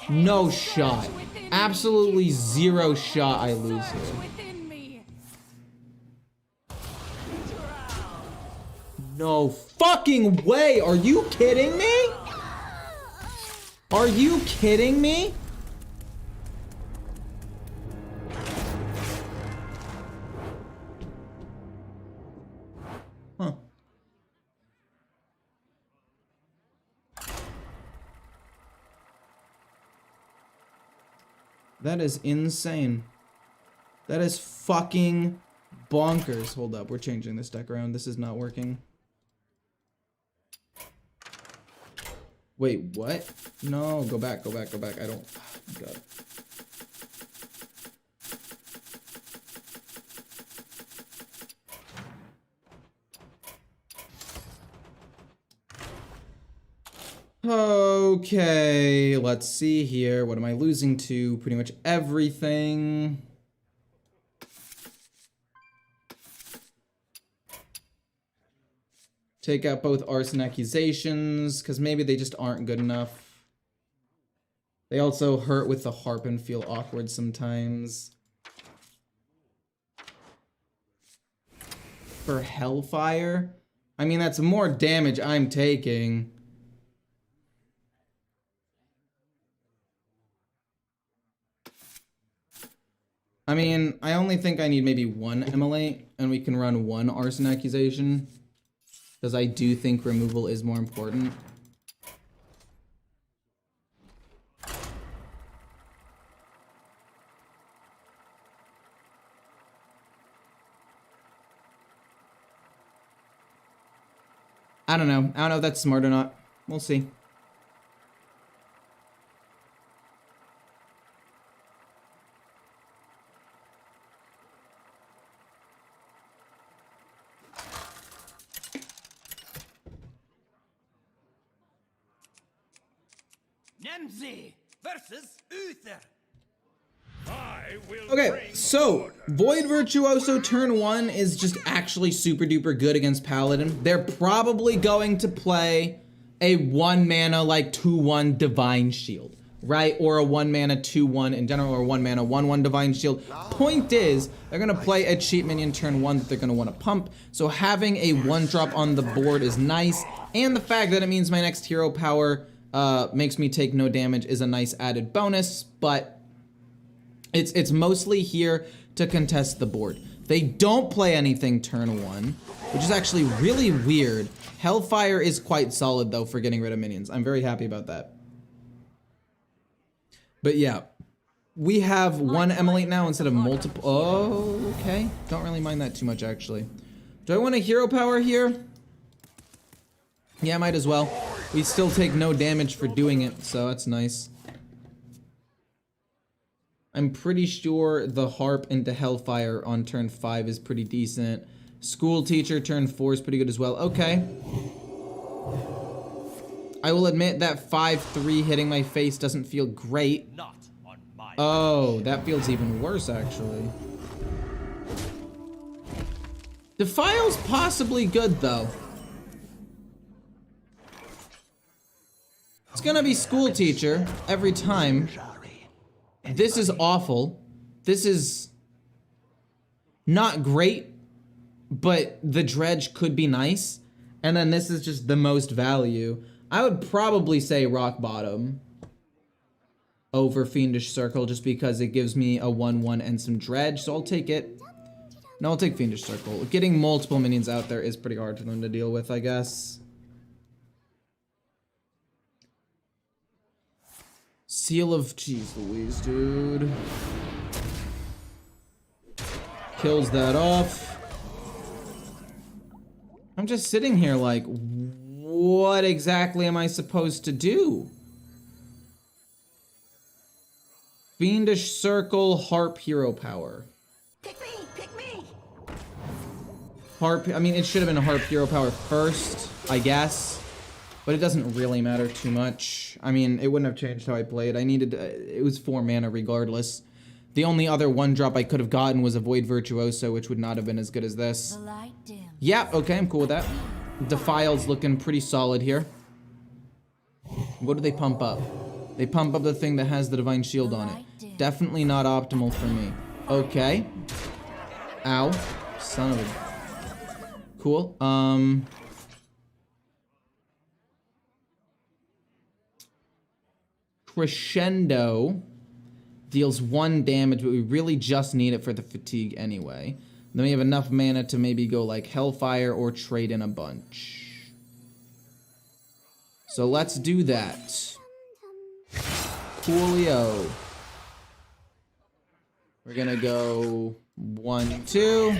No shot. Absolutely 0 shot I lose here. No fucking way! Are you kidding me? Are you kidding me? Huh. That is insane. That is fucking bonkers. Hold up, we're changing this deck around. This is not working. Wait, what? No, go back, go back, go back. I don't... Oh, God. Okay, let's see here. What am I losing to? Pretty much everything. Take out both Arson Accusations, because maybe they just aren't good enough. They also hurt with the harp and feel awkward sometimes. For Hellfire? I mean, that's more damage I'm taking. I mean, I only think I need maybe 1 Immolate, and we can run 1 Arson Accusation. Because I do think removal is more important. I don't know. I don't know if that's smart or not. We'll see. Nemzi versus Uther. I will Okay, bring so order. Void Virtuoso turn 1 is just actually super duper good against Paladin. They're probably going to play a 1 mana like 2/1 Divine Shield, right? Or a 1 mana 2/1 in general, or 1 mana 1/1 Divine Shield. Point is, they're gonna play a cheap minion turn 1 that they're gonna wanna pump. So having a 1-drop on the board is nice. And the fact that it means my next hero power makes me take no damage is a nice added bonus, but it's mostly here to contest the board. They don't play anything turn 1, which is actually really weird. Hellfire is quite solid though for getting rid of minions. I'm very happy about that. But yeah, we have 1 Emulate now instead of multiple. Oh, okay. Don't really mind that too much actually. Do I want a hero power here? Yeah, might as well. We still take no damage for doing it, so that's nice. I'm pretty sure the Harp into Hellfire on turn 5 is pretty decent. School Teacher turn 4 is pretty good as well. Okay. I will admit that 5/3 hitting my face doesn't feel great. Not on my Oh, that feels even worse actually. Defile's possibly good though. It's gonna be School Teacher every time. This is awful. This is not great, but the Dredge could be nice. And then this is just the most value. I would probably say Rock Bottom over Fiendish Circle just because it gives me a 1/1 and some Dredge, so I'll take it. No, I'll take Fiendish Circle. Getting multiple minions out there is pretty hard for them to deal with, I guess. Seal of... Jeez Louise, dude. Kills that off. I'm just sitting here like, what exactly am I supposed to do? Fiendish Circle, Harp, Hero Power. Pick me! Pick me! Harp, I mean, it should have been a Harp Hero Power first, I guess. But it doesn't really matter too much. I mean, it wouldn't have changed how I played. I needed, it was 4 mana regardless. The only other 1-drop I could have gotten was a Void Virtuoso, which would not have been as good as this. The light dim. Yeah, okay, I'm cool with that. Defile's looking pretty solid here. What do they pump up? They pump up the thing that has the Divine Shield on it. Definitely not optimal for me. Okay. Ow. Son of a... Cool. Crescendo deals 1 damage, but we really just need it for the fatigue anyway. Then we have enough mana to maybe go like Hellfire or trade in a bunch. So let's do that. Coolio. We're gonna go 1, 2.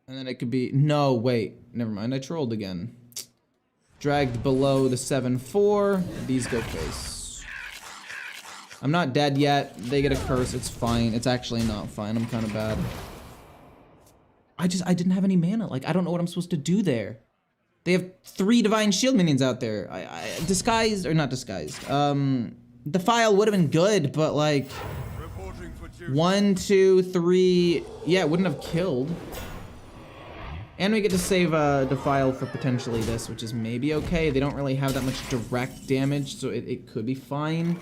And then it could be, no, wait, never mind, I trolled again. Dragged below the 7/4. These go face. I'm not dead yet. They get a curse. It's fine. It's actually not fine. I'm kind of bad. I didn't have any mana. Like, I don't know what I'm supposed to do there. They have 3 Divine Shield minions out there. Disguised, or not disguised. Defile would have been good, but like... Reporting for duty. 1, 2, 3... Yeah, it wouldn't have killed. And we get to save Defile for potentially this, which is maybe okay. They don't really have that much direct damage, so it could be fine.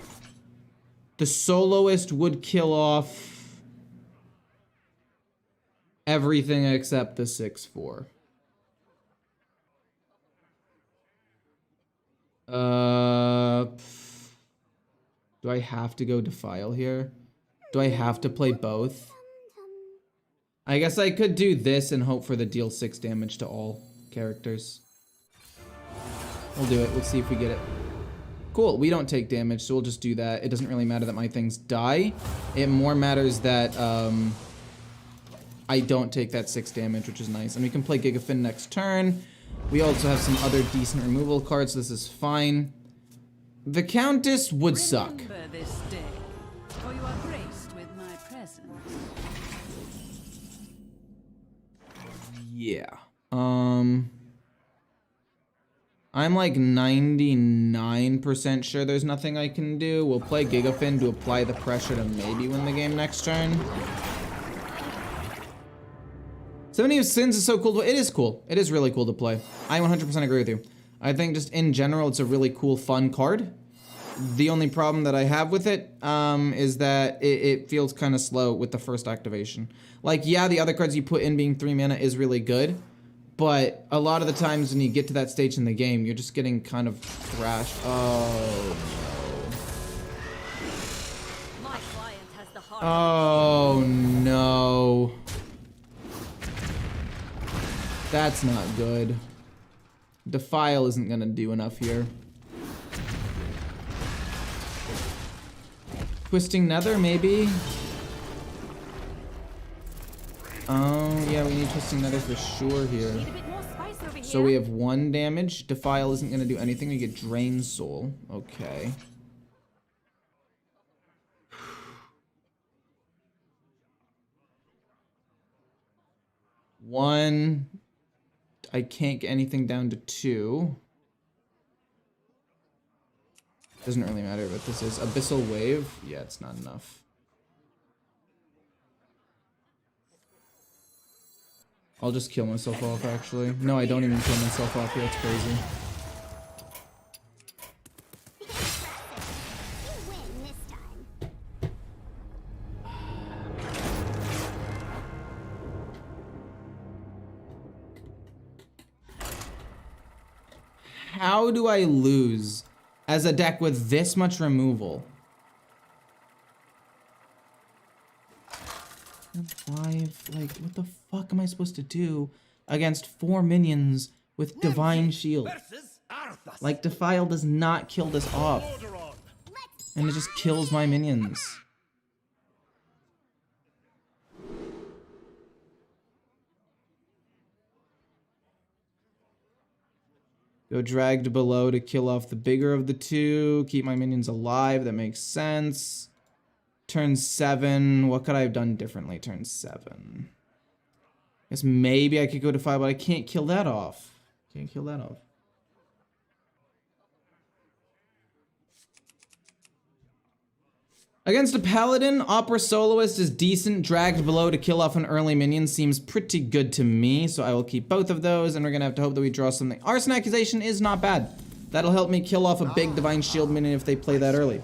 The Soloist would kill off everything except the 6/4. Do I have to go Defile here? Do I have to play both? I guess I could do this and hope for the deal 6 damage to all characters. We'll do it. We'll see if we get it. Cool. We don't take damage, so we'll just do that. It doesn't really matter that my things die. It more matters that I don't take that 6 damage, which is nice. And we can play Gigafin next turn. We also have some other decent removal cards, so this is fine. The Countess would suck. Remember this day, for you are graced with my presence. Yeah. I'm like 99% sure there's nothing I can do. We'll play Gigafin to apply the pressure to maybe win the game next turn. Symphony of Sins is so cool. It is cool. It is really cool to play. I 100% agree with you. I think just in general, it's a really cool, fun card. The only problem that I have with it is that it feels kind of slow with the first activation. Like, yeah, the other cards you put in being 3 mana is really good, but a lot of the times when you get to that stage in the game, you're just getting kind of thrashed. Oh, no. My client has the heart. Oh, no. That's not good. Defile isn't gonna do enough here. Twisting Nether, maybe? Oh, yeah, we need Twisting Nether for sure here. Need a bit more spice over here. So we have 1 damage. Defile isn't gonna do anything. We get Drain Soul. Okay. One. I can't get anything down to 2. Doesn't really matter what this is. Abyssal Wave? Yeah, it's not enough. I'll just kill myself off, actually. No, I don't even kill myself off. Yeah, it's crazy. You win this time. How do I lose as a deck with this much removal? 5, like, what the fuck am I supposed to do against 4 minions with Divine Shield? Versus Arthas. Like, Defile does not kill this off, and it just kills my minions. Go Dragged Below to kill off the bigger of the 2. Keep my minions alive. That makes sense. Turn 7. What could I have done differently? Turn 7. Guess maybe I could go to 5, but I can't kill that off. Can't kill that off. Against a Paladin, Opera Soloist is decent. Dragged Below to kill off an early minion seems pretty good to me, so I will keep both of those, and we're gonna have to hope that we draw something. Arson Accusation is not bad. That'll help me kill off a big Divine Shield minion if they play that early.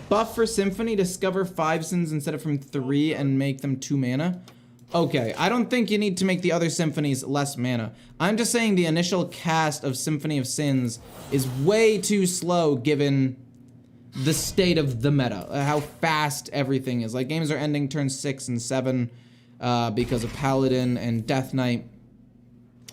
Buff for Symphony, discover 5 sins instead of from 3 and make them 2 mana. Okay, I don't think you need to make the other symphonies less mana. I'm just saying the initial cast of Symphony of Sins is way too slow given the state of the meta, how fast everything is. Like, games are ending turn 6 and 7 because of Paladin and Death Knight.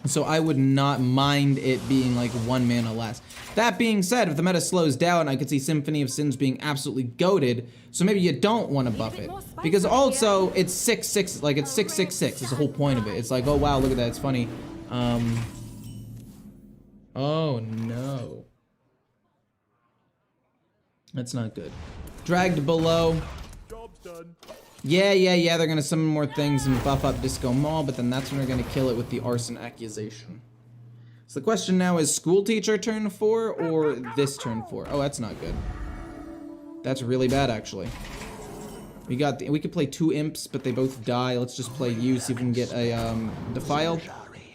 So I would not mind it being like 1 mana less. That being said, if the meta slows down, I could see Symphony of Sins being absolutely goated. So maybe you don't want to buff it. Because also, it's 6/6, like it's 6/6/6 is the whole point of it. It's like, oh wow, look at that, it's funny. Oh no. That's not good. Dragged Below. Job's done. Yeah, they're gonna summon more things and buff up Disco Mall, but then that's when they're gonna kill it with the Arson Accusation. So the question now is School Teacher turn 4 or this turn 4? Oh, that's not good. That's really bad, actually. We could play 2 Imps, but they both die. Let's just play you, see if we can get a Defile.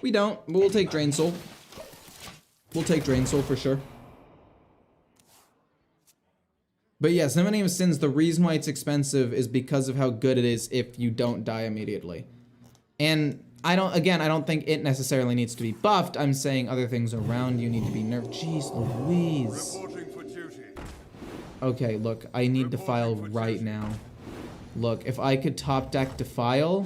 We don't, but we'll take Drain Soul. We'll take Drain Soul for sure. But yeah, Symphony of Sins, the reason why it's expensive is because of how good it is if you don't die immediately. And I don't think it necessarily needs to be buffed. I'm saying other things around you need to be nerfed. Jeez Louise. Reporting for duty. Okay, look, I need Defile right now. Look, if I could top deck Defile,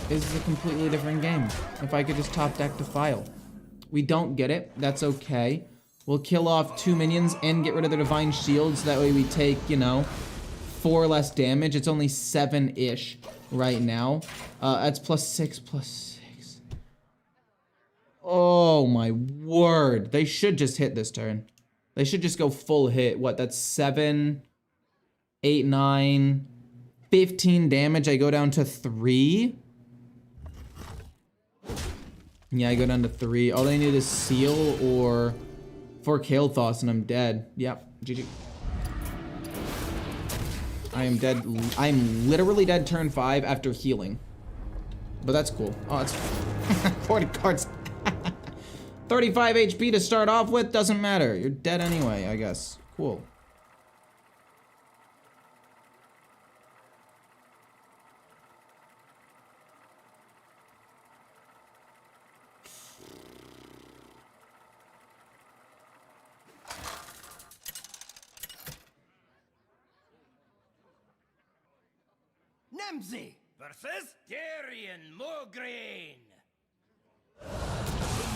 this is a completely different game. If I could just top deck Defile. We don't get it, that's okay. We'll kill off 2 minions and get rid of their Divine Shield, so that way we take, you know, 4 less damage. It's only 7-ish right now. That's +6. Oh my word. They should just hit this turn. They should just go full hit. What, that's 7, 8, 9, 15 damage. I go down to 3. Yeah, I go down to 3. All I need is Seal or 4 Kael'thas and I'm dead. Yep, GG. I am dead. I am literally dead turn 5 after healing. But that's cool. Oh, that's 40 cards. 35 HP to start off with, doesn't matter. You're dead anyway, I guess. Cool. Nemzi versus Darian Mograine. The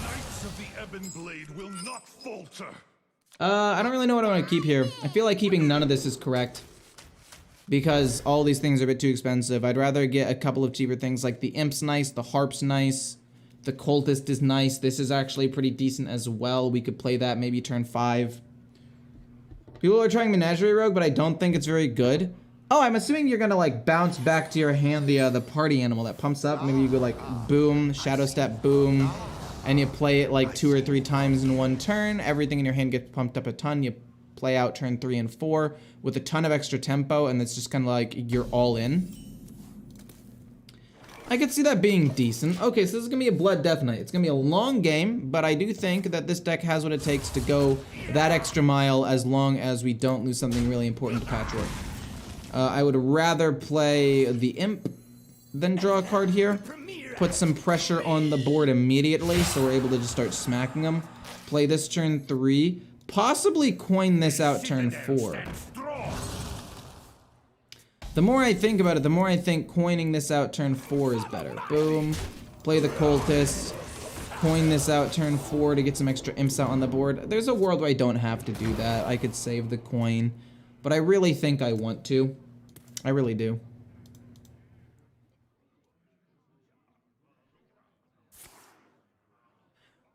Knights of the Ebon Blade will not falter. I don't really know what I want to keep here. I feel like keeping none of this is correct. Because all these things are a bit too expensive. I'd rather get a couple of cheaper things like the Imp's nice, the Harp's nice, the Cultist is nice. This is actually pretty decent as well. We could play that maybe turn 5. People are trying Menagerie Rogue, but I don't think it's very good. Oh, I'm assuming you're gonna like bounce back to your hand the party animal that pumps up. Maybe you go like boom, shadow step, boom, and you play it like 2 or 3 times in one turn. Everything in your hand gets pumped up a ton. You play out turn 3 and 4 with a ton of extra tempo, and it's just kind of like you're all in. I could see that being decent. Okay, so this is gonna be a Blood Death Knight. It's gonna be a long game, but I do think that this deck has what it takes to go that extra mile as long as we don't lose something really important to Patchwork. I would rather play the Imp than draw a card here. Put some pressure on the board immediately so we're able to just start smacking them. Play this turn 3. Possibly coin this out turn 4. The more I think about it, the more I think coining this out turn 4 is better. Boom. Play the Cultist. Coin this out turn 4 to get some extra imps out on the board. There's a world where I don't have to do that. I could save the coin. But I really think I want to. I really do.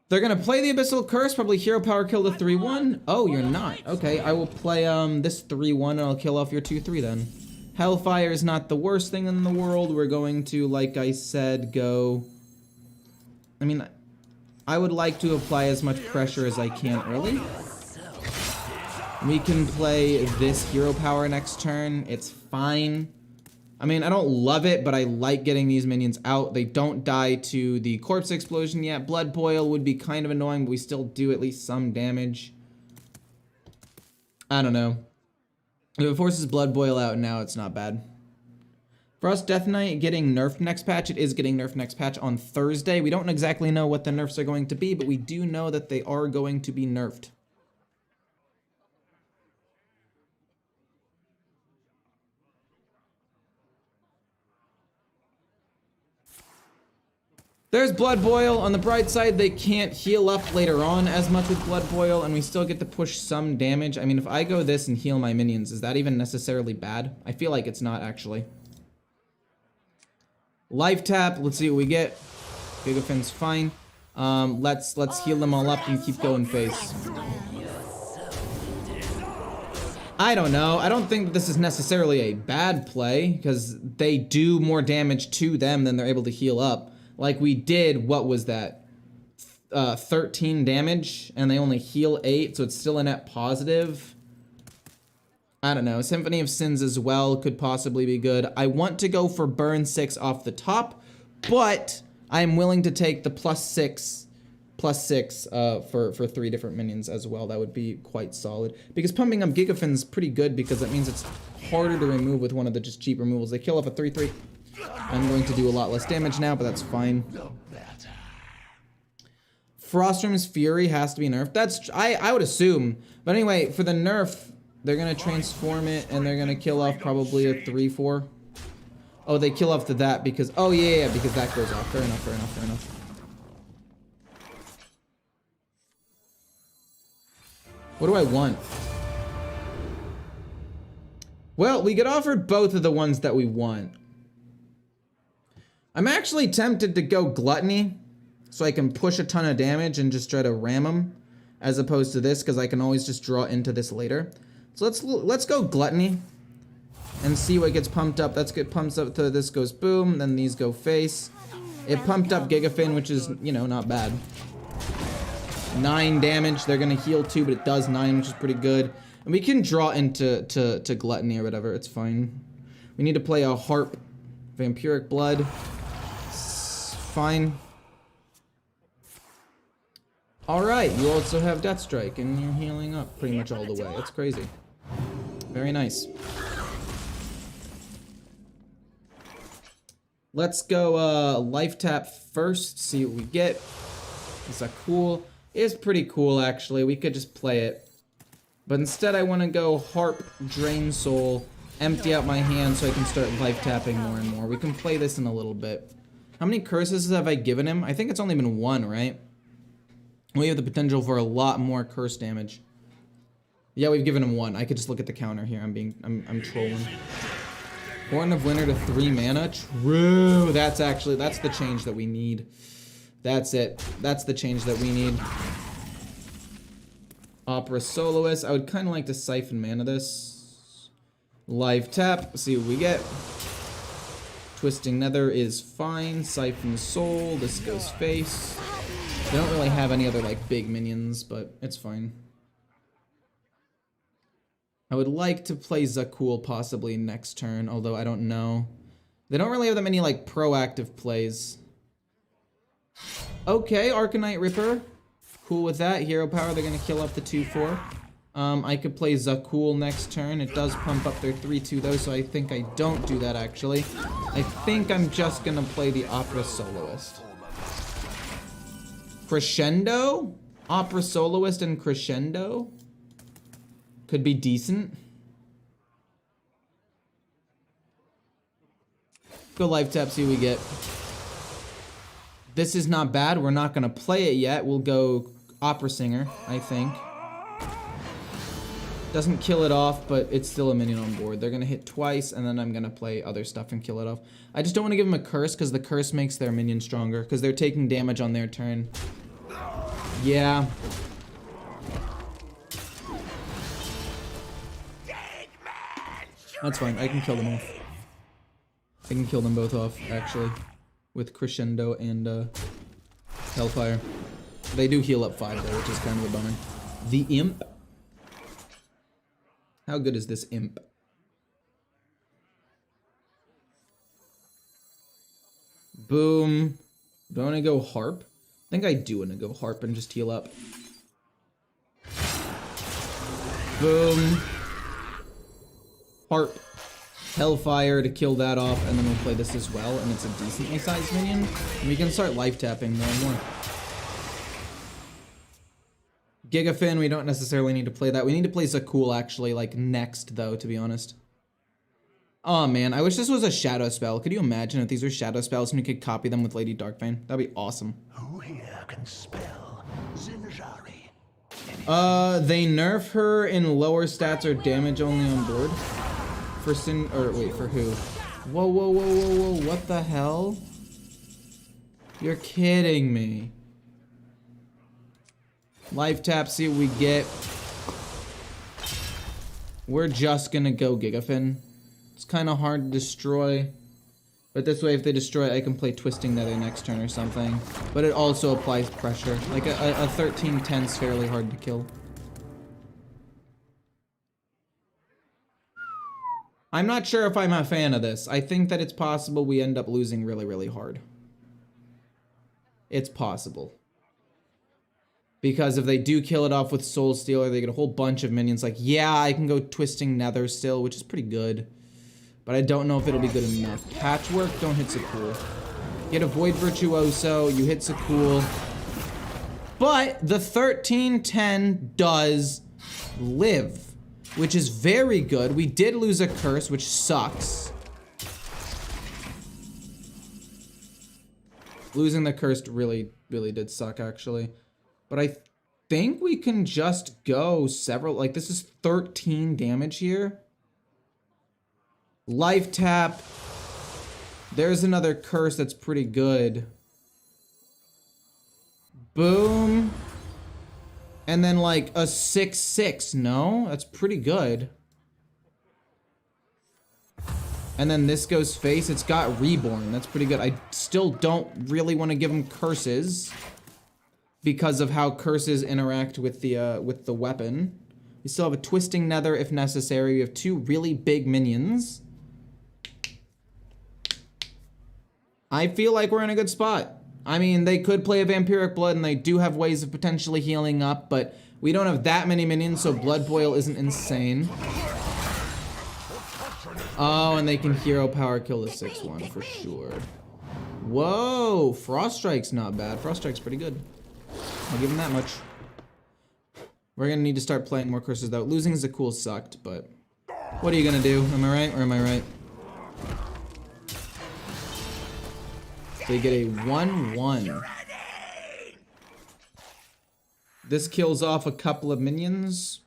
They're gonna play the Abyssal Curse, probably Hero Power kill the 3-1. Oh, you're not. Okay, I will play this 3-1 and I'll kill off your 2-3 then. Hellfire is not the worst thing in the world. We're going to, like I said, go... I mean, I would like to apply as much pressure as I can early. We can play this Hero Power next turn. It's fine. I mean, I don't love it, but I like getting these minions out. They don't die to the Corpse Explosion yet. Blood Boil would be kind of annoying, but we still do at least some damage. I don't know. If it forces Blood Boil out now, it's not bad. Frost Death Knight getting nerfed next patch. It is getting nerfed next patch on Thursday. We don't exactly know what the nerfs are going to be, but we do know that they are going to be nerfed. There's Blood Boil. On the bright side, they can't heal up later on as much with Blood Boil, and we still get to push some damage. I mean, if I go this and heal my minions, is that even necessarily bad? I feel like it's not, actually. Life tap. Let's see what we get. Gigafin's fine. Let's heal them all up and keep going face. I don't know. I don't think this is necessarily a bad play, because they do more damage to them than they're able to heal up. Like we did, what was that? 13 damage, and they only heal 8, so it's still a net positive. I don't know. Symphony of Sins as well could possibly be good. I want to go for burn 6 off the top, but I am willing to take the +6 for 3 different minions as well. That would be quite solid. Because pumping up Gigafin's pretty good, because that means it's harder to remove with one of the just cheap removals. They kill off a 3-3. I'm going to do a lot less damage now, but that's fine. Frostrim's Fury has to be nerfed. That's I would assume. But anyway, for the nerf, they're gonna transform it and they're gonna kill off probably a 3-4. Oh, they kill off to that because yeah, because that goes off. Fair enough. What do I want? Well, we get offered both of the ones that we want. I'm actually tempted to go Gluttony, so I can push a ton of damage and just try to ram them, as opposed to this, because I can always just draw into this later. So let's go Gluttony and see what gets pumped up. Let's get pumped up to this goes boom, then these go face. It pumped up Gigafin, which is, you know, not bad. 9 damage. They're gonna heal 2, but it does 9, which is pretty good. And we can draw into to Gluttony or whatever. It's fine. We need to play a Harp, Vampiric Blood. It's fine. All right, you also have Death Strike, and you're healing up pretty much all the way. It's crazy. Very nice. Let's go Life Tap first, see what we get. Is that cool? It's pretty cool, actually. We could just play it. But instead, I want to go Harp, Drain Soul, empty out my hand so I can start Life Tapping more and more. We can play this in a little bit. How many curses have I given him? I think it's only been 1, right? We have the potential for a lot more curse damage. Yeah, we've given him 1. I could just look at the counter here. I'm trolling. Horn of Winter to 3 mana. True. That's the change that we need. That's it. That's the change that we need. Opera Soloist. I would kind of like to siphon mana this. Life Tap. See what we get. Twisting Nether is fine. Siphon Soul. This goes face. They don't really have any other like big minions, but it's fine. I would like to play Zakul possibly next turn, although I don't know. They don't really have that many like proactive plays. Okay, Arcanite Ripper. Cool with that. Hero power, they're gonna kill up the 2/4. I could play Zakul next turn. It does pump up their 3/2 though, so I think I don't do that actually. I think I'm just gonna play the Opera Soloist. Crescendo? Opera Soloist and Crescendo? Could be decent. Go Life Tap, see what we get. This is not bad. We're not going to play it yet. We'll go Opera Singer, I think. Doesn't kill it off, but it's still a minion on board. They're going to hit twice, and then I'm going to play other stuff and kill it off. I just don't want to give them a curse, because the curse makes their minion stronger, because they're taking damage on their turn. Yeah. That's fine. I can kill them off. I can kill them both off, actually. With Crescendo and Hellfire. They do heal up 5 though, which is kind of a bummer. The Imp. How good is this Imp? Boom. Do I want to go Harp? I think I do want to go Harp and just heal up. Boom. Harp. Hellfire to kill that off, and then we'll play this as well, and it's a decently sized minion. And we can start life tapping more and more. Gigafin, we don't necessarily need to play that. We need to play Zakul actually, like next though, to be honest. Oh man, I wish this was a shadow spell. Could you imagine if these were shadow spells and we could copy them with Lady Darkbane? That'd be awesome. Who here can spell Zinjari? They nerf her in lower stats or damage only on board. For for who? Whoa, whoa, whoa, whoa, whoa, what the hell? You're kidding me. Life tap, see what we get. We're just gonna go Gigafin. It's kind of hard to destroy. But this way, if they destroy it, I can play Twisting Nether next turn or something. But it also applies pressure. Like a 13-10 is fairly hard to kill. I'm not sure if I'm a fan of this. I think that it's possible we end up losing really, really hard. It's possible. Because if they do kill it off with Soul Stealer, they get a whole bunch of minions. Like, yeah, I can go Twisting Nether still, which is pretty good. But I don't know if it'll be good enough. Patchwork, don't hit Zakul. Get a Void Virtuoso, you hit Zakul. But the 13-10 does live, which is very good. We did lose a curse, which sucks. Losing the curse really, really did suck, actually. But I think we can just go several, like this is 13 damage here. Life tap. There's another curse that's pretty good. Boom. And then like a 6/6, no? That's pretty good. And then this goes face. It's got Reborn. That's pretty good. I still don't really want to give him curses because of how curses interact with the weapon. We still have a Twisting Nether if necessary. We have 2 really big minions. I feel like we're in a good spot. I mean, they could play a Vampiric Blood, and they do have ways of potentially healing up, but we don't have that many minions, so Blood Boil isn't insane. Oh, and they can hero power kill the 6-1 for sure. Whoa, Frost Strike's not bad. Frost Strike's pretty good. I'll give him that much. We're gonna need to start playing more curses though. Losing is a cool sucked, but what are you gonna do? Am I right or am I right? They get a 1-1. This kills off a couple of minions.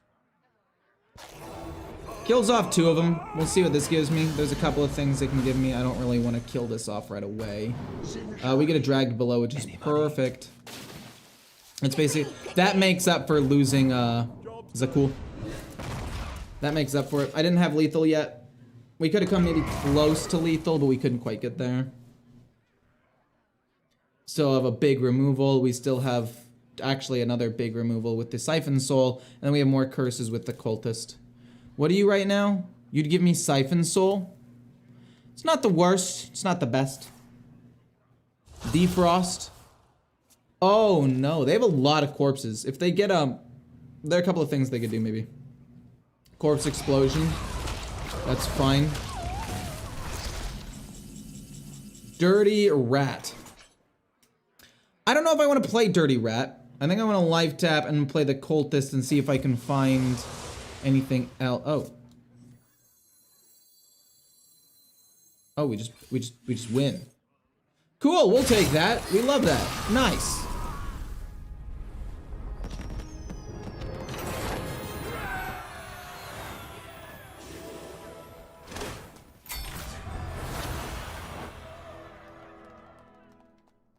Kills off 2 of them. We'll see what this gives me. There's a couple of things it can give me. I don't really want to kill this off right away. We get a drag below, which is perfect. It's basically, that makes up for losing, is that cool? That makes up for it. I didn't have lethal yet. We could have come maybe close to lethal, but we couldn't quite get there. Still have a big removal. We still have actually another big removal with the Siphon Soul, and then we have more curses with the Cultist. What are you right now? You'd give me Siphon Soul? It's not the worst. It's not the best. Defrost. Oh no, they have a lot of corpses. If they get there are a couple of things they could do maybe. Corpse Explosion. That's fine. Dirty Rat. I don't know if I want to play Dirty Rat. I think I want to live tap and play the Cultist and see if I can find anything else. Oh, we just win. Cool, we'll take that. We love that. Nice.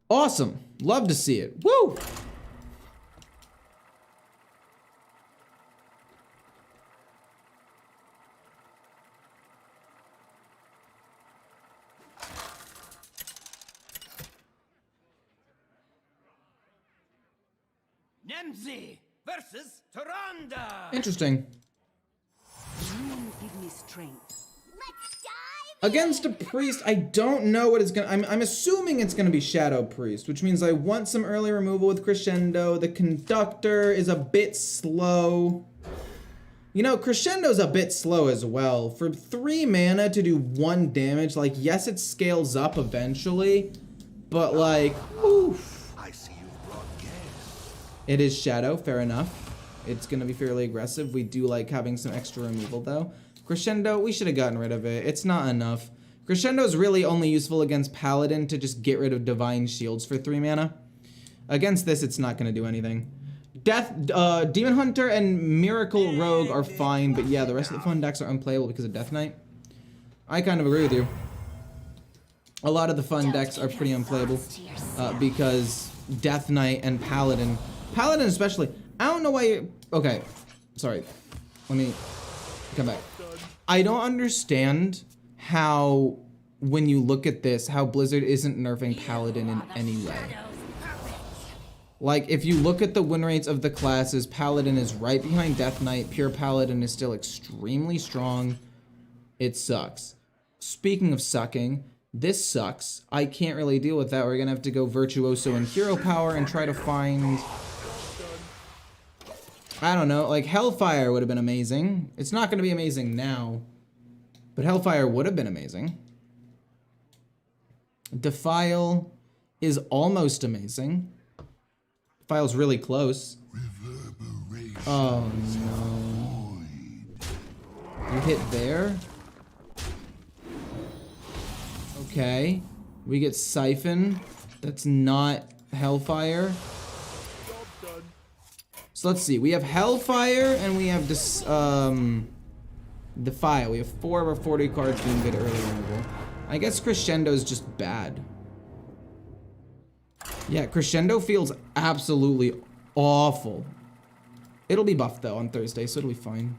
Awesome. Love to see it. Woo! Nemzi versus Tyrande. Interesting. Give me strength. Let's dive Against a priest, I don't know what it's gonna. I'm assuming it's gonna be Shadow Priest, which means I want some early removal with Crescendo. The Conductor is a bit slow. You know, Crescendo's a bit slow as well. For 3 mana to do 1 damage, like, yes, it scales up eventually, but like, oof. I see you've brought gas. It is Shadow, fair enough. It's gonna be fairly aggressive. We do like having some extra removal though. Crescendo, we should have gotten rid of it. It's not enough. Crescendo is really only useful against Paladin to just get rid of Divine Shields for 3 mana. Against this, it's not gonna do anything. Demon Hunter and Miracle Rogue are fine, but yeah, the rest of the fun decks are unplayable because of Death Knight. I kind of agree with you. A lot of the fun decks are pretty unplayable because Death Knight and Paladin especially, I don't know why you're, okay, sorry, let me come back. I don't understand how, when you look at this, how Blizzard isn't nerfing Paladin in any way. Like, if you look at the win rates of the classes, Paladin is right behind Death Knight. Pure Paladin is still extremely strong. It sucks. Speaking of sucking, this sucks. I can't really deal with that. We're gonna have to go Virtuoso and Hero Power and try to find, I don't know, like Hellfire would have been amazing. It's not gonna be amazing now, but Hellfire would have been amazing. Defile is almost amazing. Defile's really close. Oh no. You hit there? Okay. We get Siphon. That's not Hellfire. So let's see. We have Hellfire and we have this Defile. We have 4 of our 40 cards being good early removal. I guess Crescendo is just bad. Yeah, Crescendo feels absolutely awful. It'll be buffed though on Thursday, so it'll be fine.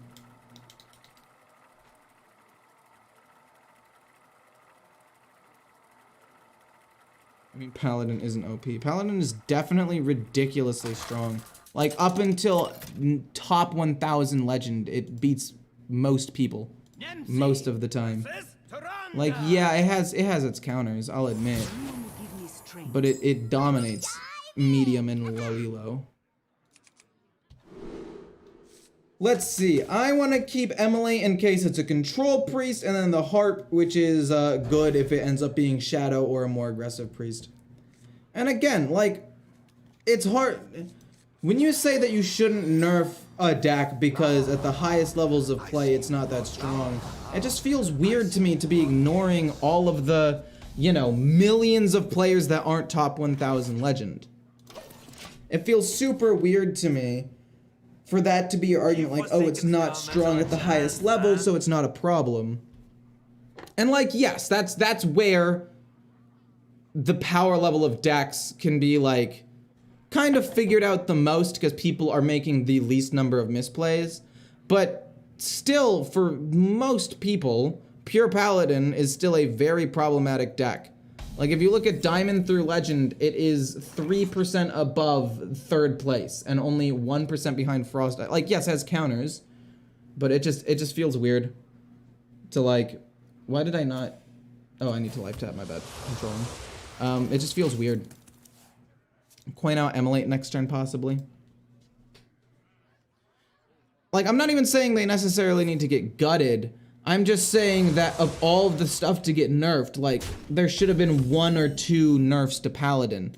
I mean, Paladin isn't OP. Paladin is definitely ridiculously strong. Like, up until top 1000 legend, it beats most people. Most of the time. Like, yeah, it has its counters, I'll admit. But it dominates medium and low elo. Let's see. I want to keep Emily in case it's a control priest, and then the harp, which is good if it ends up being shadow or a more aggressive priest. And again, like, it's hard. When you say that you shouldn't nerf a deck because at the highest levels of play it's not that strong, it just feels weird to me to be ignoring all of the, you know, millions of players that aren't top 1000 legend. It feels super weird to me for that to be your argument, like, oh, it's not strong at the highest level, so it's not a problem. And like, yes, that's where the power level of decks can be like kind of figured out the most because people are making the least number of misplays. But still, for most people, pure Paladin is still a very problematic deck. Like, if you look at Diamond through Legend, it is 3% above 3rd place and only 1% behind Frost. Like, yes, it has counters, but it just feels weird to, like, why did I not? Oh, I need to life tap, my bad. Controlling. It just feels weird. Coin out Emulate next turn, possibly. Like, I'm not even saying they necessarily need to get gutted. I'm just saying that of all of the stuff to get nerfed, like, there should have been 1 or 2 nerfs to Paladin.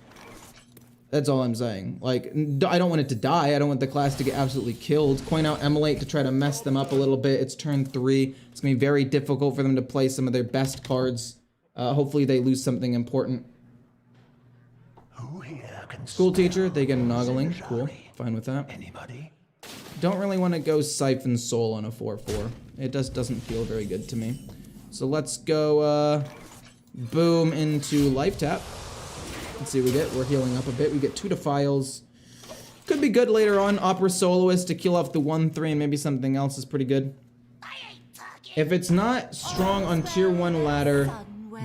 That's all I'm saying. Like, I don't want it to die. I don't want the class to get absolutely killed. Coin out Emulate to try to mess them up a little bit. It's turn 3. It's gonna be very difficult for them to play some of their best cards. Hopefully they lose something important. Who here can School teacher, they get a noggling. Cool, fine with that. Anybody? Don't really want to go Siphon Soul on a 4/4. It just doesn't feel very good to me. So let's go, boom into Life Tap. Let's see what we get. We're healing up a bit. We get 2 Defiles. Could be good later on. Opera Soloist to kill off the 1/3 and maybe something else is pretty good. If it's not strong on tier 1 ladder,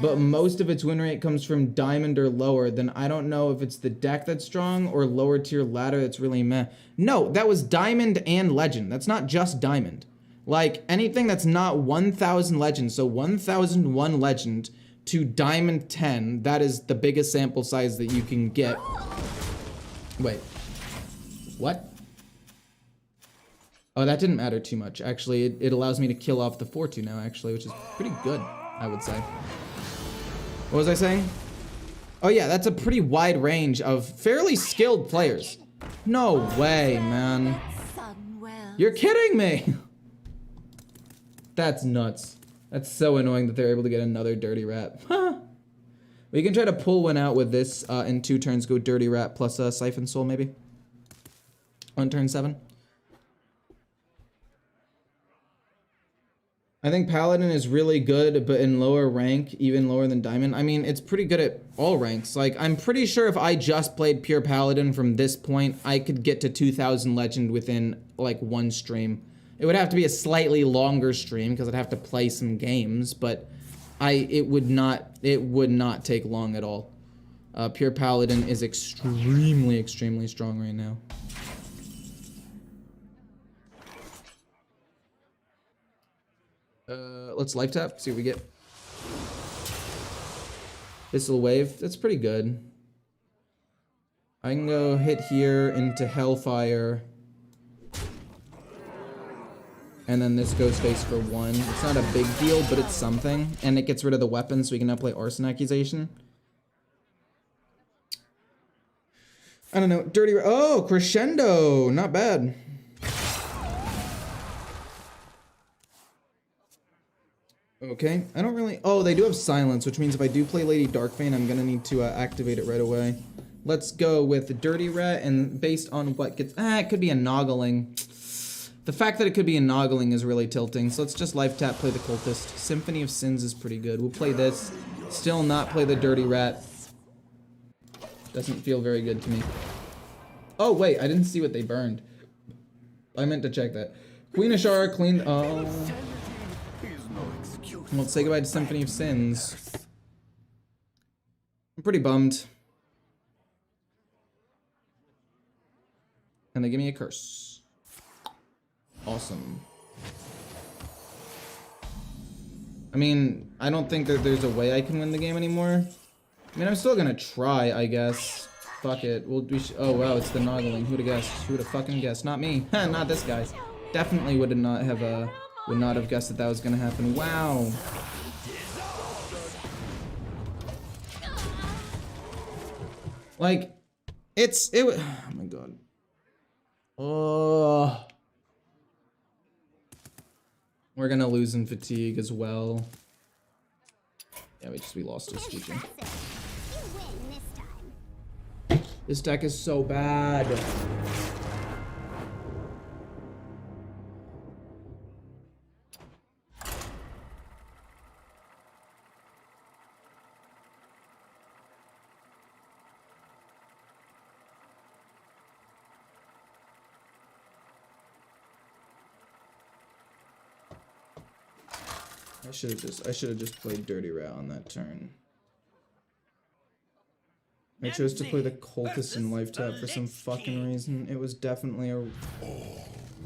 but most of its win rate comes from Diamond or lower, then I don't know if it's the deck that's strong or lower tier ladder that's really meh. No, that was Diamond and Legend. That's not just Diamond. Like, anything that's not 1000 Legend, so 1001 Legend to Diamond 10, that is the biggest sample size that you can get. Wait. What? Oh, that didn't matter too much. Actually, it allows me to kill off the 4/2 now, actually, which is pretty good, I would say. What was I saying? Oh yeah, that's a pretty wide range of fairly skilled players. No way, man. You're kidding me! That's nuts. That's so annoying that they're able to get another Dirty Rat. We can try to pull one out with this in 2 turns, go Dirty Rat plus Siphon Soul maybe. On turn 7. I think Paladin is really good, but in lower rank, even lower than Diamond. I mean, it's pretty good at all ranks. Like, I'm pretty sure if I just played pure Paladin from this point, I could get to 2000 Legend within, like, 1 stream. It would have to be a slightly longer stream, because I'd have to play some games, but it would not take long at all. Pure Paladin is extremely, extremely strong right now. Let's life tap, see what we get. This'll Wave, that's pretty good. I can go hit here into Hellfire. And then this goes face for 1. It's not a big deal, but it's something. And it gets rid of the weapon, so we can now play Arson Accusation. I don't know, Dirty... Oh, Crescendo! Not bad. Okay, I don't really... Oh, they do have Silence, which means if I do play Lady Darkbane, I'm gonna need to activate it right away. Let's go with Dirty Rat, and based on what gets... it could be a Noggling. The fact that it could be a Noggling is really tilting, so let's just life tap, play the Cultist. Symphony of Sins is pretty good. We'll play this. Still not play the Dirty Rat. Doesn't feel very good to me. Oh, wait, I didn't see what they burned. I meant to check that. Queen Ashara cleaned... Oh... Well, let's say goodbye to Symphony of Sins. pretty bummed. And they give me a curse. Awesome. I mean, I don't think that there's a way I can win the game anymore. I mean, I'm still gonna try, I guess. Fuck it. Oh wow, it's the noggling. Who'd have guessed? Who'd have fucking guessed? Not me. Not this guy. Definitely would not have guessed that was gonna happen. Wow. Like, oh my god. Oh. We're gonna lose in fatigue as well. Yeah, we lost to Scooching. You win this time. This deck is so bad. I should have just played Dirty Rat on that turn. I chose to play the Cultist in Life Tap for some fucking reason. It was definitely a...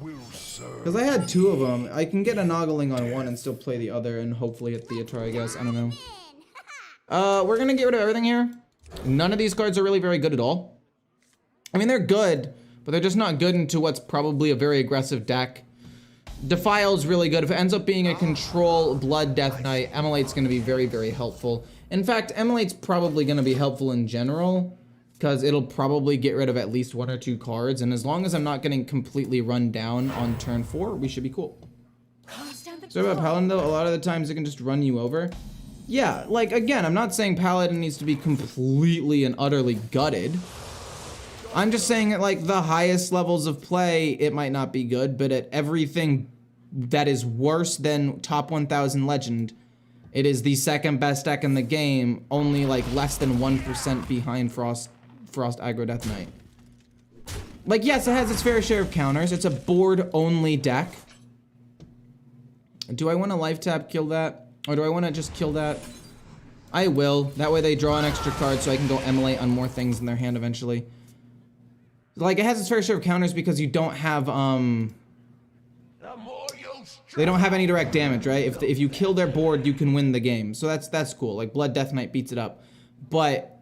Because I had two of them. I can get a Noggling on one and still play the other and hopefully hit Theater, I guess. I don't know. We're gonna get rid of everything here. None of these cards are really very good at all. I mean, they're good, but they're just not good into what's probably a very aggressive deck. Defile's really good. If it ends up being a control Blood Death Knight, Emulate's going to be very, very helpful. In fact, Emulate's probably going to be helpful in general, because it'll probably get rid of at least 1 or 2 cards, and as long as I'm not getting completely run down on turn 4, we should be cool. So about Paladin though, a lot of the times it can just run you over. Yeah, like again, I'm not saying Paladin needs to be completely and utterly gutted. I'm just saying at like the highest levels of play, it might not be good, but at everything that is worse than top 1000 legend, it is the second best deck in the game, only like less than 1% behind Frost Aggro Death Knight. Like yes, it has its fair share of counters. It's a board only deck. Do I want to life tap kill that? Or do I want to just kill that? I will. That way they draw an extra card so I can go emulate on more things in their hand eventually. Like, it has its fair share of counters because you don't have, they don't have any direct damage, right? If you kill their board, you can win the game. So that's cool. Like, Blood Death Knight beats it up. But,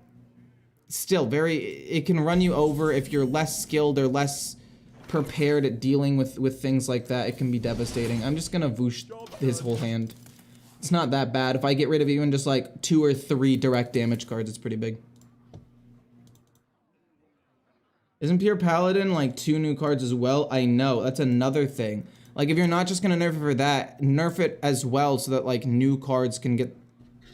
still, it can run you over if you're less skilled or less prepared at dealing with things like that. It can be devastating. I'm just gonna Voosh his whole hand. It's not that bad. If I get rid of even just, like, 2 or 3 direct damage cards, it's pretty big. Isn't Pure Paladin like 2 new cards as well? I know, that's another thing. Like if you're not just gonna nerf it for that, nerf it as well so that like new cards can get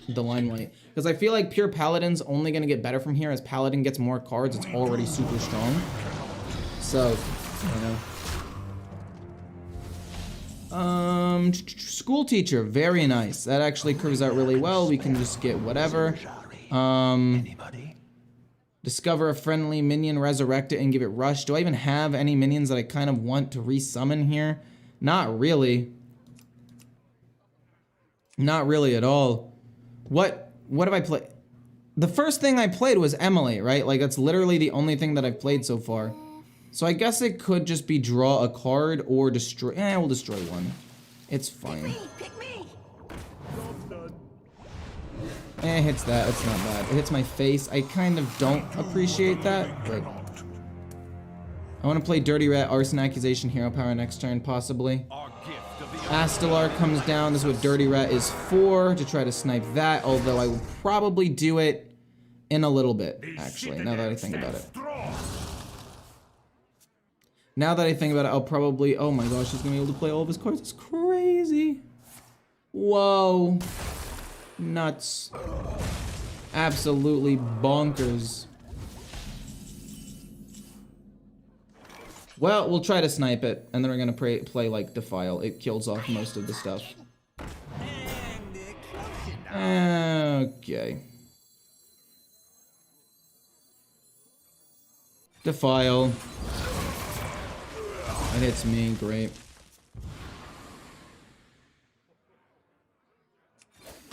the limelight. Because I feel like Pure Paladin's only gonna get better from here as Paladin gets more cards, it's already super strong. So, I don't know. School Teacher, very nice. That actually curves out really well. We can just get whatever. Discover a friendly minion, resurrect it, and give it rush. Do I even have any minions that I kind of want to resummon here? Not really. Not really at all. What have I played? The first thing I played was Emulate, right? Like, that's literally the only thing that I've played so far. So I guess it could just be draw a card or destroy. We'll destroy one. It's fine. It hits that, it's not bad. It hits my face. I kind of don't appreciate that, but... I want to play Dirty Rat, Arson Accusation, Hero Power next turn, possibly. Astelar comes down. This is what Dirty Rat is for, to try to snipe that, although I will probably do it in a little bit, actually, now that I think about it. Now that I think about it, I'll probably... Oh my gosh, he's going to be able to play all of his cards. It's crazy. Whoa. Nuts. Absolutely bonkers. Well, we'll try to snipe it, and then we're gonna play like Defile. It kills off most of the stuff. Okay. Defile. It hits me, great.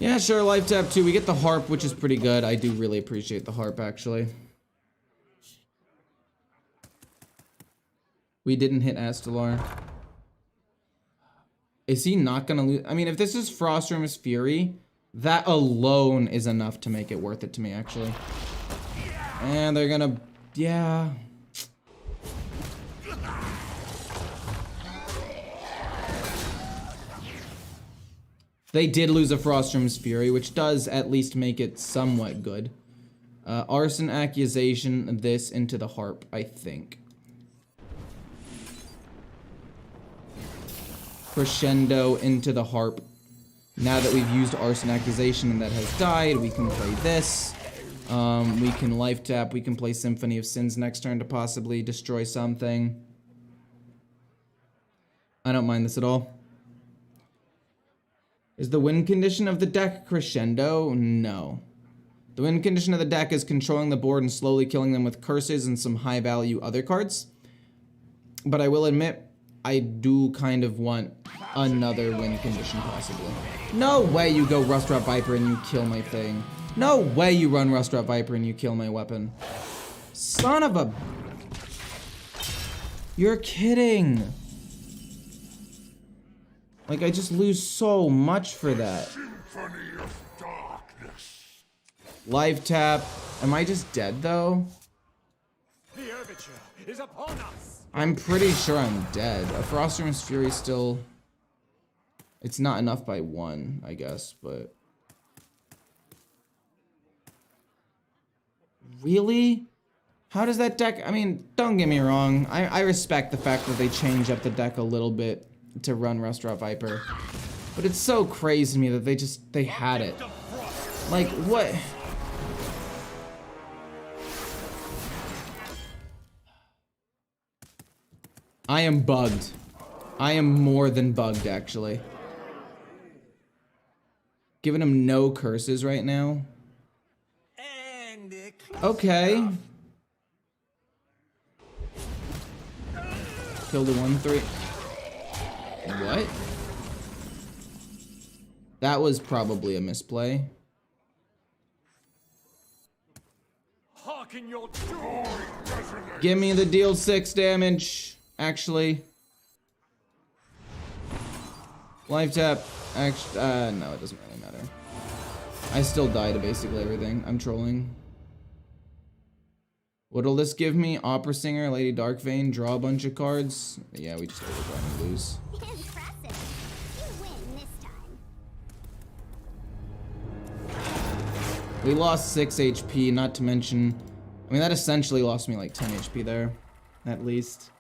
Yeah, sure, life tap 2. We get the harp, which is pretty good. I do really appreciate the harp, actually. We didn't hit Astalar. Is he not gonna lose? I mean, if this is Frostrim's Fury, that alone is enough to make it worth it to me, actually. And they're gonna... yeah... They did lose a Frostrim's Fury, which does at least make it somewhat good. Arson Accusation, this into the harp, I think. Crescendo into the harp. Now that we've used Arson Accusation and that has died, we can play this. We can life tap, we can play Symphony of Sins next turn to possibly destroy something. I don't mind this at all. Is the win condition of the deck Crescendo? No. The win condition of the deck is controlling the board and slowly killing them with curses and some high value other cards. But I will admit, I do kind of want another win condition possibly. No way you go Rustrot Viper and you kill my thing. No way you run Rustrot Viper and you kill my weapon. Son of a... You're kidding. Like, I just lose so much for that. Life tap. Am I just dead, though? The overture is upon us. I'm pretty sure I'm dead. A Frostrim's Fury still... It's not enough by 1, I guess, but... Really? How does that deck... I mean, don't get me wrong. I respect the fact that they change up the deck a little bit to run Rustrot Viper. But it's so crazy to me that they had it. Like, what? I am bugged. I am more than bugged, actually. Giving him no curses right now. Okay. Kill the 1/3. What? That was probably a misplay. Give me the deal 6 damage. Actually. Life tap. Actually, no, it doesn't really matter. I still die to basically everything. I'm trolling. What'll this give me? Opera Singer, Lady Darkvein, draw a bunch of cards. Yeah, we just overdraw and lose. Impressive. You win this time. We lost 6 HP, not to mention... I mean, that essentially lost me like 10 HP there, at least.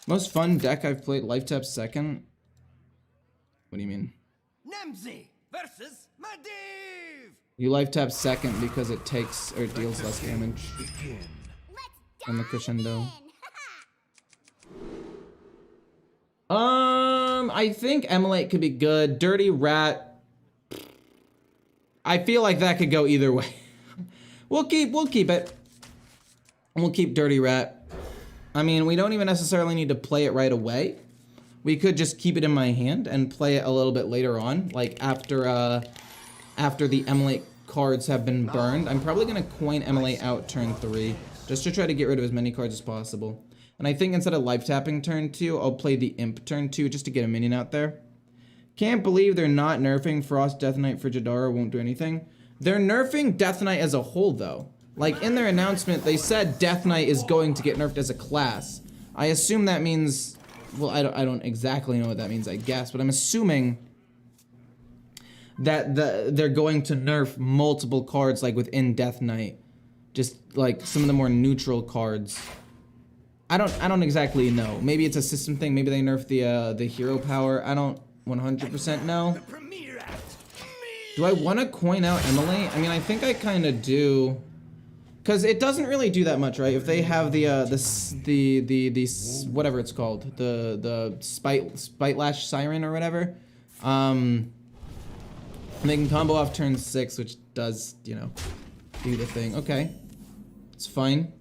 Most fun deck I've played, life tap second. What do you mean? Nemzi versus Madiv. You life tap second because it takes or it deals less damage than the Crescendo. I think Emulate could be good. Dirty Rat. I feel like that could go either way. We'll keep it. We'll keep Dirty Rat. I mean, we don't even necessarily need to play it right away. We could just keep it in my hand and play it a little bit later on, like after the Emulate cards have been burned. I'm probably gonna coin Emulate out turn 3, just to try to get rid of as many cards as possible. And I think instead of life tapping turn 2, I'll play the Imp turn 2 just to get a minion out there. Can't believe they're not nerfing Frost Death Knight for Jadara, won't do anything. They're nerfing Death Knight as a whole though. Like, in their announcement, they said Death Knight is going to get nerfed as a class. I assume that means... Well, I don't exactly know what that means, I guess. But I'm assuming that they're going to nerf multiple cards, like, within Death Knight. Just, like, some of the more neutral cards. I don't exactly know. Maybe it's a system thing. Maybe they nerf the hero power. I don't 100% know. Do I want to coin out Emily? I mean, I think I kind of do. Because it doesn't really do that much, right? If they have the whatever it's called, the Spite Lash Siren or whatever, they can combo off turn 6, which does, you know, do the thing. Okay. It's fine.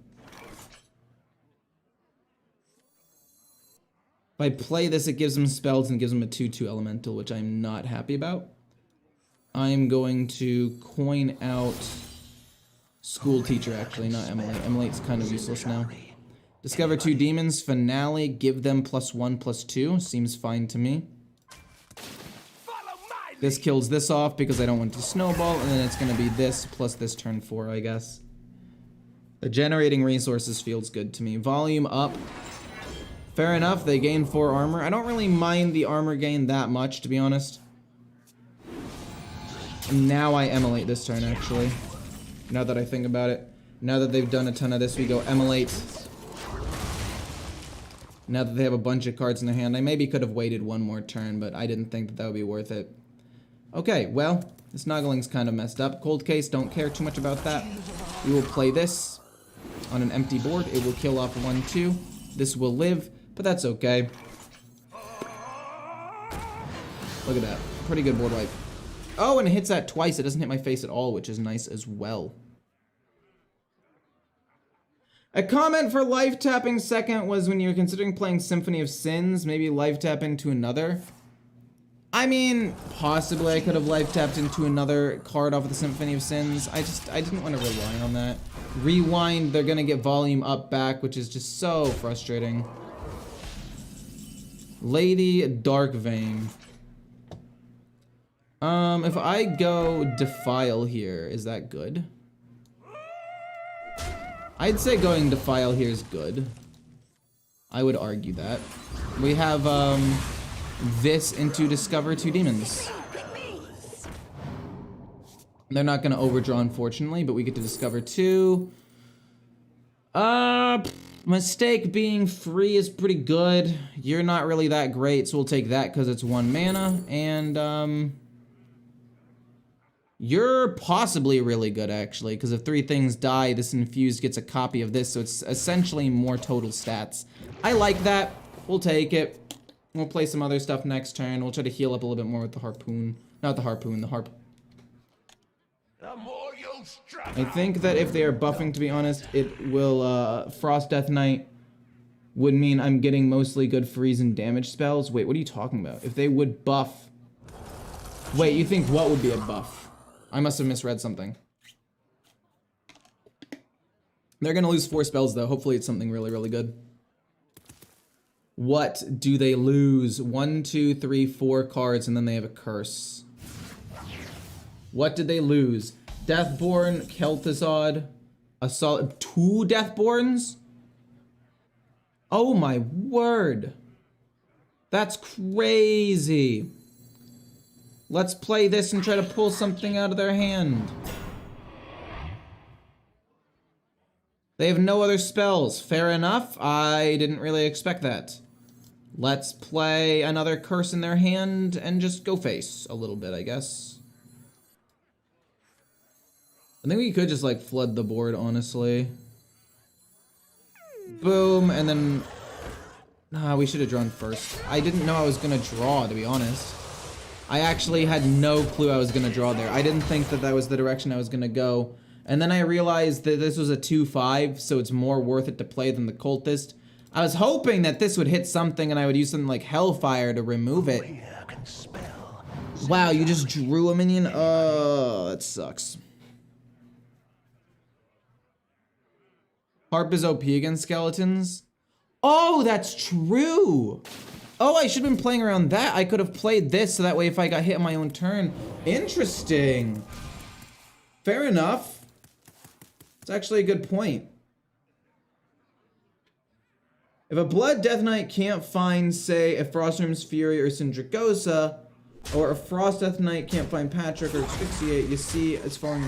If I play this, it gives him spells and gives him a 2/2 elemental, which I'm not happy about. I'm going to coin out School Teacher, actually, not Emily. Emily's kind of useless now. Discover 2 demons, Finale, give them +1/+2. Seems fine to me. This kills this off because I don't want to snowball, and then it's going to be this plus this turn 4, I guess. The generating resources feels good to me. Volume up. Fair enough, they gain 4 armor. I don't really mind the armor gain that much, to be honest. And now I emulate this turn, actually. Now that I think about it. Now that they've done a ton of this, we go emulate. Now that they have a bunch of cards in their hand, I maybe could have waited one more turn, but I didn't think that that would be worth it. Okay, well, this Noggling's kind of messed up. Cold Case, don't care too much about that. We will play this on an empty board. It will kill off 1/2. This will live, but that's okay. Look at that. Pretty good board wipe. Oh, and it hits that twice. It doesn't hit my face at all, which is nice as well. A comment for life tapping second was when you were considering playing Symphony of Sins, maybe life tap into another. I mean, possibly I could have life tapped into another card off of the Symphony of Sins. I didn't want to rely on that. Rewind, they're gonna get volume up back, which is just so frustrating. Lady Darkvein. If I go Defile here, is that good? I'd say going Defile here is good. I would argue that. We have, this into Discover 2 demons. They're not gonna overdraw, unfortunately, but we get to discover 2. Mistake being free is pretty good. You're not really that great, so we'll take that because it's 1 mana. And, you're possibly really good, actually, because if 3 things die, this infused gets a copy of this, so it's essentially more total stats. I like that. We'll take it. We'll play some other stuff next turn. We'll try to heal up a little bit more with the harpoon. Not the harpoon, the harp. I think that if they are buffing, to be honest, it will, Frost Death Knight would mean I'm getting mostly good freeze and damage spells. Wait, what are you talking about? If they would buff... Wait, you think what would be a buff? I must have misread something. They're gonna lose 4 spells, though. Hopefully it's something really, really good. What do they lose? 1, 2, 3, 4 cards, and then they have a curse. What did they lose? Deathborn, Kel'Thuzad, Assault, 2 Deathborns? Oh my word. That's crazy. Let's play this and try to pull something out of their hand. They have no other spells. Fair enough. I didn't really expect that. Let's play another curse in their hand and just go face a little bit, I guess. I think we could just like flood the board, honestly. Boom, and then... Nah, we should have drawn first. I didn't know I was gonna draw, to be honest. I actually had no clue I was gonna draw there. I didn't think that that was the direction I was gonna go. And then I realized that this was a 2/5, so it's more worth it to play than the Cultist. I was hoping that this would hit something and I would use something like Hellfire to remove it. Wow, you just drew a minion? Oh, that sucks. Harp is OP against skeletons? Oh, that's true! Oh, I should have been playing around that. I could have played this so that way if I got hit on my own turn. Interesting. Fair enough. It's actually a good point. If a Blood Death Knight can't find, say, a Frostworm's Fury or Syndragosa, or a Frost Death Knight can't find Patrick or Asphyxiate, you see it's falling.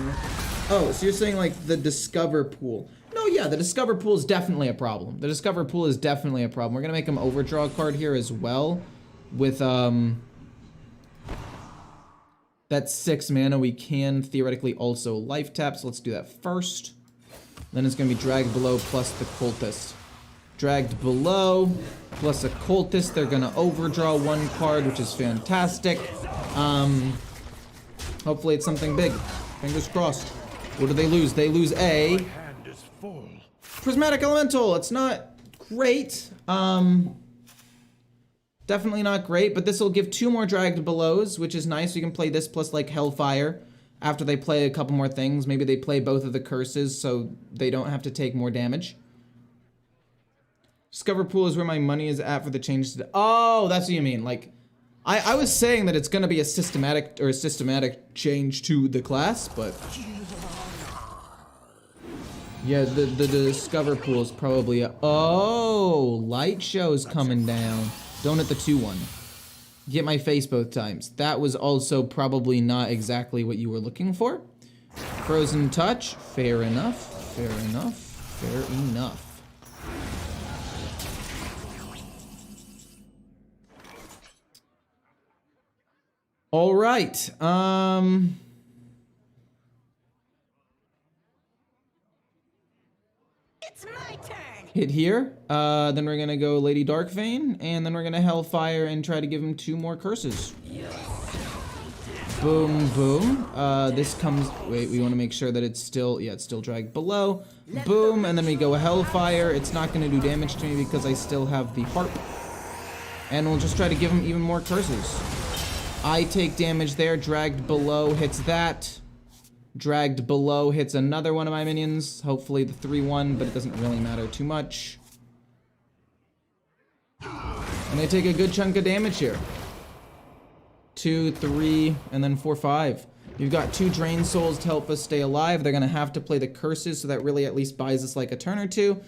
Oh, so you're saying like the Discover pool. No, yeah, the Discover pool is definitely a problem. The Discover pool is definitely a problem. We're gonna make him overdraw a card here as well. With, that's 6 mana. We can theoretically also life tap, so let's do that first. Then it's gonna be Dragged Below plus the Cultist. Dragged Below plus a Cultist. They're gonna overdraw 1 card, which is fantastic. Hopefully it's something big. Fingers crossed. What do they lose? They lose a full. Prismatic Elemental, it's not great. Definitely not great, but this will give 2 more Dragged Belows, which is nice. You can play this plus like Hellfire after they play a couple more things. Maybe they play both of the curses so they don't have to take more damage. Discover Pool is where my money is at for the changes to... Oh, that's what you mean. Like, I was saying that it's gonna be a systematic change to the class, but... Yeah, the Discover Pool is probably a... Oh, Light Show's coming down. Don't hit the 2-1. Get my face both times. That was also probably not exactly what you were looking for. Frozen Touch. Fair enough. Fair enough. Fair enough. All right. It's my turn. Hit here. Then we're gonna go Lady Darkvein, and then we're gonna Hellfire and try to give him 2 more curses. Boom, boom. This comes. Wait, we want to make sure that it's still. Yeah, it's still dragged below. Boom, and then we go Hellfire. It's not gonna do damage to me because I still have the harp, and we'll just try to give him even more curses. I take damage there. Dragged below hits that. Dragged below hits another one of my minions. Hopefully the 3-1, but it doesn't really matter too much. And I take a good chunk of damage here. 2, 3, and then 4, 5. You've got 2 Drain Souls to help us stay alive. They're gonna have to play the curses, so that really at least buys us like a turn or 2.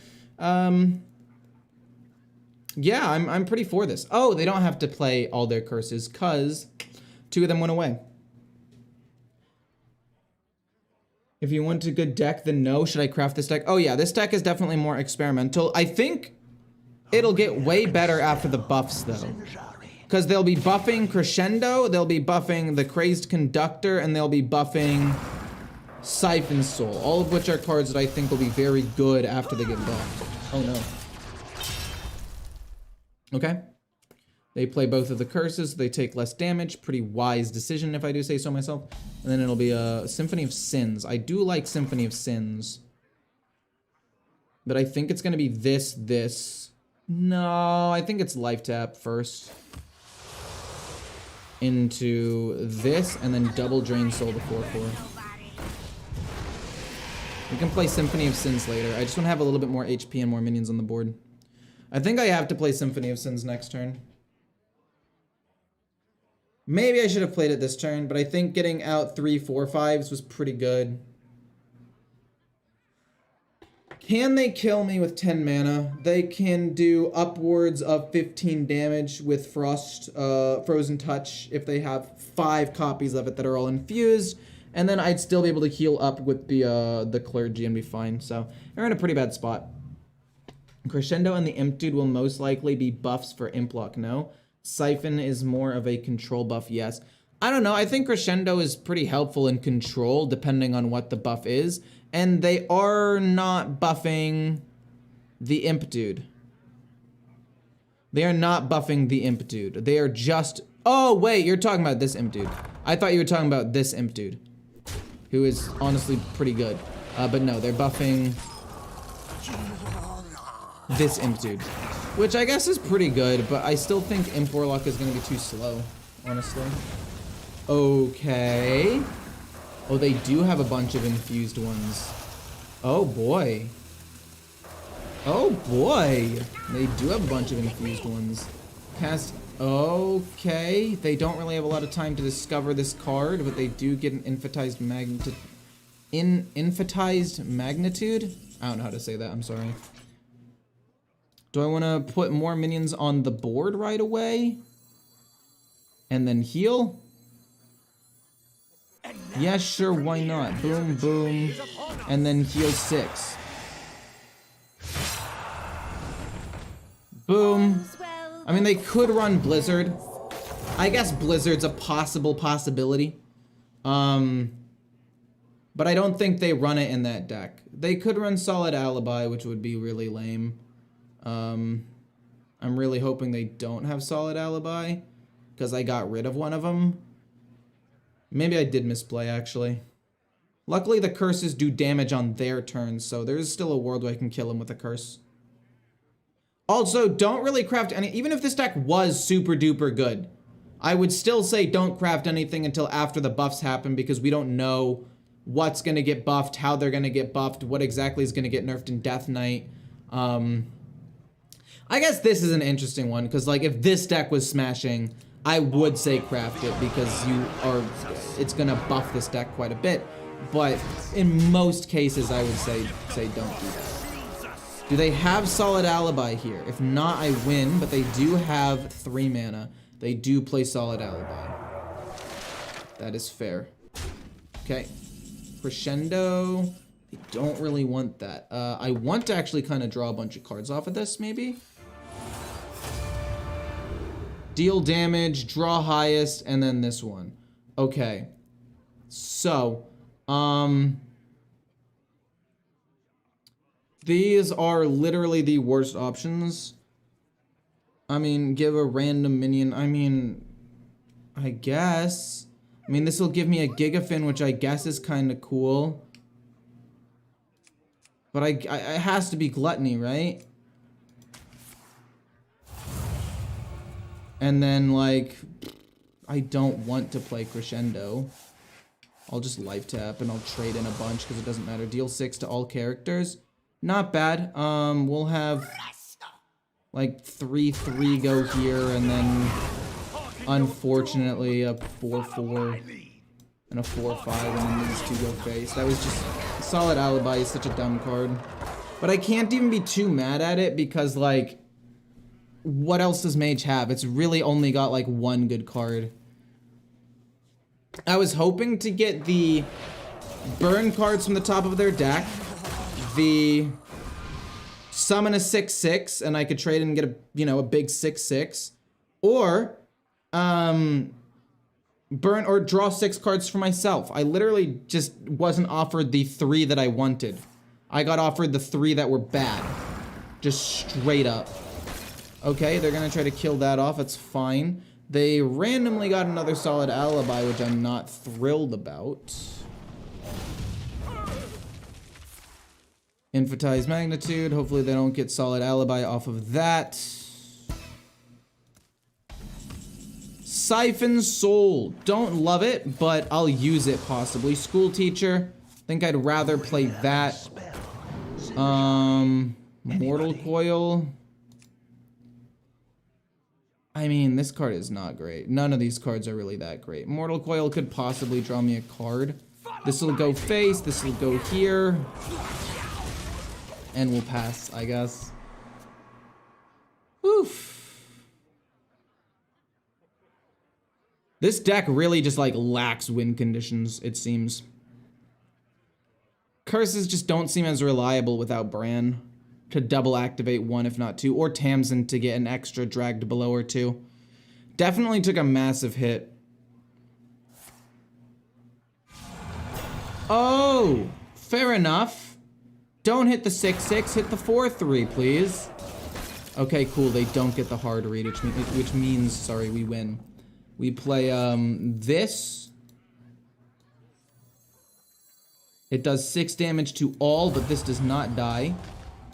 Yeah, I'm pretty for this. Oh, they don't have to play all their curses, cause 2 of them went away. If you want a good deck, then no. Should I craft this deck? Oh yeah, this deck is definitely more experimental. I think it'll get way better after the buffs though. Because they'll be buffing Crescendo, they'll be buffing the Crazed Conductor, and they'll be buffing Siphon Soul. All of which are cards that I think will be very good after they get buffed. Oh no. Okay. They play both of the curses, they take less damage. Pretty wise decision if I do say so myself. And then it'll be a Symphony of Sins. I do like Symphony of Sins. But I think it's gonna be this. No, I think it's Life Tap first. Into this, and then double Drain Soul to 4/4. We can play Symphony of Sins later. I just want to have a little bit more HP and more minions on the board. I think I have to play Symphony of Sins next turn. Maybe I should have played it this turn, but I think getting out 3 4/5s was pretty good. Can they kill me with 10 mana? They can do upwards of 15 damage with Frozen Touch if they have 5 copies of it that are all infused. And then I'd still be able to heal up with the Clergy and be fine. So they're in a pretty bad spot. Crescendo and the Imp Dude will most likely be buffs for Imp Lock, no? Siphon is more of a control buff, yes. I don't know, I think Crescendo is pretty helpful in control depending on what the buff is. And they are not buffing the Imp Dude. They are not buffing the Imp Dude. They are just... Oh, wait, you're talking about this Imp Dude. I thought you were talking about this Imp Dude, who is honestly pretty good. But no, they're buffing this Imp Dude, which I guess is pretty good, but I still think Imp Warlock is going to be too slow, honestly. Okay. Oh, they do have a bunch of infused ones. Oh boy. Oh boy. They do have a bunch of infused ones. Cast. Okay. They don't really have a lot of time to discover this card, but they do get an Infantized Magnitude. Infantized Magnitude? I don't know how to say that. I'm sorry. Do I want to put more minions on the board right away? And then heal? Yeah, sure, why not? Boom, boom, and then heal 6. Boom. I mean, they could run Blizzard. I guess Blizzard's a possible possibility. But I don't think they run it in that deck. They could run Solid Alibi, which would be really lame. I'm really hoping they don't have Solid Alibi, because I got rid of one of them. Maybe I did misplay, actually. Luckily, the curses do damage on their turn, so there's still a world where I can kill him with a curse. Also, don't really craft any, even if this deck was super duper good, I would still say don't craft anything until after the buffs happen, because we don't know what's gonna get buffed, how they're gonna get buffed, what exactly is gonna get nerfed in Death Knight. I guess this is an interesting one, because like if this deck was smashing, I would say craft it, because it's gonna buff this deck quite a bit. But in most cases, I would say don't do that. Do they have Solid Alibi here? If not, I win, but they do have 3 mana. They do play Solid Alibi. That is fair. Okay. Crescendo. I don't really want that. I want to actually kind of draw a bunch of cards off of this, maybe? Deal damage, draw highest, and then this one. Okay. So, these are literally the worst options. I mean, give a random minion. I mean, I guess. I mean, this will give me a Gigafin, which I guess is kind of cool. But it has to be Gluttony, right? And then, like, I don't want to play Crescendo. I'll just life tap and I'll trade in a bunch because it doesn't matter. Deal 6 to all characters. Not bad. We'll have like 3/3 go here, and then unfortunately a 4/4 and a 4/5, and then these two go face. That was just Solid Alibi is such a dumb card. But I can't even be too mad at it because, like, what else does Mage have? It's really only got like one good card. I was hoping to get the burn cards from the top of their deck, the summon a 6/6, and I could trade and get a, you know, a big 6/6, or burn or draw 6 cards for myself. I literally just wasn't offered the 3 that I wanted. I got offered the 3 that were bad, just straight up. Okay, they're gonna try to kill that off. It's fine. They randomly got another Solid Alibi, which I'm not thrilled about. Infatize Magnitude. Hopefully they don't get Solid Alibi off of that. Siphon Soul. Don't love it, but I'll use it possibly. School Teacher. Think I'd rather play that. Mortal Coil. I mean, this card is not great. None of these cards are really that great. Mortal Coil could possibly draw me a card. This will go face, this will go here. And we'll pass, I guess. Oof. This deck really just, like, lacks win conditions, it seems. Curses just don't seem as reliable without Bran to double activate 1 if not 2, or Tamsin to get an extra dragged below or 2. Definitely took a massive hit. Oh, fair enough. Don't hit the 6/6, hit the 4/3, please. Okay, cool, they don't get the hard read, which means, sorry, we win. We play, this. It does 6 damage to all, but this does not die.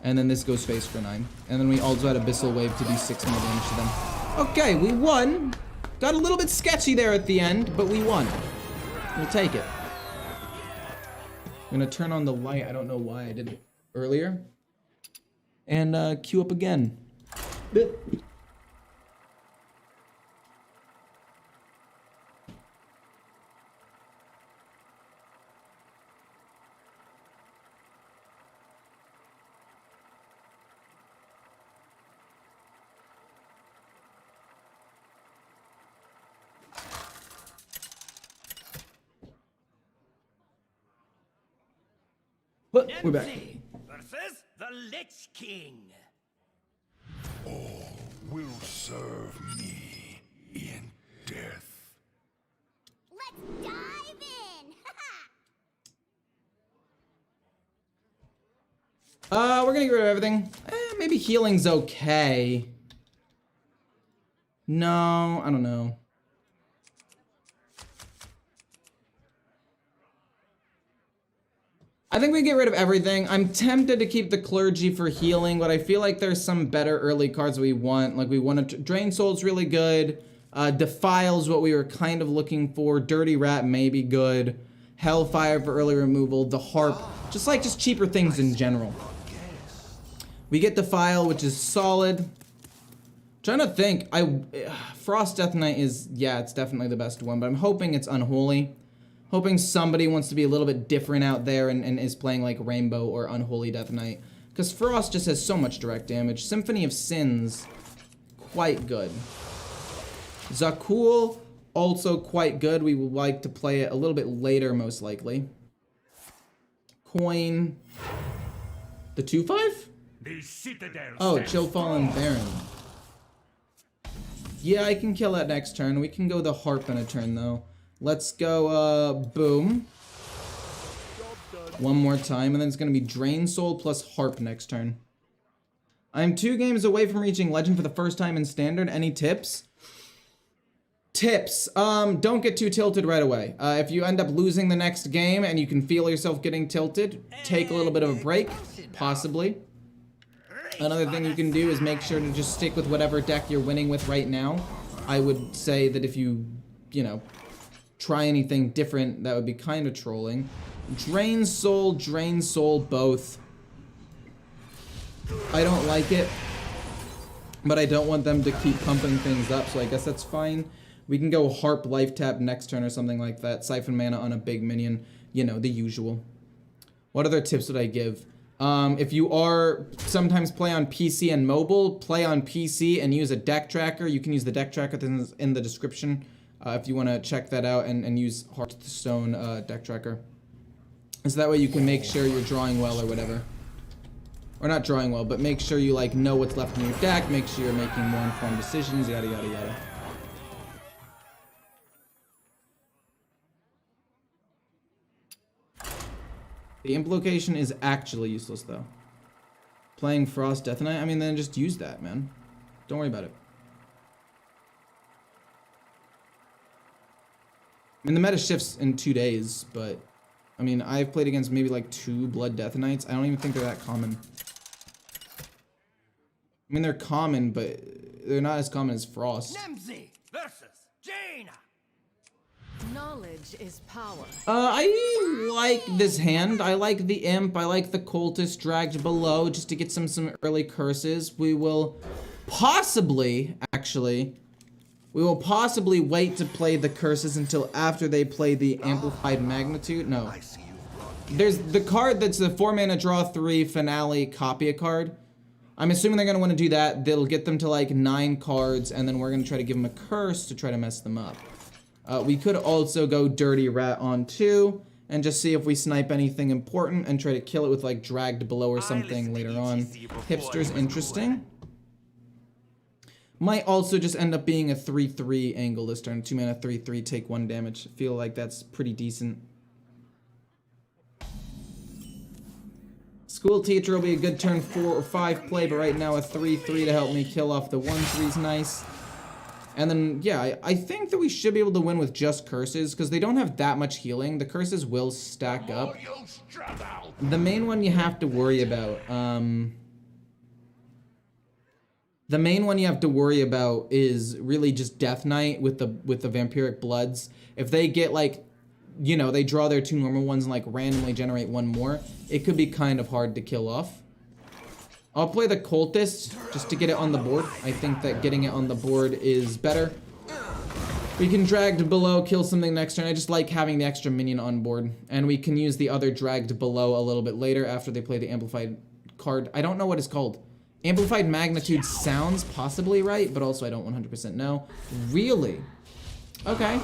And then this goes face for 9. And then we also had Abyssal Wave to do 6 more damage to them. Okay, we won. Got a little bit sketchy there at the end, but we won. We'll take it. I'm gonna turn on the light. I don't know why I did it earlier. And queue up again. But we're back. Versus the Lich King. All will serve me in death. Let's dive in. We're gonna get rid of everything. Maybe healing's okay. No, I don't know. I think we get rid of everything. I'm tempted to keep the Clergy for healing, but I feel like there's some better early cards we want. Like we want to Drain Soul's really good. Defile's what we were kind of looking for. Dirty Rat may be good. Hellfire for early removal. The Harp, just cheaper things in general. We get Defile, which is solid. Trying to think, Frost Death Knight is, yeah, it's definitely the best one, but I'm hoping it's Unholy. Hoping somebody wants to be a little bit different out there and is playing like Rainbow or Unholy Death Knight. Because Frost just has so much direct damage. Symphony of Sins, quite good. Zakul, also quite good. We would like to play it a little bit later, most likely. Coin. The 2/5? The citadel. Oh, stands Chill Fallen Baron. Yeah, I can kill that next turn. We can go the Harp in a turn, though. Let's go, boom. One more time, and then it's going to be Drain Soul plus Harp next turn. I'm 2 games away from reaching Legend for the first time in Standard. Any tips? Tips. Don't get too tilted right away. If you end up losing the next game and you can feel yourself getting tilted, take a little bit of a break, possibly. Another thing you can do is make sure to just stick with whatever deck you're winning with right now. I would say that if you try anything different, that would be kind of trolling. Drain Soul, both. I don't like it, but I don't want them to keep pumping things up, so I guess that's fine. We can go Harp Life Tap next turn or something like that. Siphon mana on a big minion. You know, the usual. What other tips would I give? If you are sometimes play on PC and mobile, play on PC and use a deck tracker. You can use the deck tracker that's in the description if you want to check that out and use Hearthstone deck tracker. So that way you can make sure you're drawing well or whatever. Or not drawing well, but make sure you like know what's left in your deck, make sure you're making more informed decisions, yada yada yada. The implication is actually useless though. Playing Frost Death Knight, I mean then just use that, man. Don't worry about it. I mean the meta shifts in 2 days, but I mean I've played against maybe like 2 Blood Death Knights. I don't even think they're that common. I mean they're common, but they're not as common as Frost. Nemzi versus Jaina. Knowledge is power. I like this hand. I like the Imp. I like the Cultist dragged below just to get some early curses. We will possibly, actually, wait to play the curses until after they play the Amplified Magnitude. No. There's the card that's the 4-mana draw 3 finale copy a card. I'm assuming they're going to want to do that. They'll get them to like 9 cards, and then we're going to try to give them a curse to try to mess them up. We could also go Dirty Rat on 2 and just see if we snipe anything important and try to kill it with like Dragged Below or something later on. Hipster's interesting. Might also just end up being a 3/3 angle this turn. 2 mana 3/3, take 1 damage. I feel like that's pretty decent. School Teacher will be a good turn 4 or 5 play, but right now a 3/3 to help me kill off the 1/3 is nice. And then, yeah, I think that we should be able to win with just curses, because they don't have that much healing. The curses will stack up. The main one you have to worry about, is really just Death Knight with the Vampiric Bloods. If they get, like, you know, they draw their 2 normal ones and, like, randomly generate 1 more, it could be kind of hard to kill off. I'll play the Cultist just to get it on the board. I think that getting it on the board is better. We can Dragged Below, kill something next turn. I just like having the extra minion on board. And we can use the other Dragged Below a little bit later after they play the Amplified card. I don't know what it's called. Amplified Magnitude sounds possibly right, but also I don't 100% know. Really? Okay.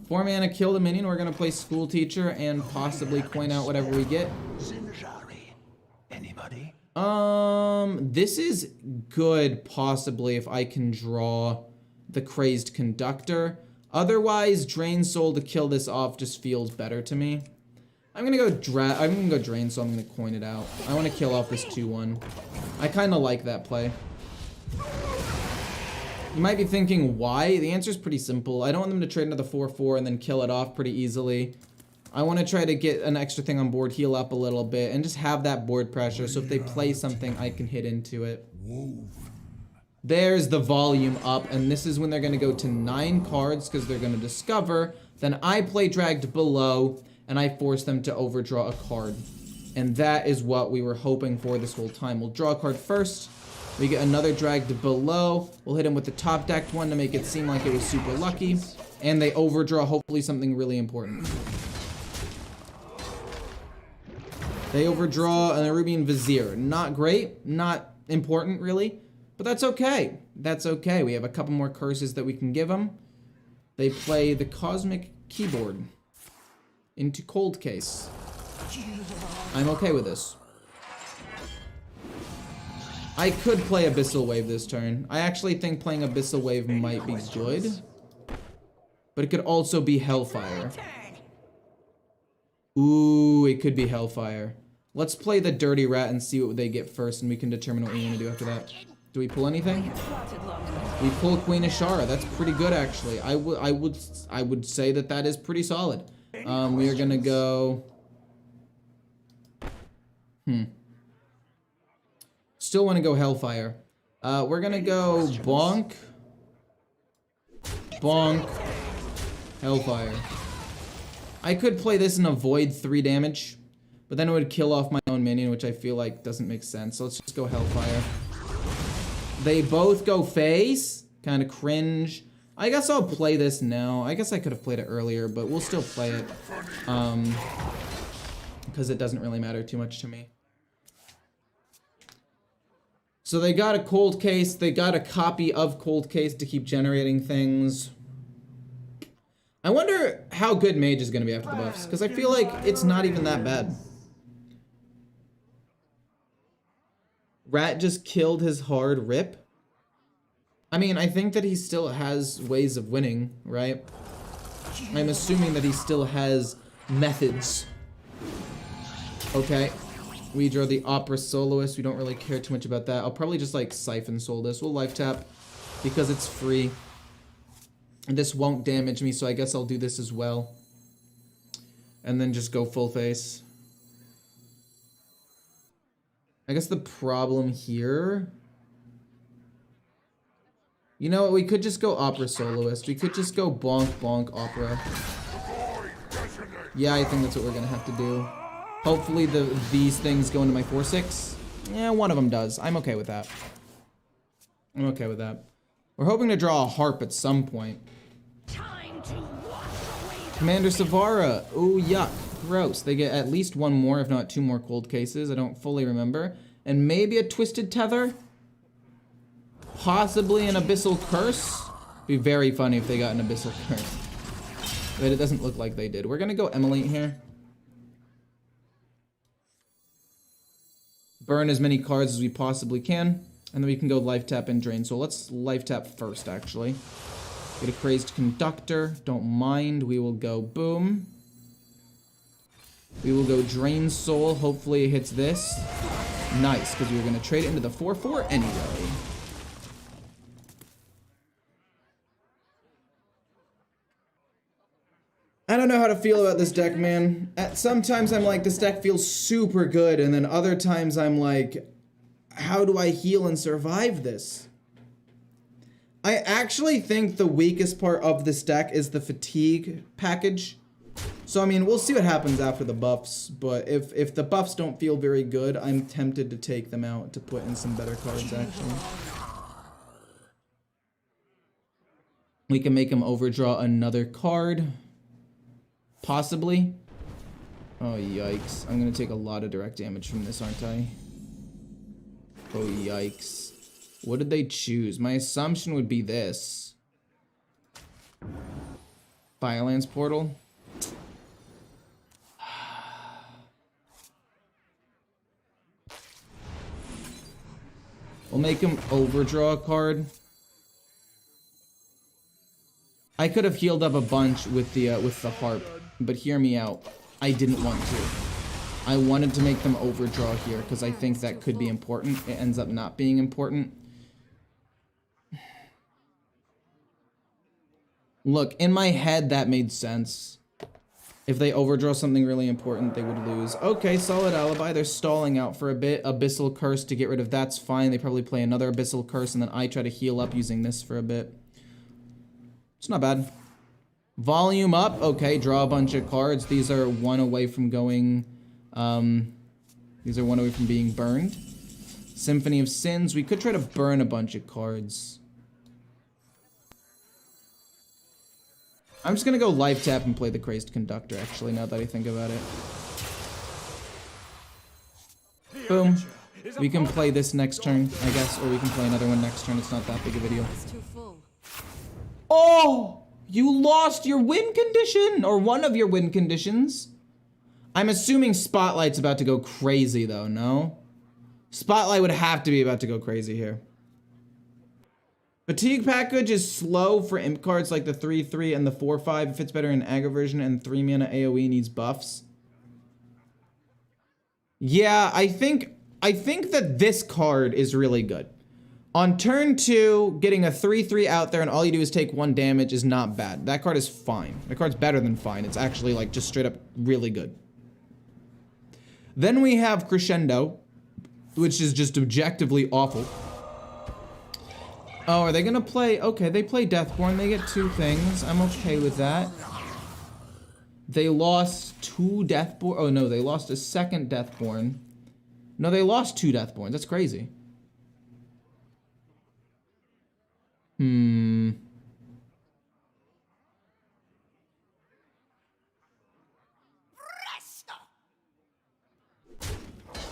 4 mana, kill the minion. We're going to play School Teacher and possibly coin out whatever we get. Anybody? This is good, possibly, if I can draw the Crazed Conductor. Otherwise, Drain Soul to kill this off just feels better to me. I'm gonna go Drain Soul, I'm gonna coin it out. I want to kill off this 2/1. I kind of like that play. You might be thinking, why? The answer is pretty simple. I don't want them to trade another 4/4 and then kill it off pretty easily. I want to try to get an extra thing on board, heal up a little bit, and just have that board pressure, so if they play something, I can hit into it. There's the volume up, and this is when they're going to go to 9 cards, because they're going to discover. Then I play Dragged Below, and I force them to overdraw a card. And that is what we were hoping for this whole time. We'll draw a card first. We get another Dragged Below. We'll hit him with the top decked one to make it seem like it was super lucky. And they overdraw, hopefully, something really important. They overdraw an Arabian Vizier. Not great, not important really, but that's okay. That's okay. We have a couple more curses that we can give them. They play the Cosmic Keyboard into Cold Case. I'm okay with this. I could play Abyssal Wave this turn. I actually think playing Abyssal Wave might be good, but it could also be Hellfire. Ooh, it could be Hellfire. Let's play the Dirty Rat and see what they get first, and we can determine what we want to do after that. Do we pull anything? We pull Queen Ashara. That's pretty good, actually. I would say that that is pretty solid. We are gonna go. Still want to go Hellfire. We're gonna go Bonk, Bonk, Hellfire. I could play this and avoid 3 damage, but then it would kill off my own minion, which I feel like doesn't make sense. So let's just go Hellfire. They both go face. Kind of cringe. I guess I'll play this now. I guess I could have played it earlier, but we'll still play it. Because it doesn't really matter too much to me. So they got a Cold Case. They got a copy of Cold Case to keep generating things. I wonder how good Mage is going to be after the buffs, because I feel like it's not even that bad. Rat just killed his hard rip. I mean, I think that he still has ways of winning, right? I'm assuming that he still has methods. Okay. We draw the Opera Soloist. We don't really care too much about that. I'll probably just, like, Siphon Soul this. We'll life tap because it's free. This won't damage me, so I guess I'll do this as well. And then just go full face. I guess the problem here... You know what, we could just go Opera Soloist. We could just go Bonk, Bonk, Opera. Yeah, I think that's what we're gonna have to do. Hopefully these things go into my 4/6. Yeah, one of them does. I'm okay with that. I'm okay with that. We're hoping to draw a Harp at some point. Commander Savara. Ooh, yuck. Gross. They get at least 1 more, if not 2 more Cold Cases. I don't fully remember. And maybe a Twisted Tether? Possibly an Abyssal Curse? Be very funny if they got an Abyssal Curse. But it doesn't look like they did. We're gonna go Emulate here. Burn as many cards as we possibly can. And then we can go life tap and drain. So let's life tap first, actually. Get a Crazed Conductor. Don't mind. We will go boom. We will go Drain Soul. Hopefully it hits this. Nice, because we were going to trade it into the 4/4 anyway. I don't know how to feel about this deck, man. Sometimes I'm like, this deck feels super good, and then other times I'm like, how do I heal and survive this? I actually think the weakest part of this deck is the fatigue package. So, I mean, we'll see what happens after the buffs, but if the buffs don't feel very good, I'm tempted to take them out to put in some better cards, actually. We can make him overdraw another card. Possibly. Oh, yikes. I'm gonna take a lot of direct damage from this, aren't I? Oh, yikes. What did they choose? My assumption would be this. Firelands Portal. We'll make him overdraw a card. I could have healed up a bunch with the harp, but hear me out. I didn't want to. I wanted to make them overdraw here because I think that could be important. It ends up not being important. Look, in my head that made sense. If they overdraw something really important, they would lose. Okay, solid alibi. They're stalling out for a bit. Abyssal Curse to get rid of that's fine. They probably play another Abyssal Curse, and then I try to heal up using this for a bit. It's not bad. Volume up. Okay, draw a bunch of cards. These are one away from going... these are one away from being burned. Symphony of Sins. We could try to burn a bunch of cards. I'm just gonna go life tap and play the Crazed Conductor, actually, now that I think about it. Boom. We can play this next turn, I guess, or we can play another one next turn. It's not that big of a deal. It's too full. Oh! You lost your win condition! Or one of your win conditions. I'm assuming Spotlight's about to go crazy, though, no? Spotlight would have to be about to go crazy here. Fatigue package is slow for imp cards like the 3/3 and the 4/5. It fits better in aggro version, and 3 mana AoE needs buffs. Yeah, I think that this card is really good. On turn 2, getting a 3/3 out there and all you do is take 1 damage is not bad. That card is fine. That card's better than fine. It's actually like just straight up really good. Then we have Crescendo, which is just objectively awful. Oh, are they gonna play? Okay, they play Deathborn. They get 2 things. I'm okay with that. They lost 2 Deathborn. Oh no, they lost a second Deathborn. No, they lost 2 Deathborns. That's crazy.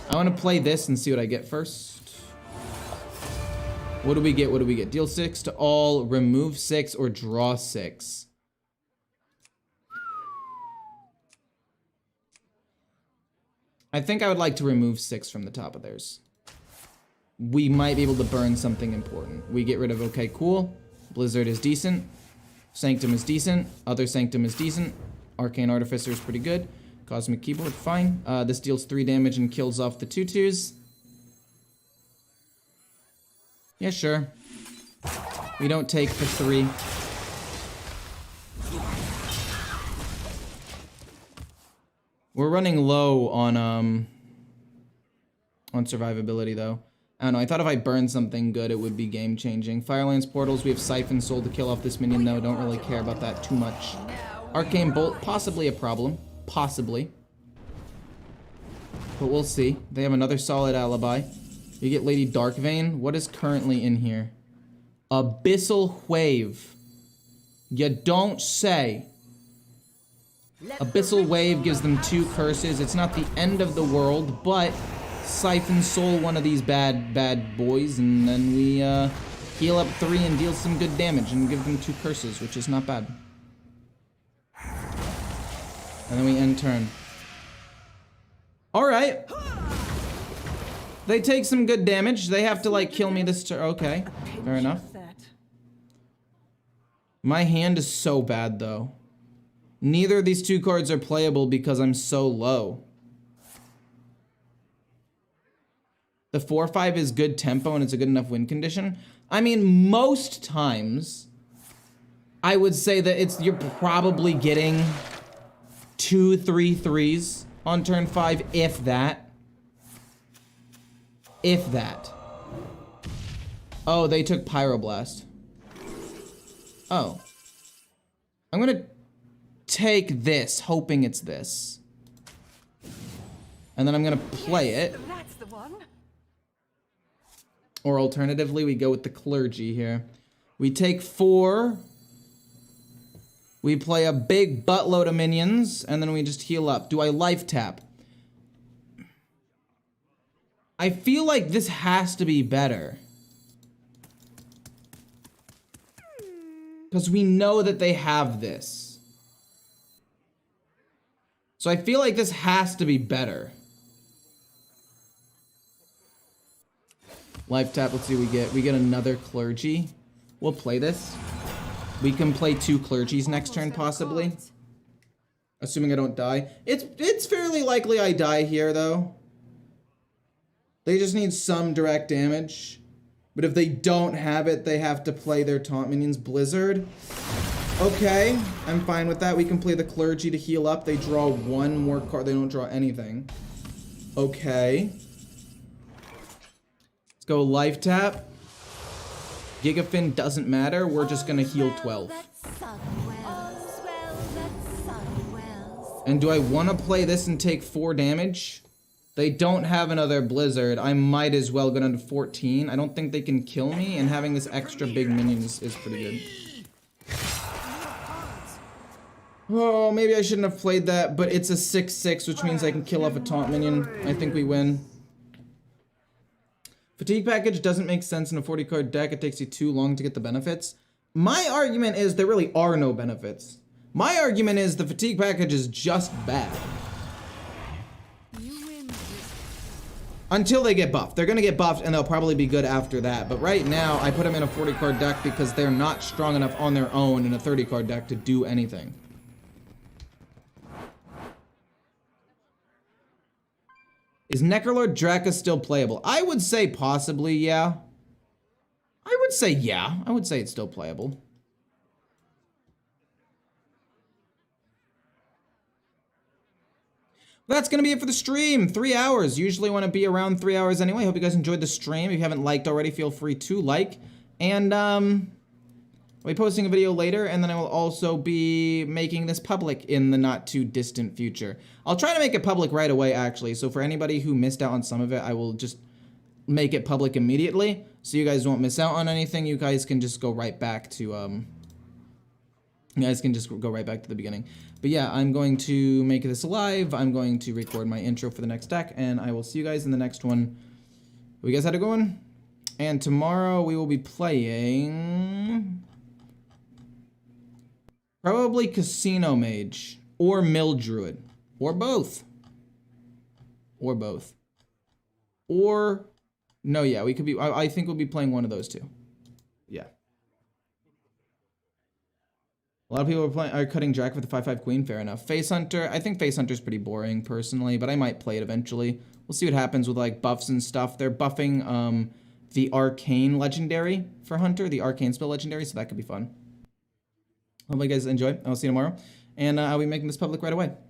I want to play this and see what I get first. What do we get? What do we get? Deal 6 to all, remove 6, or draw 6. I think I would like to remove 6 from the top of theirs. We might be able to burn something important. We get rid of okay, cool. Blizzard is decent. Sanctum is decent. Other Sanctum is decent. Arcane Artificer is pretty good. Cosmic Keyboard, fine. This deals 3 damage and kills off the 2/2s. Yeah, sure. We don't take the 3. We're running low on survivability though. I don't know, I thought if I burned something good it would be game changing. Firelands Portals, we have Siphon Soul to kill off this minion though. Don't really care about that too much. Arcane Bolt, possibly a problem. Possibly. But we'll see. They have another solid alibi. You get Lady Darkvein. What is currently in here? Abyssal Wave. You don't say. Abyssal Wave gives them 2 curses. It's not the end of the world, but Siphon Soul one of these bad boys, and then we heal up 3 and deal some good damage and give them 2 curses, which is not bad. And then we end turn. Alright. They take some good damage. They have to like kill me this turn. Okay, fair enough. My hand is so bad though. Neither of these 2 cards are playable because I'm so low. The 4/5 is good tempo and it's a good enough win condition. I mean, most times I would say that you're probably getting 2 3/3s on turn 5, if that. If that. Oh, they took Pyroblast. Oh. I'm gonna take this, hoping it's this. And then I'm gonna play it. That's the one. Or alternatively, we go with the Clergy here. We take 4. We play a big buttload of minions, and then we just heal up. Do I life tap? I feel like this has to be better. Because we know that they have this. So I feel like this has to be better. Life tap, let's see what we get. We get another Clergy. We'll play this. We can play 2 Clergies next turn, possibly. Assuming I don't die. It's fairly likely I die here, though. They just need some direct damage. But if they don't have it, they have to play their taunt minions. Blizzard. Okay, I'm fine with that. We can play the Clergy to heal up. They draw one more card. They don't draw anything. Okay. Let's go life tap. Gigafin doesn't matter. We're just gonna heal 12. And do I want to play this and take 4 damage? They don't have another Blizzard. I might as well go down to 14. I don't think they can kill me, and having this extra big minion is pretty good. Oh, maybe I shouldn't have played that, but it's a 6/6, which means I can kill off a taunt minion. I think we win. Fatigue package doesn't make sense in a 40-card deck. It takes you too long to get the benefits. My argument is there really are no benefits. My argument is the fatigue package is just bad. Until they get buffed. They're gonna get buffed and they'll probably be good after that. But right now, I put them in a 40-card deck because they're not strong enough on their own in a 30-card deck to do anything. Is Necrolord Draka still playable? I would say possibly, yeah. I would say yeah. I would say it's still playable. That's going to be it for the stream. 3 hours. Usually want to be around 3 hours anyway. Hope you guys enjoyed the stream. If you haven't liked already, feel free to like. And I'll be posting a video later, and then I will also be making this public in the not too distant future. I'll try to make it public right away, actually. So for anybody who missed out on some of it, I will just make it public immediately. So you guys won't miss out on anything. You guys can just go right back to, the beginning. But yeah, I'm going to make this live. I'm going to record my intro for the next deck, and I will see you guys in the next one. Hope you guys had a good one. And tomorrow we will be playing probably Casino Mage or Mill Druid or both. Or both. Or no, yeah, we could be. I think we'll be playing one of those two. Yeah. A lot of people are cutting Drac with the 5/5 Queen. Fair enough. Face Hunter. I think Face Hunter's pretty boring personally, but I might play it eventually. We'll see what happens with like buffs and stuff. They're buffing the Arcane Legendary for Hunter, the Arcane Spell Legendary, so that could be fun. Hope you guys enjoy. I'll see you tomorrow, and I'll be making this public right away.